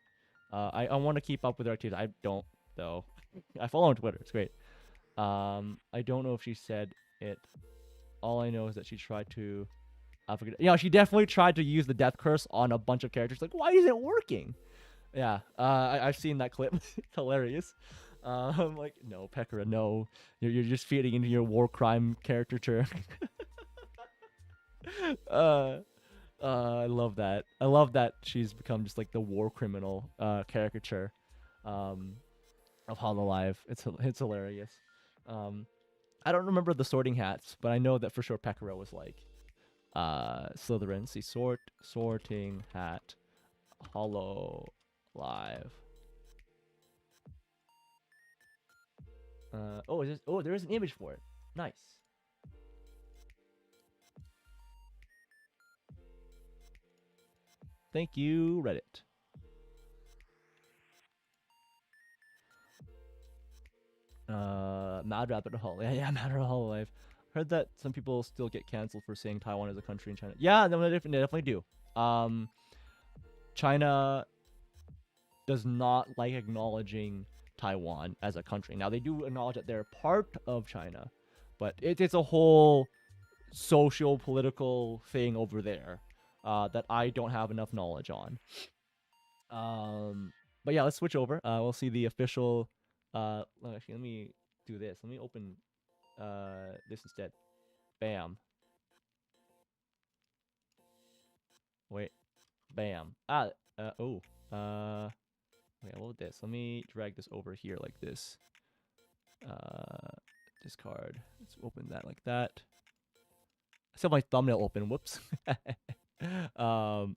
I want to keep up with her activities. I don't. though. I follow her on Twitter. It's great. I don't know if she said it. All I know is that she tried to. I forget. Yeah, she definitely tried to use the death curse on a bunch of characters. Like, why is it working? Yeah, I've seen that clip. It's hilarious. I'm like, no, Pekara, no. You're just feeding into your war crime caricature. uh, I love that. I love that she's become just like the war criminal caricature of Hololive. It's hilarious. Um, I don't remember the sorting hats, but I know that for sure Pekara was like Slytherin. See, sorting hat, Hollow Live. Oh, there is an image for it. Nice. Thank you, Reddit. Mad Rabbit Hole. Yeah, Mad Rabbit Hole Live. Heard that some people still get canceled for saying Taiwan is a country in China. Yeah, no, they definitely do. China does not like acknowledging Taiwan as a country. Now they do acknowledge that they're part of China, but it's a whole social political thing over there that I don't have enough knowledge on. But yeah, let's switch over. We'll see the official. Actually, let me do this. Let me open this instead. Bam. Wait. Bam. Oh. Wait. What with this? Let me drag this over here like this. Discard. Let's open that like that. I still have my thumbnail open. Whoops. Oh,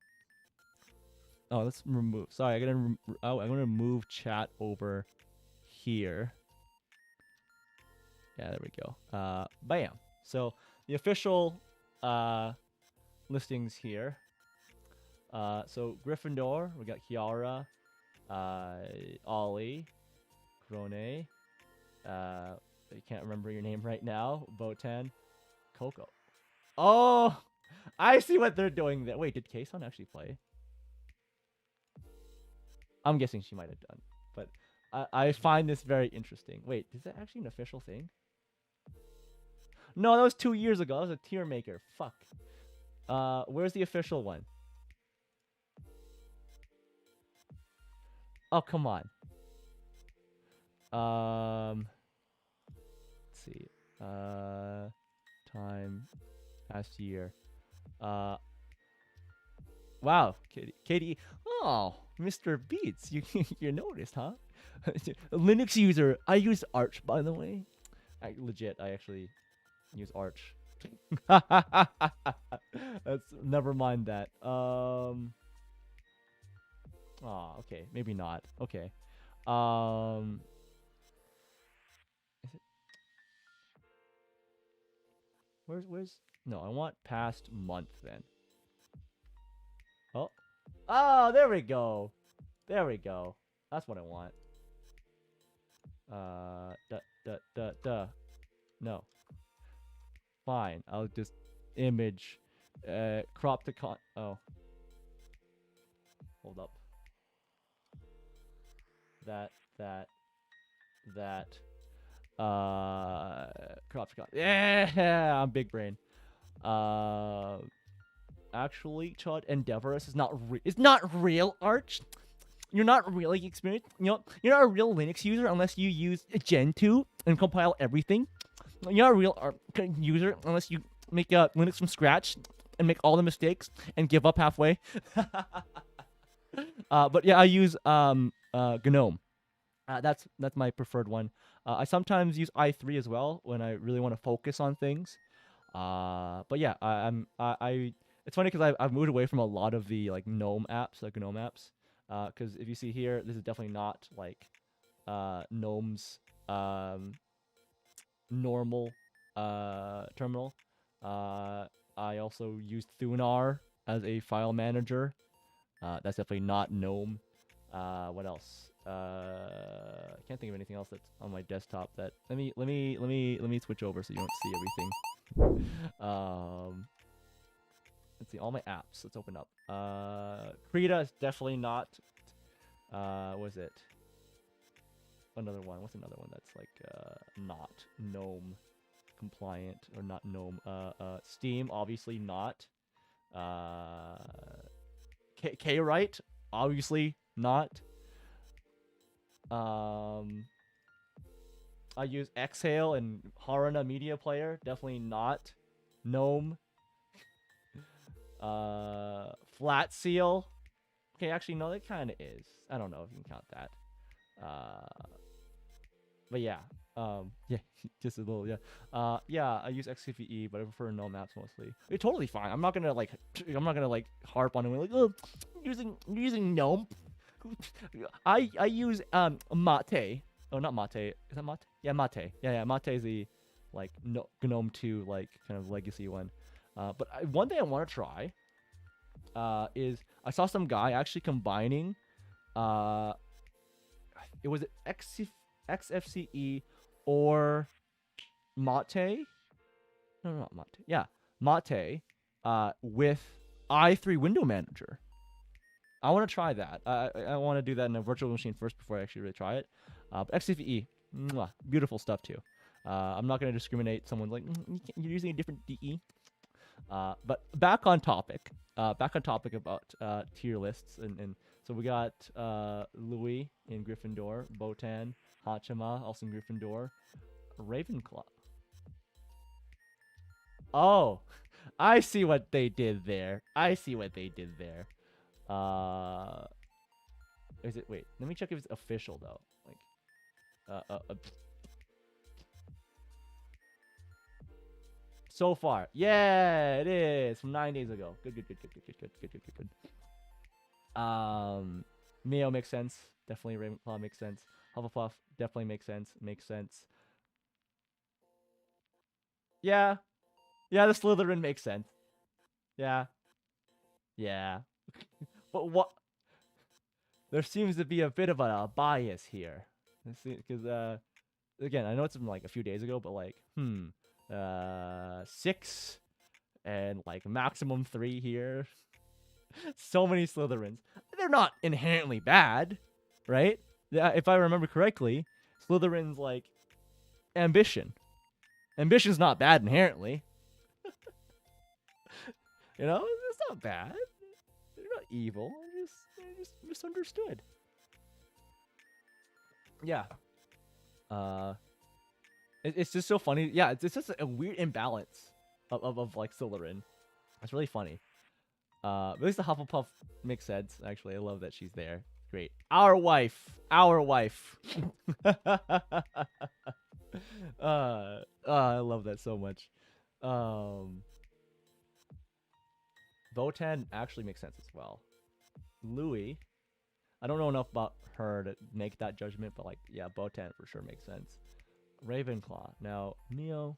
let's remove. Sorry, I'm gonna move chat over here. Yeah, there we go. Bam. So the official listings here. So Gryffindor, we got Kiara, Ollie, Krone. I can't remember your name right now. Botan, Coco. Oh, I see what they're doing there. Wait, did Kason actually play? I'm guessing she might have done, but I find this very interesting. Wait, is that actually an official thing? No, that was 2 years ago. That was a tier maker. Fuck. Where's the official one? Oh, come on. Let's see. Time past year. Wow, Katie. Oh, Mr. Beats, you you noticed, huh? Linux user. I use Arch, by the way. I actually use Arch. That's never mind that. Okay, maybe not. Okay. Is it where's no, I want past month then. Oh, there we go. There we go. That's what I want. No. Fine. I'll just image crop to con. Oh. Hold up. That. Crop to con. Yeah, I'm big brain. Actually, Chud, Endeavorous is not it's not real Arch. You're not really experienced. You know, you're not a real Linux user unless you use Gentoo and compile everything. You're not a real user unless you make Linux from scratch and make all the mistakes and give up halfway. But yeah, I use GNOME. That's my preferred one. I sometimes use i3 as well when I really want to focus on things. But yeah, I it's funny because I've moved away from a lot of the like GNOME apps, like GNOME apps. Because if you see here, this is definitely not like GNOME's normal terminal. I also used Thunar as a file manager. That's definitely not GNOME. What else? I can't think of anything else that's on my desktop. That let me switch over so you don't see everything. Let's see all my apps. Let's open up. Krita is definitely not. Was it? another one. What's another one that's like not gnome compliant or not gnome? Steam obviously not. K-Write obviously not. I use Exhale and Haruna Media Player, definitely not. Gnome. Flat Seal. Okay, actually no, it kind of is. I don't know if you can count that. But yeah. Yeah, just a little, yeah. Yeah, I use XCVE, but I prefer no maps mostly. It's totally fine. I'm not gonna like harp on it like, oh, using gnome. I use Mate. Oh, not Mate. Is that Mate? Yeah, Mate. Yeah, Mate is the like GNOME 2 like kind of legacy one. But one thing I want to try is I saw some guy actually combining it was XFCE or Mate. No, not Mate. Yeah, Mate with i3 Window Manager. I want to try that. I want to do that in a virtual machine first before I actually really try it. But XFCE, beautiful stuff too. I'm not going to discriminate. Someone's like, you're using a different DE. But back on topic. Back on topic about tier lists. And so we got Louis in Gryffindor, Botan, Hachima, also in Gryffindor, Ravenclaw. Oh, I see what they did there. Is it? Wait, let me check if it's official though. Like, so far, yeah, it is from 9 days ago. Good. Mio makes sense. Definitely Ravenclaw makes sense. Hufflepuff definitely makes sense. Yeah, the Slytherin makes sense. Yeah. But what? There seems to be a bit of a bias here. Because again, I know it's from like a few days ago, but like 6 and like maximum 3 here. So many Slytherins. They're not inherently bad, right? If I remember correctly, Slytherin's like ambition. Ambition's not bad inherently. You know, it's not bad. They're not evil. They're just misunderstood. Yeah. It's just so funny. Yeah, it's just a weird imbalance of like Slytherin. It's really funny. At least the Hufflepuff makes sense. Actually, I love that she's there. Great. Our wife. I love that so much. Botan actually makes sense as well. Louis, I don't know enough about her to make that judgment, but like, yeah, Botan for sure makes sense. Ravenclaw. Now, Mio.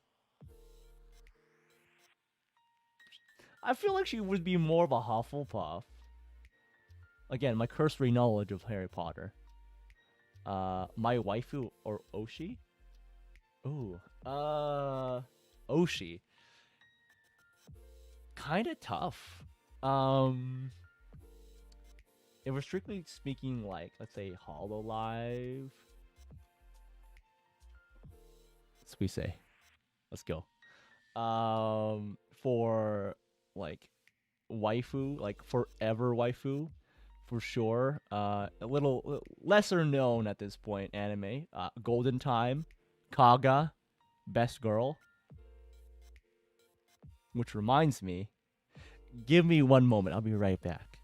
I feel like she would be more of a Hufflepuff. Again, my cursory knowledge of Harry Potter. My waifu or Oshi? Ooh. Oshi. Kind of tough. If we're strictly speaking, like, let's say Hololive. Let's we say. Let's go. For like waifu, like forever waifu, for sure. A little lesser known at this point anime. Golden Time, Kaga, Best Girl. Which reminds me, give me one moment. I'll be right back.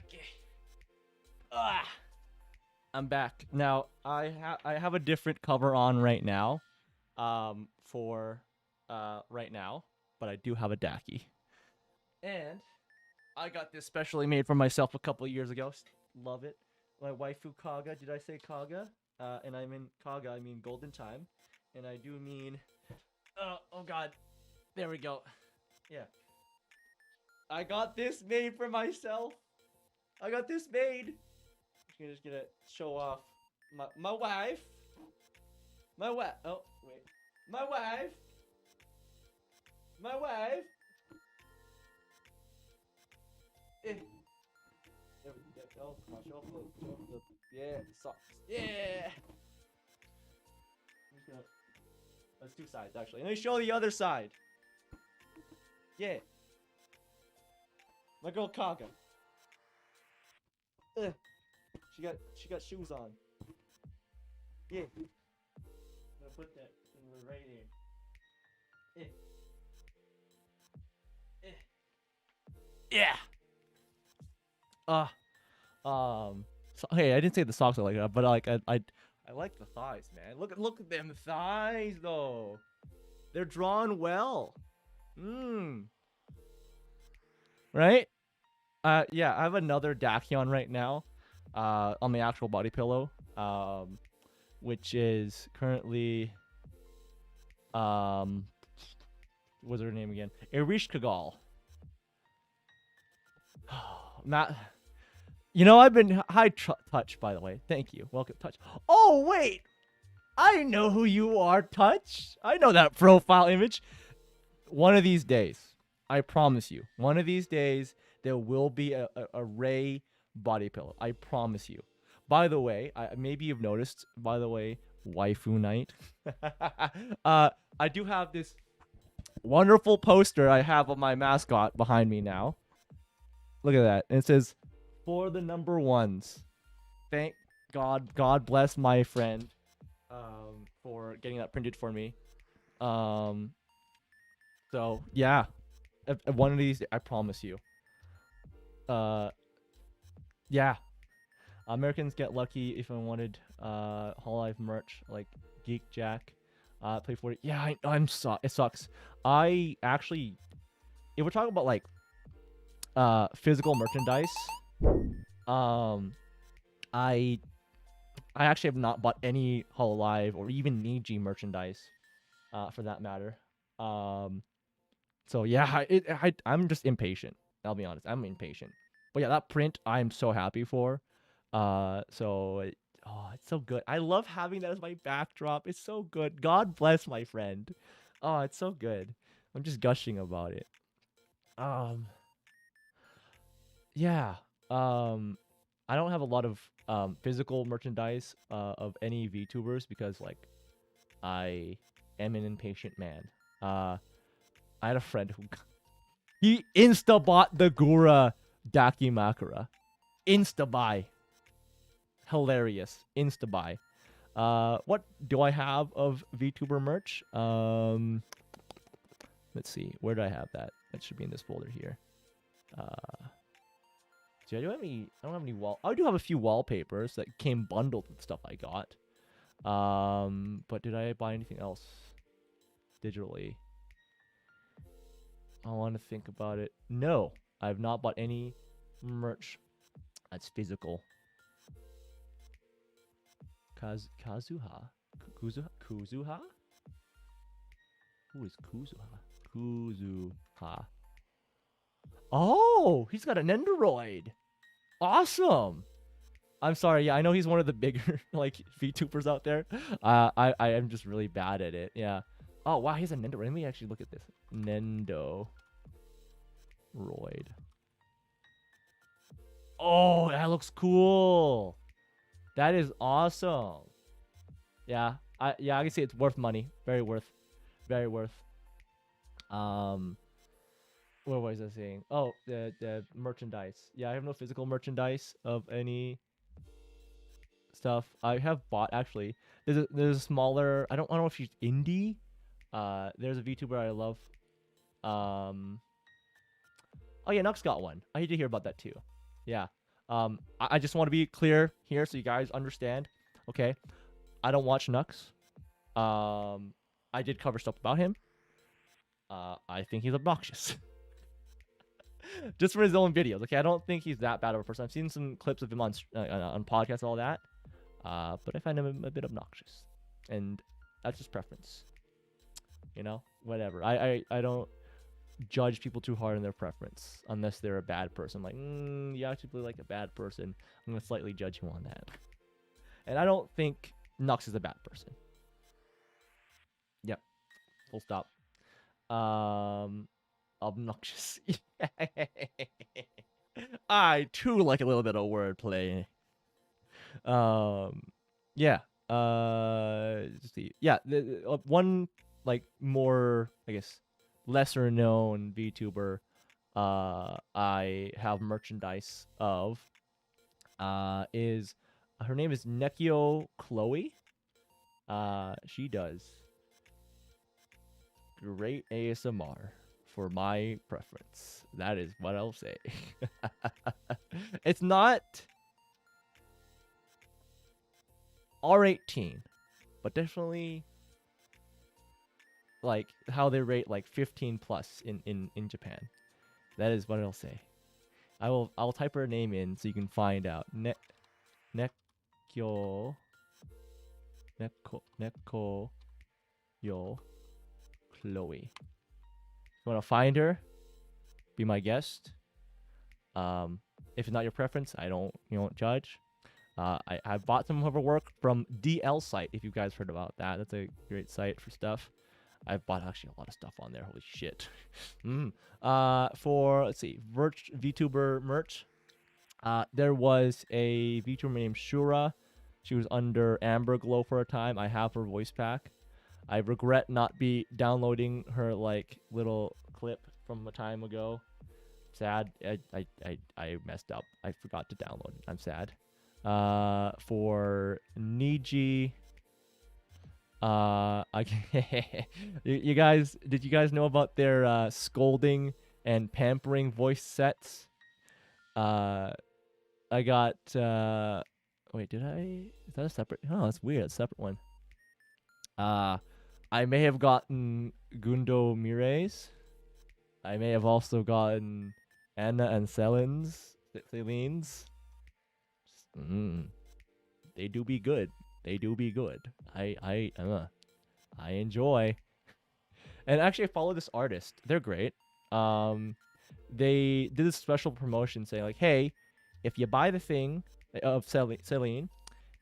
Okay. I'm back. Now, I have a different cover on right now. For right now, but I do have a Daki. And I got this specially made for myself a couple of years ago. Love it. My waifu Kaga. Did I say Kaga? And I mean Kaga, I mean Golden Time. and I do mean, oh god, there we go. Yeah, I got this made for myself. I got this made. I'm just gonna show off my wife. My wife. Oh wait, my wife. My wife. Eh. There we go. Oh, come on, show off the yeah socks. Yeah. I'm just gonna. That's two sides actually. Let me show the other side. Yeah. My girl Kaga. She got shoes on. Yeah. I'm gonna put that right here. Yeah. So, hey, I didn't say the socks are like that, but like I like the thighs, man. Look at them thighs though. They're drawn well. Right? Yeah, I have another Dakion right now, on the actual body pillow, which is currently, what's her name again? Irish Kagal. Matt, you know, I've been Touch, by the way. Thank you. Welcome, Touch. Oh, wait. I know who you are, Touch. I know that profile image. One of these days, I promise you, one of these days, there will be a Ray body pillow. I promise you. By the way, maybe you've noticed, by the way, waifu night. I do have this wonderful poster I have of my mascot behind me now. Look at that. And it says, for the number ones. Thank God. God bless my friend for getting that printed for me. So, yeah. One of these, I promise you. Yeah. Americans get lucky if I wanted Hololive merch like Geek Jack. Play 40. Yeah, it sucks. I actually, if we're talking about like physical merchandise, I actually have not bought any Hololive or even Niji merchandise, for that matter. So yeah, I'm just impatient. I'll be honest, I'm impatient. But yeah, that print I'm so happy for. Oh, it's so good. I love having that as my backdrop. It's so good. God bless my friend. Oh, it's so good. I'm just gushing about it. Yeah. I don't have a lot of physical merchandise of any VTubers because like I am an impatient man. I had a friend who he insta bought the Gura Dakimakura. Insta buy. Hilarious. Insta buy. What do I have of VTuber merch? Let's see. Where do I have that? That should be in this folder here. See, I don't have any I do have a few wallpapers that came bundled with stuff I got. But did I buy anything else digitally? I want to think about it. No, I have not bought any merch that's physical. Kazuha? Kuzuha? Who is Kuzuha? Kuzuha. Oh, he's got an Nendoroid. Awesome. I'm sorry. Yeah, I know he's one of the bigger like VTubers out there. I am just really bad at it. Yeah. Oh wow, he's a Nendoroid. Let me actually look at this. Nendoroid. Oh, that looks cool. That is awesome. Yeah, I can see it's worth money. Very worth. Very worth. What was I saying? Oh, the merchandise. Yeah, I have no physical merchandise of any stuff. I have bought actually. There's a smaller. I don't know if she's indie. There's a VTuber I love. Oh yeah, Nux got one. I need to hear about that too. Yeah. I just want to be clear here so you guys understand. Okay, I don't watch Nux. I did cover stuff about him. I think he's obnoxious. Just for his own videos, okay? I don't think he's that bad of a person. I've seen some clips of him on podcasts, all that. But I find him a bit obnoxious. And That's just preference. You know, whatever. I don't judge people too hard on their preference unless they're a bad person. Like, you actually like a bad person. I'm gonna slightly judge you on that. And I don't think Nux is a bad person. Yep. Full stop. Obnoxious. I too like a little bit of wordplay. Yeah. Let's see. Yeah, one like more, I guess, lesser known VTuber I have merchandise of is her name is Nekio Chloe. She does great ASMR for my preference. That is what I'll say. It's not R18, but definitely like how they rate like 15 plus in Japan. That is what I'll say. I'll type her name in so you can find out. Nekyo yo Chloe. You want to find her? Be my guest. If it's not your preference, you don't judge. I bought some of her work from DL site. If you guys heard about that, that's a great site for stuff. I've bought actually a lot of stuff on there. Holy shit. For let's see, VTuber merch. There was a VTuber named Shura. She was under Amber Glow for a time. I have her voice pack. I regret not be downloading her like little clip from a time ago. Sad. I messed up. I forgot to download it. I'm sad. For Niji. You guys, did you guys know about their scolding and pampering voice sets? I got wait, did I? Is that a separate? Oh, that's weird. It's a separate one. I may have gotten Gundo Mires. I may have also gotten Anna and Celine's. They do be good. They do be good. I enjoy. And actually, I follow this artist. They're great. They did a special promotion saying like, hey, if you buy the thing of Celine,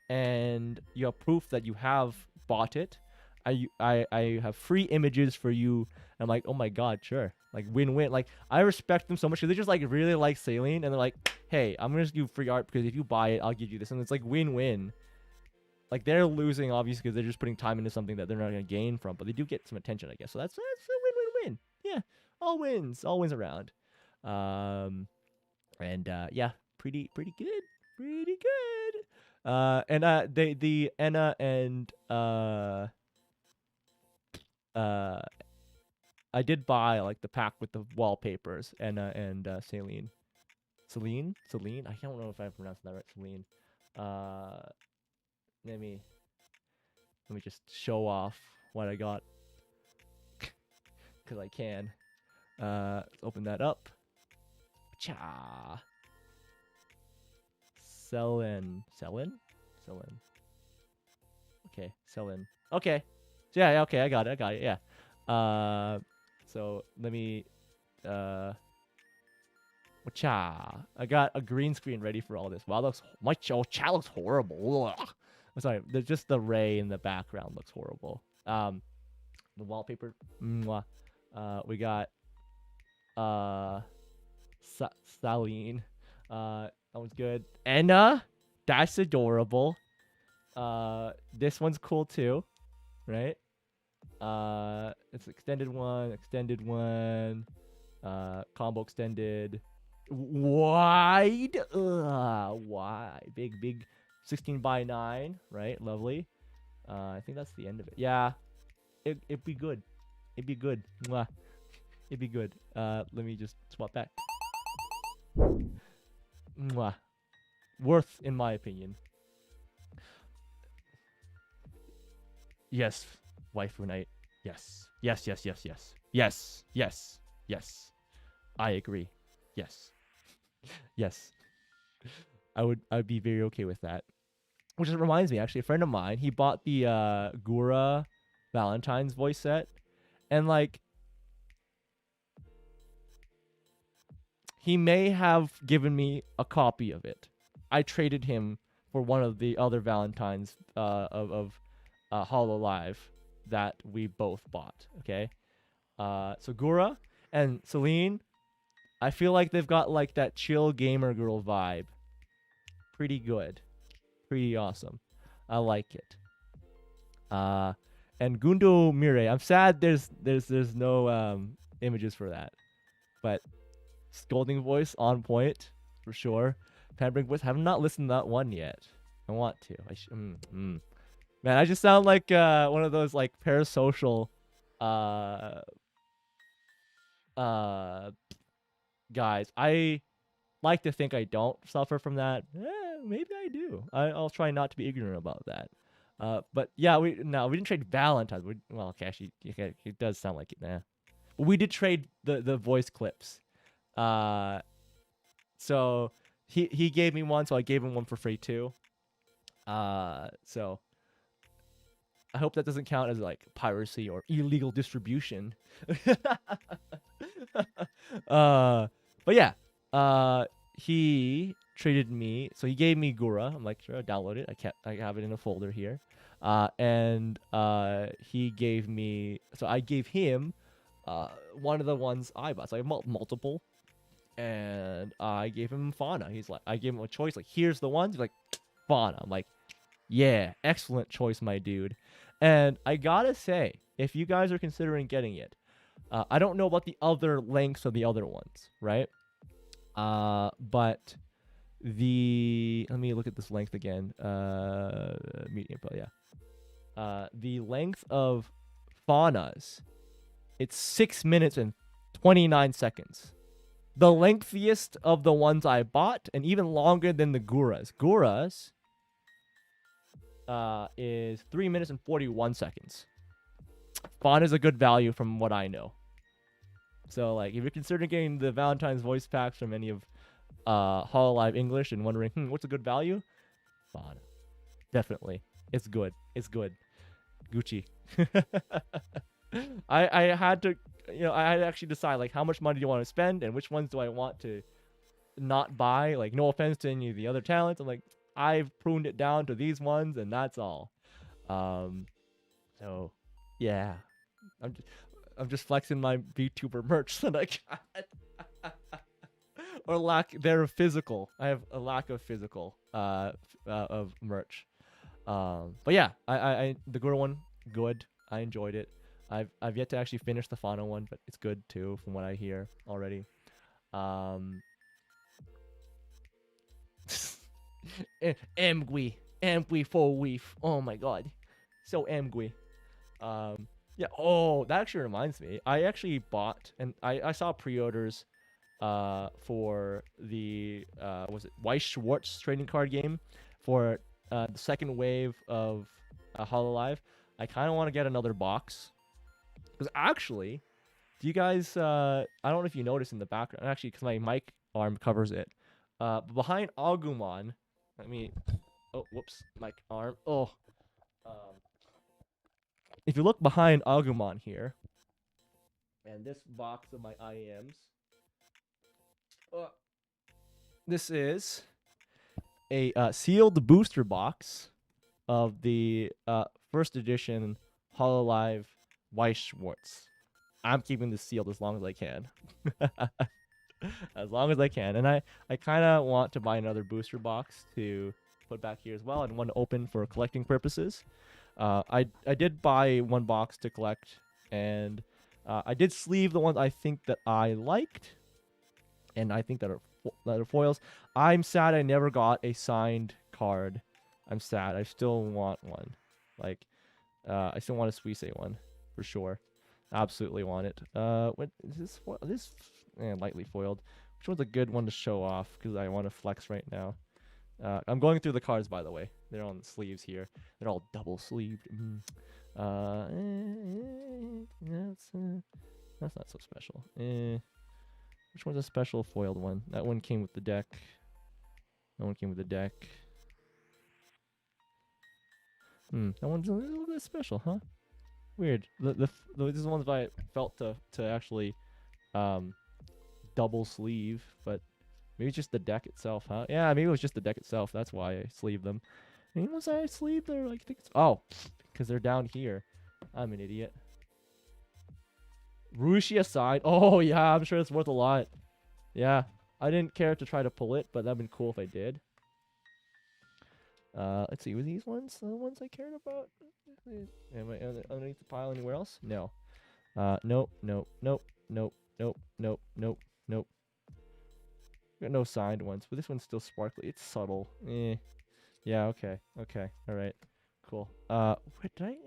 and you have proof that you have bought it, I have free images for you. I'm like, oh my god, sure. Like win-win. Like I respect them so much because they just like really like Celine, and they're like, hey, I'm gonna just do free art because if you buy it, I'll give you this, and it's like win-win. Like they're losing obviously because they're just putting time into something that they're not gonna gain from, but they do get some attention, I guess. So that's a win-win-win. Yeah, all wins around. Yeah, pretty good, pretty good. The Anna and I did buy like the pack with the wallpapers. Anna and Celine. Celine. I don't know if I pronounced that right. Celine. Let me just show off what I got because I can. Let's open that up. Cha. Celine. Okay, Celine. Okay. So yeah, okay, I got it. Yeah. So let me cha. I got a green screen ready for all this. Wow, chat looks horrible. Ugh. I'm sorry, there's just the ray in the background looks horrible. The wallpaper. We got Saline. That one's good. Anna, that's adorable. This one's cool too, right? It's extended one, combo extended, wide, wide, big, 16:9, right? Lovely. I think that's the end of it. Yeah, it'd be good. It'd be good. Mwah. It'd be good. Let me just swap back. Mwah. Worth, in my opinion. Yes, waifu night. Yes. I agree. Yes. I'd be very okay with that. Which reminds me, actually, a friend of mine, he bought the Gura Valentine's voice set, and like he may have given me a copy of it. I traded him for one of the other Valentines of Hollow Live that we both bought. Okay, so Gura and Celine, I feel like they've got like that chill gamer girl vibe. Pretty good, pretty awesome. I like it. And Gundo Mire, I'm sad there's no images for that, but scolding voice on point for sure. Pampering voice, have not listened to that one yet. I want to. Man, I just sound like one of those like parasocial uh guys. I like to think I don't suffer from that. Maybe I do. I'll try not to be ignorant about that. But yeah, we didn't trade Valentine's. Well, okay, actually, it does sound like it. Nah, but we did trade the voice clips. So he gave me one, so I gave him one for free too. So I hope that doesn't count as like piracy or illegal distribution. But yeah, he traded me, so he gave me Gura. I'm like, sure, I'll download it. I have it in a folder here. And he gave me, so I gave him one of the ones I bought. So I have multiple, and I gave him Fauna. He's like, I gave him a choice. Like, here's the ones. He's like, Fauna. I'm like, yeah, excellent choice, my dude. And I gotta say, if you guys are considering getting it, I don't know about the other lengths of the other ones, right? But let me look at this length again. Medium, but yeah. The length of Fauna's, it's 6 minutes and 29 seconds. The lengthiest of the ones I bought, and even longer than the Guras. Guras is 3 minutes and 41 seconds. Fauna's a good value from what I know. So, like, if you're considering getting the Valentine's voice packs from any of Hololive English and wondering, what's a good value? Fauna. Definitely. It's good. It's good. Gucci. I had to, I had to actually decide, like, how much money do you want to spend and which ones do I want to not buy. Like, no offense to any of the other talents. I'm like, I've pruned it down to these ones, and that's all. So, yeah. I'm just flexing my VTuber merch that I got. Or lack they're physical. I have a lack of physical of merch. But yeah, I the Gura one, good. I enjoyed it. I've yet to actually finish the Fauna one, but it's good too from what I hear already. Amgui for weef. Oh my god. So Amgui. Yeah, oh, that actually reminds me. I actually bought, and I saw pre-orders for the was it Weiss Schwartz trading card game for the second wave of Hololive. I kind of want to get another box because actually, do you guys? I don't know if you notice in the background actually because my mic arm covers it. Behind Agumon, let me. Oh, whoops, mic arm. Oh. If you look behind Agumon here, and this box of my IEMs, this is a sealed booster box of the first edition Hololive Weiss Schwartz. I'm keeping this sealed as long as I can. As long as I can. And I kind of want to buy another booster box to put back here as well, and one to open for collecting purposes. I did buy one box to collect, and I did sleeve the ones I think that I liked, and I think that are foils. I'm sad I never got a signed card. I'm sad. I still want one. Like, I still want a Suisse one for sure. Absolutely want it. What is this? Lightly foiled. Which one's a good one to show off? Because I want to flex right now. I'm going through the cards, by the way. They're on the sleeves here. They're all double sleeved. That's not so special. Which one's a special foiled one? That one came with the deck. That one came with the deck. That one's a little bit special, huh? Weird. This is the ones I felt to actually um double sleeve, but maybe it's just the deck itself, huh? Yeah, maybe it was just the deck itself. That's why I sleeved them. Maybe once I sleeve, they're like, I think it's, oh, because they're down here. I'm an idiot. Rushi aside, oh yeah, I'm sure it's worth a lot. Yeah, I didn't care to try to pull it, but that'd been cool if I did. Let's see, were these ones the ones I cared about? Am I underneath the pile anywhere else? No. Nope, nope, nope, nope, nope, nope, nope, nope. Got no signed ones, but this one's still sparkly. It's subtle. Eh. Yeah, okay. Okay. Alright. Cool. Wait, did I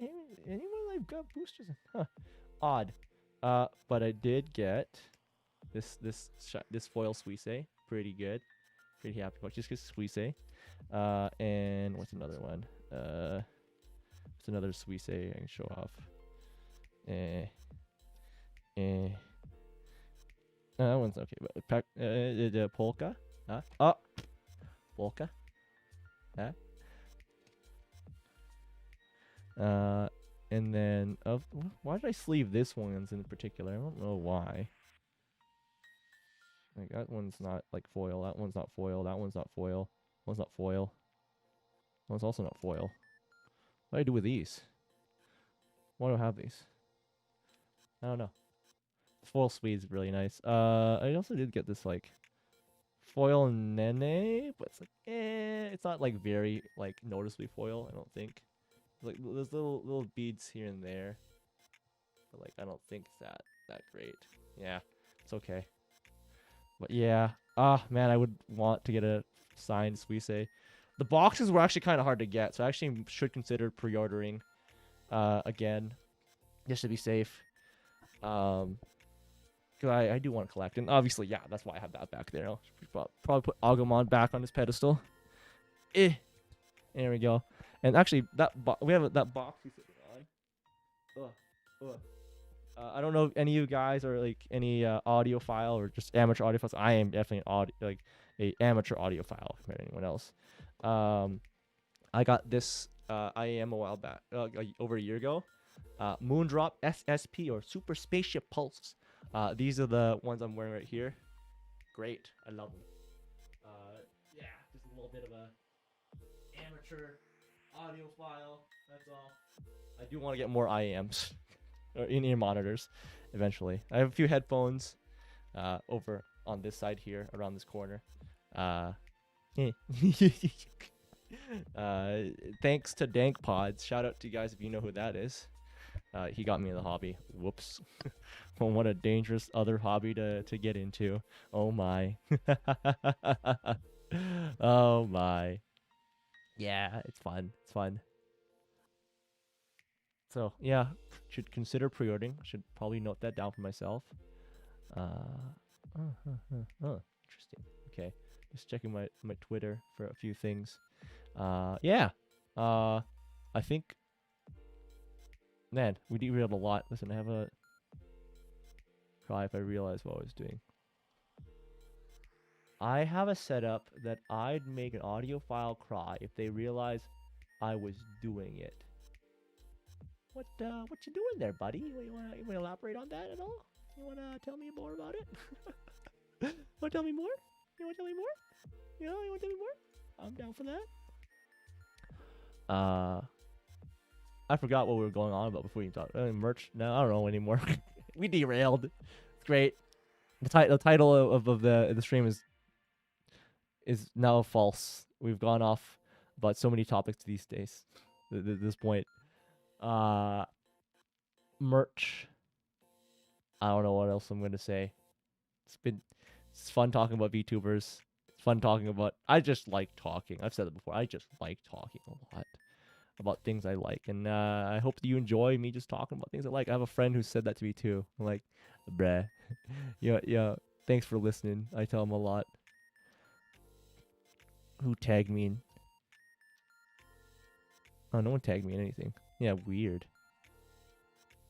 anyone I've got boosters in? Huh. Odd. But I did get this foil Suisse. Pretty good. Pretty happy about just because Suisse. And what's another one? What's another Suisse I can show off? That one's okay, but the polka? Huh? Oh, polka? Huh? And then why did I sleeve this one in particular? I don't know why. Like that one's not like foil. That one's not foil. That one's not foil. That one's not foil. That one's also not foil. What do I do with these? Why do I have these? I don't know. The foil speed's really nice. I also did get this like foil nene, but it's like it's not like very like noticeably foil. I don't think. Like there's little beads here and there, but like I don't think it's that great. Yeah, it's okay. But yeah, man, I would want to get a signed Suisse. The boxes were actually kind of hard to get, so I actually should consider pre-ordering again, just to be safe. Cause I do want to collect, and obviously, yeah, that's why I have that back there. I'll probably put Agumon back on his pedestal. There we go. And actually, we have that box he's sitting on. I don't know if any of you guys are like any audiophile or just amateur audiophiles. I am definitely a amateur audiophile compared to anyone else. I got this IAM a while back, over a year ago. Moondrop SSP or Super Spaceship Pulse. These are the ones I'm wearing right here. Great, I love them. Yeah, just a little bit of a amateur audiophile. That's all. I do want to get more IAMs or in-ear monitors eventually. I have a few headphones over on this side here, around this corner. Thanks to Dank Pods. Shout out to you guys if you know who that is. He got me in the hobby. Whoops. Well, what a dangerous other hobby to get into. Oh my. Oh my. Yeah, it's fun. It's fun. So yeah, should consider pre-ordering. Should probably note that down for myself. Interesting. Okay, just checking my Twitter for a few things. Yeah. I think. Man, we derailed a lot. Listen, I have a cry if I realize what I was doing. I have a setup that I'd make an audiophile cry if they realize I was doing it. What you doing there, buddy? You wanna elaborate on that at all? You wanna tell me more about it? Wanna tell me more? You wanna tell me more? You wanna tell me more? I'm down for that. I forgot what we were going on about before you talked. Merch? No, I don't know anymore. We derailed. It's great. The title of the stream is now false. We've gone off about so many topics these days. At this point. Merch. I don't know what else I'm gonna say. It's fun talking about VTubers. It's fun talking about. I just like talking. I've said it before. I just like talking a lot about things I like, and I hope that you enjoy me just talking about things I like. I have a friend who said that to me too. I'm like, bruh, yeah. Thanks for listening. I tell him a lot. Who tagged me in? Oh, no one tagged me in anything. Yeah, weird.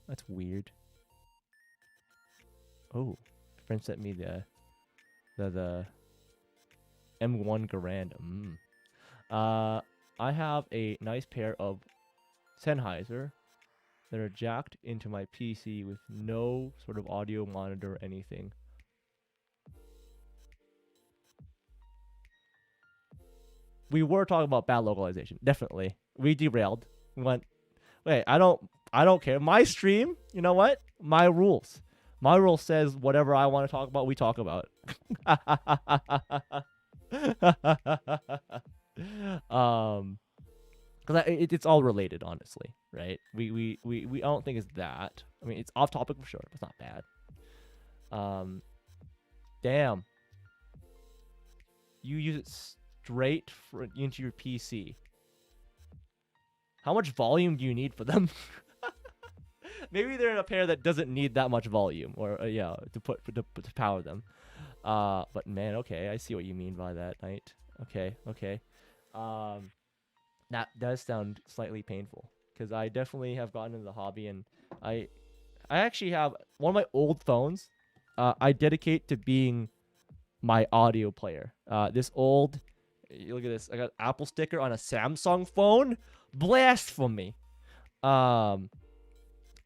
That's weird. Oh, friend sent me the M1 Garand. I have a nice pair of Sennheiser that are jacked into my PC with no sort of audio monitor or anything. We were talking about bad localization. Definitely. We derailed. We went, wait, I don't care. My stream, you know what? My rules. My rule says whatever I want to talk about, we talk about. Because it's all related, honestly, right? We I don't think it's that. I mean, it's off topic for sure, but it's not bad. Damn, you use it straight into your PC. How much volume do you need for them? Maybe they're in a pair that doesn't need that much volume, or yeah, to power them. But man, okay, I see what you mean by that, Knight. Okay, okay. That does sound slightly painful because I definitely have gotten into the hobby, and I I actually have one of my old phones. I dedicate to being my audio player. This old, you look at this. I got Apple sticker on a Samsung phone. Blasphemy. Um,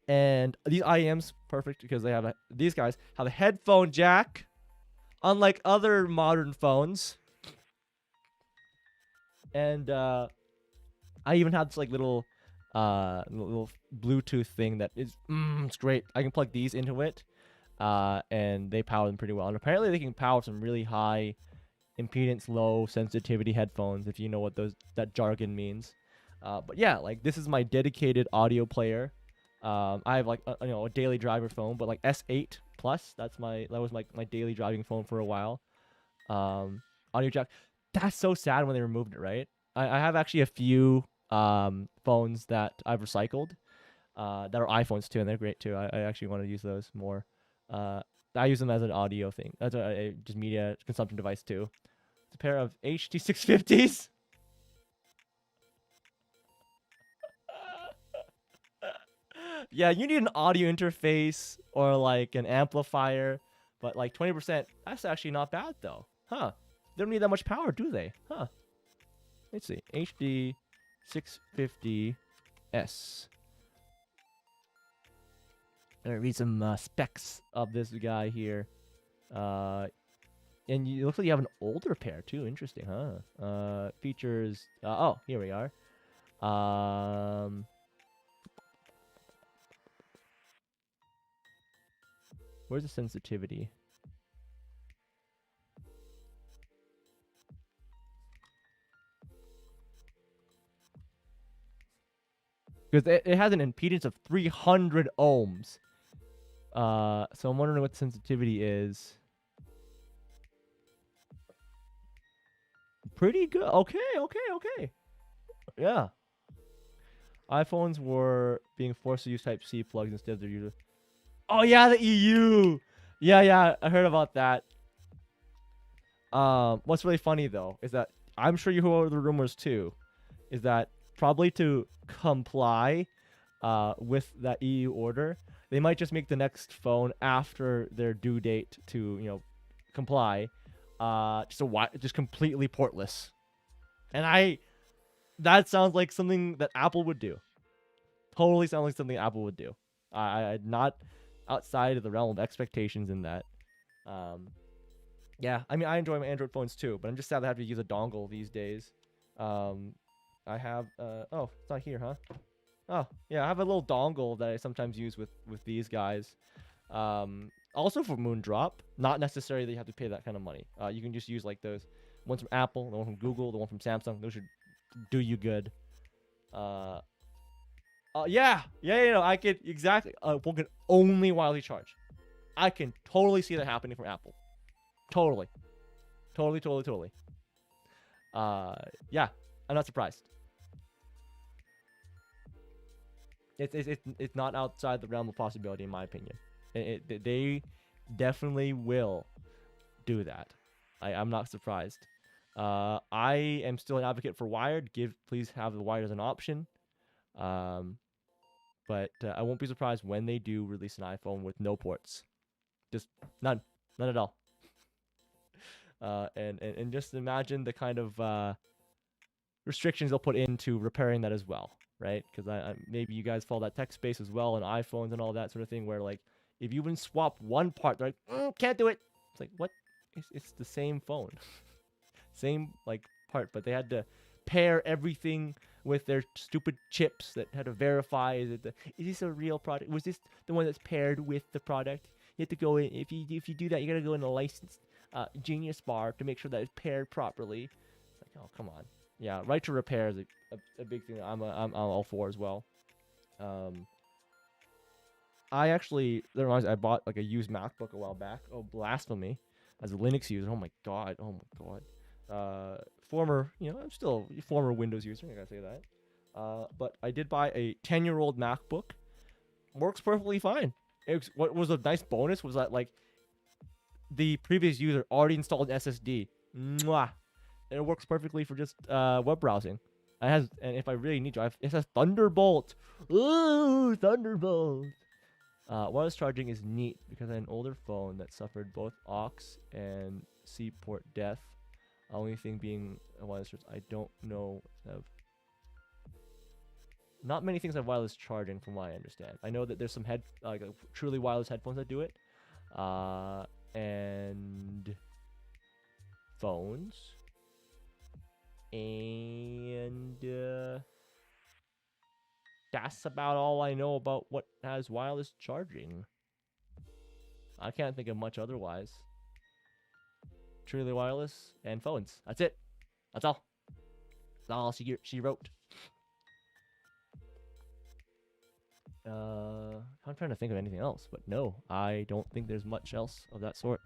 and these IEMs perfect because they have these guys have a headphone jack, unlike other modern phones. And I even have this like little Bluetooth thing that is it's great. I can plug these into it, and they power them pretty well. And apparently they can power some really high impedance, low sensitivity headphones, if you know what that jargon means. But yeah, like this is my dedicated audio player. I have like a daily driver phone, but like S8 Plus. That was my daily driving phone for a while. Audio jack. That's so sad when they removed it, right? I have actually a few phones that I've recycled that are iPhones too, and they're great too. I actually want to use those more. I use them as an audio thing. That's just media consumption device too. It's a pair of HT650s. Yeah, you need an audio interface or like an amplifier, but like 20%, that's actually not bad though. Huh. They don't need that much power, do they? Huh. Let's see. HD 650S. I'm gonna read some specs of this guy here. And it looks like you have an older pair too. Interesting, huh? Features. Oh, here we are. Where's the sensitivity? Because it has an impedance of 300 ohms. So I'm wondering what the sensitivity is. Pretty good. Okay, okay, okay. Yeah. iPhones were being forced to use Type-C plugs instead of their usual. Oh yeah, the EU. Yeah, I heard about that. What's really funny though is that I'm sure you heard the rumors too, is that probably to comply with that EU order, they might just make the next phone after their due date to comply, just completely portless. And that sounds like something that Apple would do. Totally sounds like something Apple would do. I not outside of the realm of expectations in that. Yeah, I mean, I enjoy my Android phones too, but I'm just sad that I have to use a dongle these days. I have, oh, it's not here, huh? Oh, yeah, I have a little dongle that I sometimes use with these guys. Also for Moondrop, not necessarily that you have to pay that kind of money. You can just use like those ones from Apple, the one from Google, the one from Samsung. Those should do you good. Yeah, I could exactly. One can only wirelessly charge. I can totally see that happening from Apple. Totally. Yeah, I'm not surprised. It's not outside the realm of possibility, in my opinion. They definitely will do that. I'm not surprised. I am still an advocate for wired. Please have the wired as an option. But I won't be surprised when they do release an iPhone with no ports. Just none at all. And just imagine the kind of restrictions they'll put into repairing that as well. right? Because I maybe you guys follow that tech space as well, and iPhones and all that sort of thing, where like if you even swap one part, they're like, can't do it. It's like what? It's the same phone, same like part, but they had to pair everything with their stupid chips that had to verify is this a real product? Was this the one that's paired with the product? You have to go in if you do that, you gotta go in a licensed Genius bar to make sure that it's paired properly. It's like, oh come on, yeah, right to repair is a big thing. I'm all for as well. I actually that reminds me, I bought like a used MacBook a while back. Oh blasphemy! As a Linux user, oh my god, former, I'm still a former Windows user. I gotta say that. But I did buy a 10-year-old MacBook. Works perfectly fine. What was a nice bonus was that like the previous user already installed an SSD. Mwah. And it works perfectly for just web browsing. And if I really need to, it has Thunderbolt. Ooh, Thunderbolt. Wireless charging is neat because I had an older phone that suffered both aux and C port death. Only thing being wireless charge, I don't know of. Not many things have wireless charging, from what I understand. I know that there's some truly wireless headphones that do it, and phones, and that's about all I know about what has wireless charging. I can't think of much otherwise. Truly wireless and phones. That's it. That's all. That's all she wrote. I'm trying to think of anything else, but no, I don't think there's much else of that sort.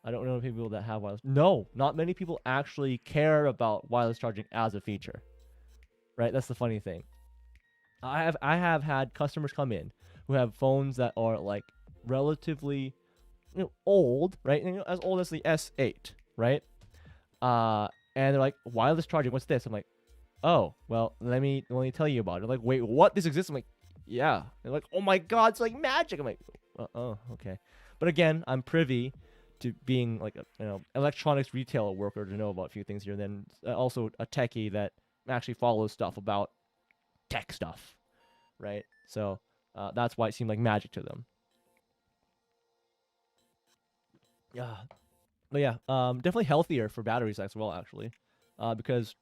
I don't know people that have wireless. No, not many people actually care about wireless charging as a feature. Right? That's the funny thing. I have had customers come in who have phones that are like relatively old, right? As old as the S8, right? And they're like, wireless charging, what's this? I'm like, oh, well, let me tell you about it. They're like, wait, what? This exists? I'm like, yeah. They're like, oh my god, it's like magic. I'm like, oh, okay. But again, I'm privy to being like a electronics retailer worker to know about a few things here. Then also a techie that actually follows stuff about tech stuff, right? So that's why it seemed like magic to them. Yeah, but yeah, definitely healthier for batteries as well, actually, because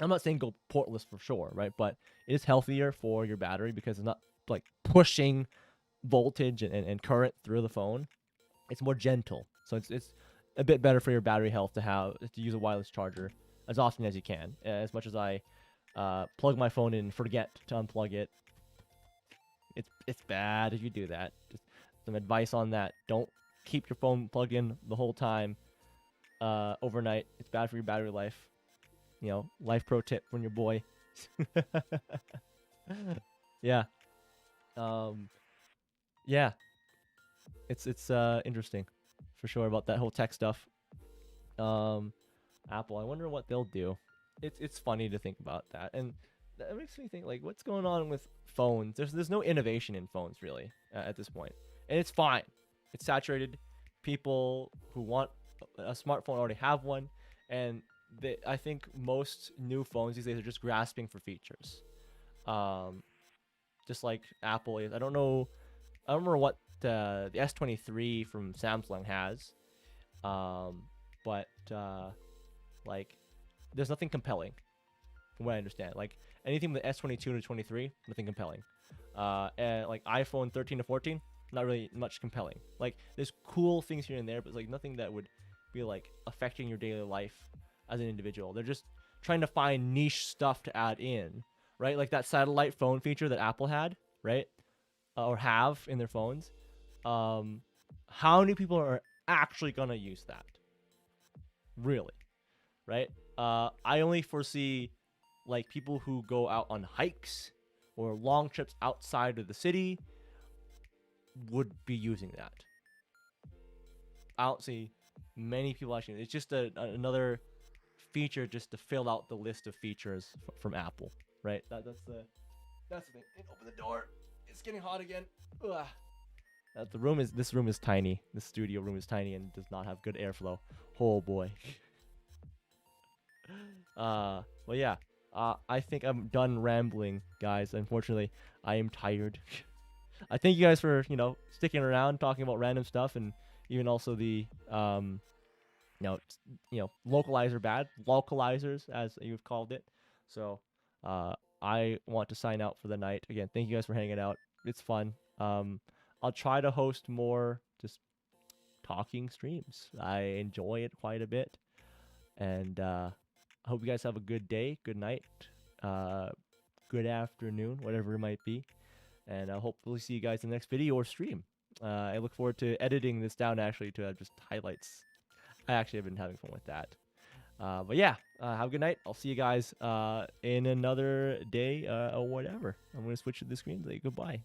I'm not saying go portless for sure, right? But it is healthier for your battery because it's not like pushing voltage and current through the phone. It's more gentle, so it's a bit better for your battery health to use a wireless charger as often as you can. As much as I plug my phone in and forget to unplug it, it's bad if you do that. Just some advice on that: don't keep your phone plugged in the whole time overnight. It's bad for your battery life. Life pro tip from your boy. Yeah. Yeah. It's interesting for sure about that whole tech stuff. Apple, I wonder what they'll do. It's funny to think about that, and that makes me think like, what's going on with phones? There's no innovation in phones really at this point, and it's fine. It's saturated. People who want a smartphone already have one, and I think most new phones these days are just grasping for features, just like Apple is. I don't remember what the S23 from Samsung has, but like there's nothing compelling from what I understand. Like anything with the S22 to 23, nothing compelling. And like iPhone 13 to 14, not really much compelling. Like there's cool things here and there, but it's like nothing that would be like affecting your daily life as an individual. They're just trying to find niche stuff to add in, right? Like that satellite phone feature that Apple had, right? Or have in their phones. How many people are actually gonna use that? Really, right? I only foresee like people who go out on hikes or long trips outside of the city would be using that. I don't see many people actually. It's just another feature just to fill out the list of features from Apple, right? That's the thing. Open the door. It's getting hot again. This room is tiny. This studio room is tiny and does not have good airflow. Oh boy. Well yeah. I think I'm done rambling, guys. Unfortunately, I am tired. I thank you guys for sticking around, talking about random stuff, and even also the you know, localizer bad, localizers as you've called it. So, I want to sign out for the night. Again, thank you guys for hanging out. It's fun. I'll try to host more just talking streams. I enjoy it quite a bit, and I hope you guys have a good day, good night, uh, good afternoon, whatever it might be, and I'll hopefully see you guys in the next video or stream. I look forward to editing this down actually to just highlights. I actually have been having fun with that. But yeah, have a good night. I'll see you guys in another day or whatever. I'm going to switch to the screen and say goodbye.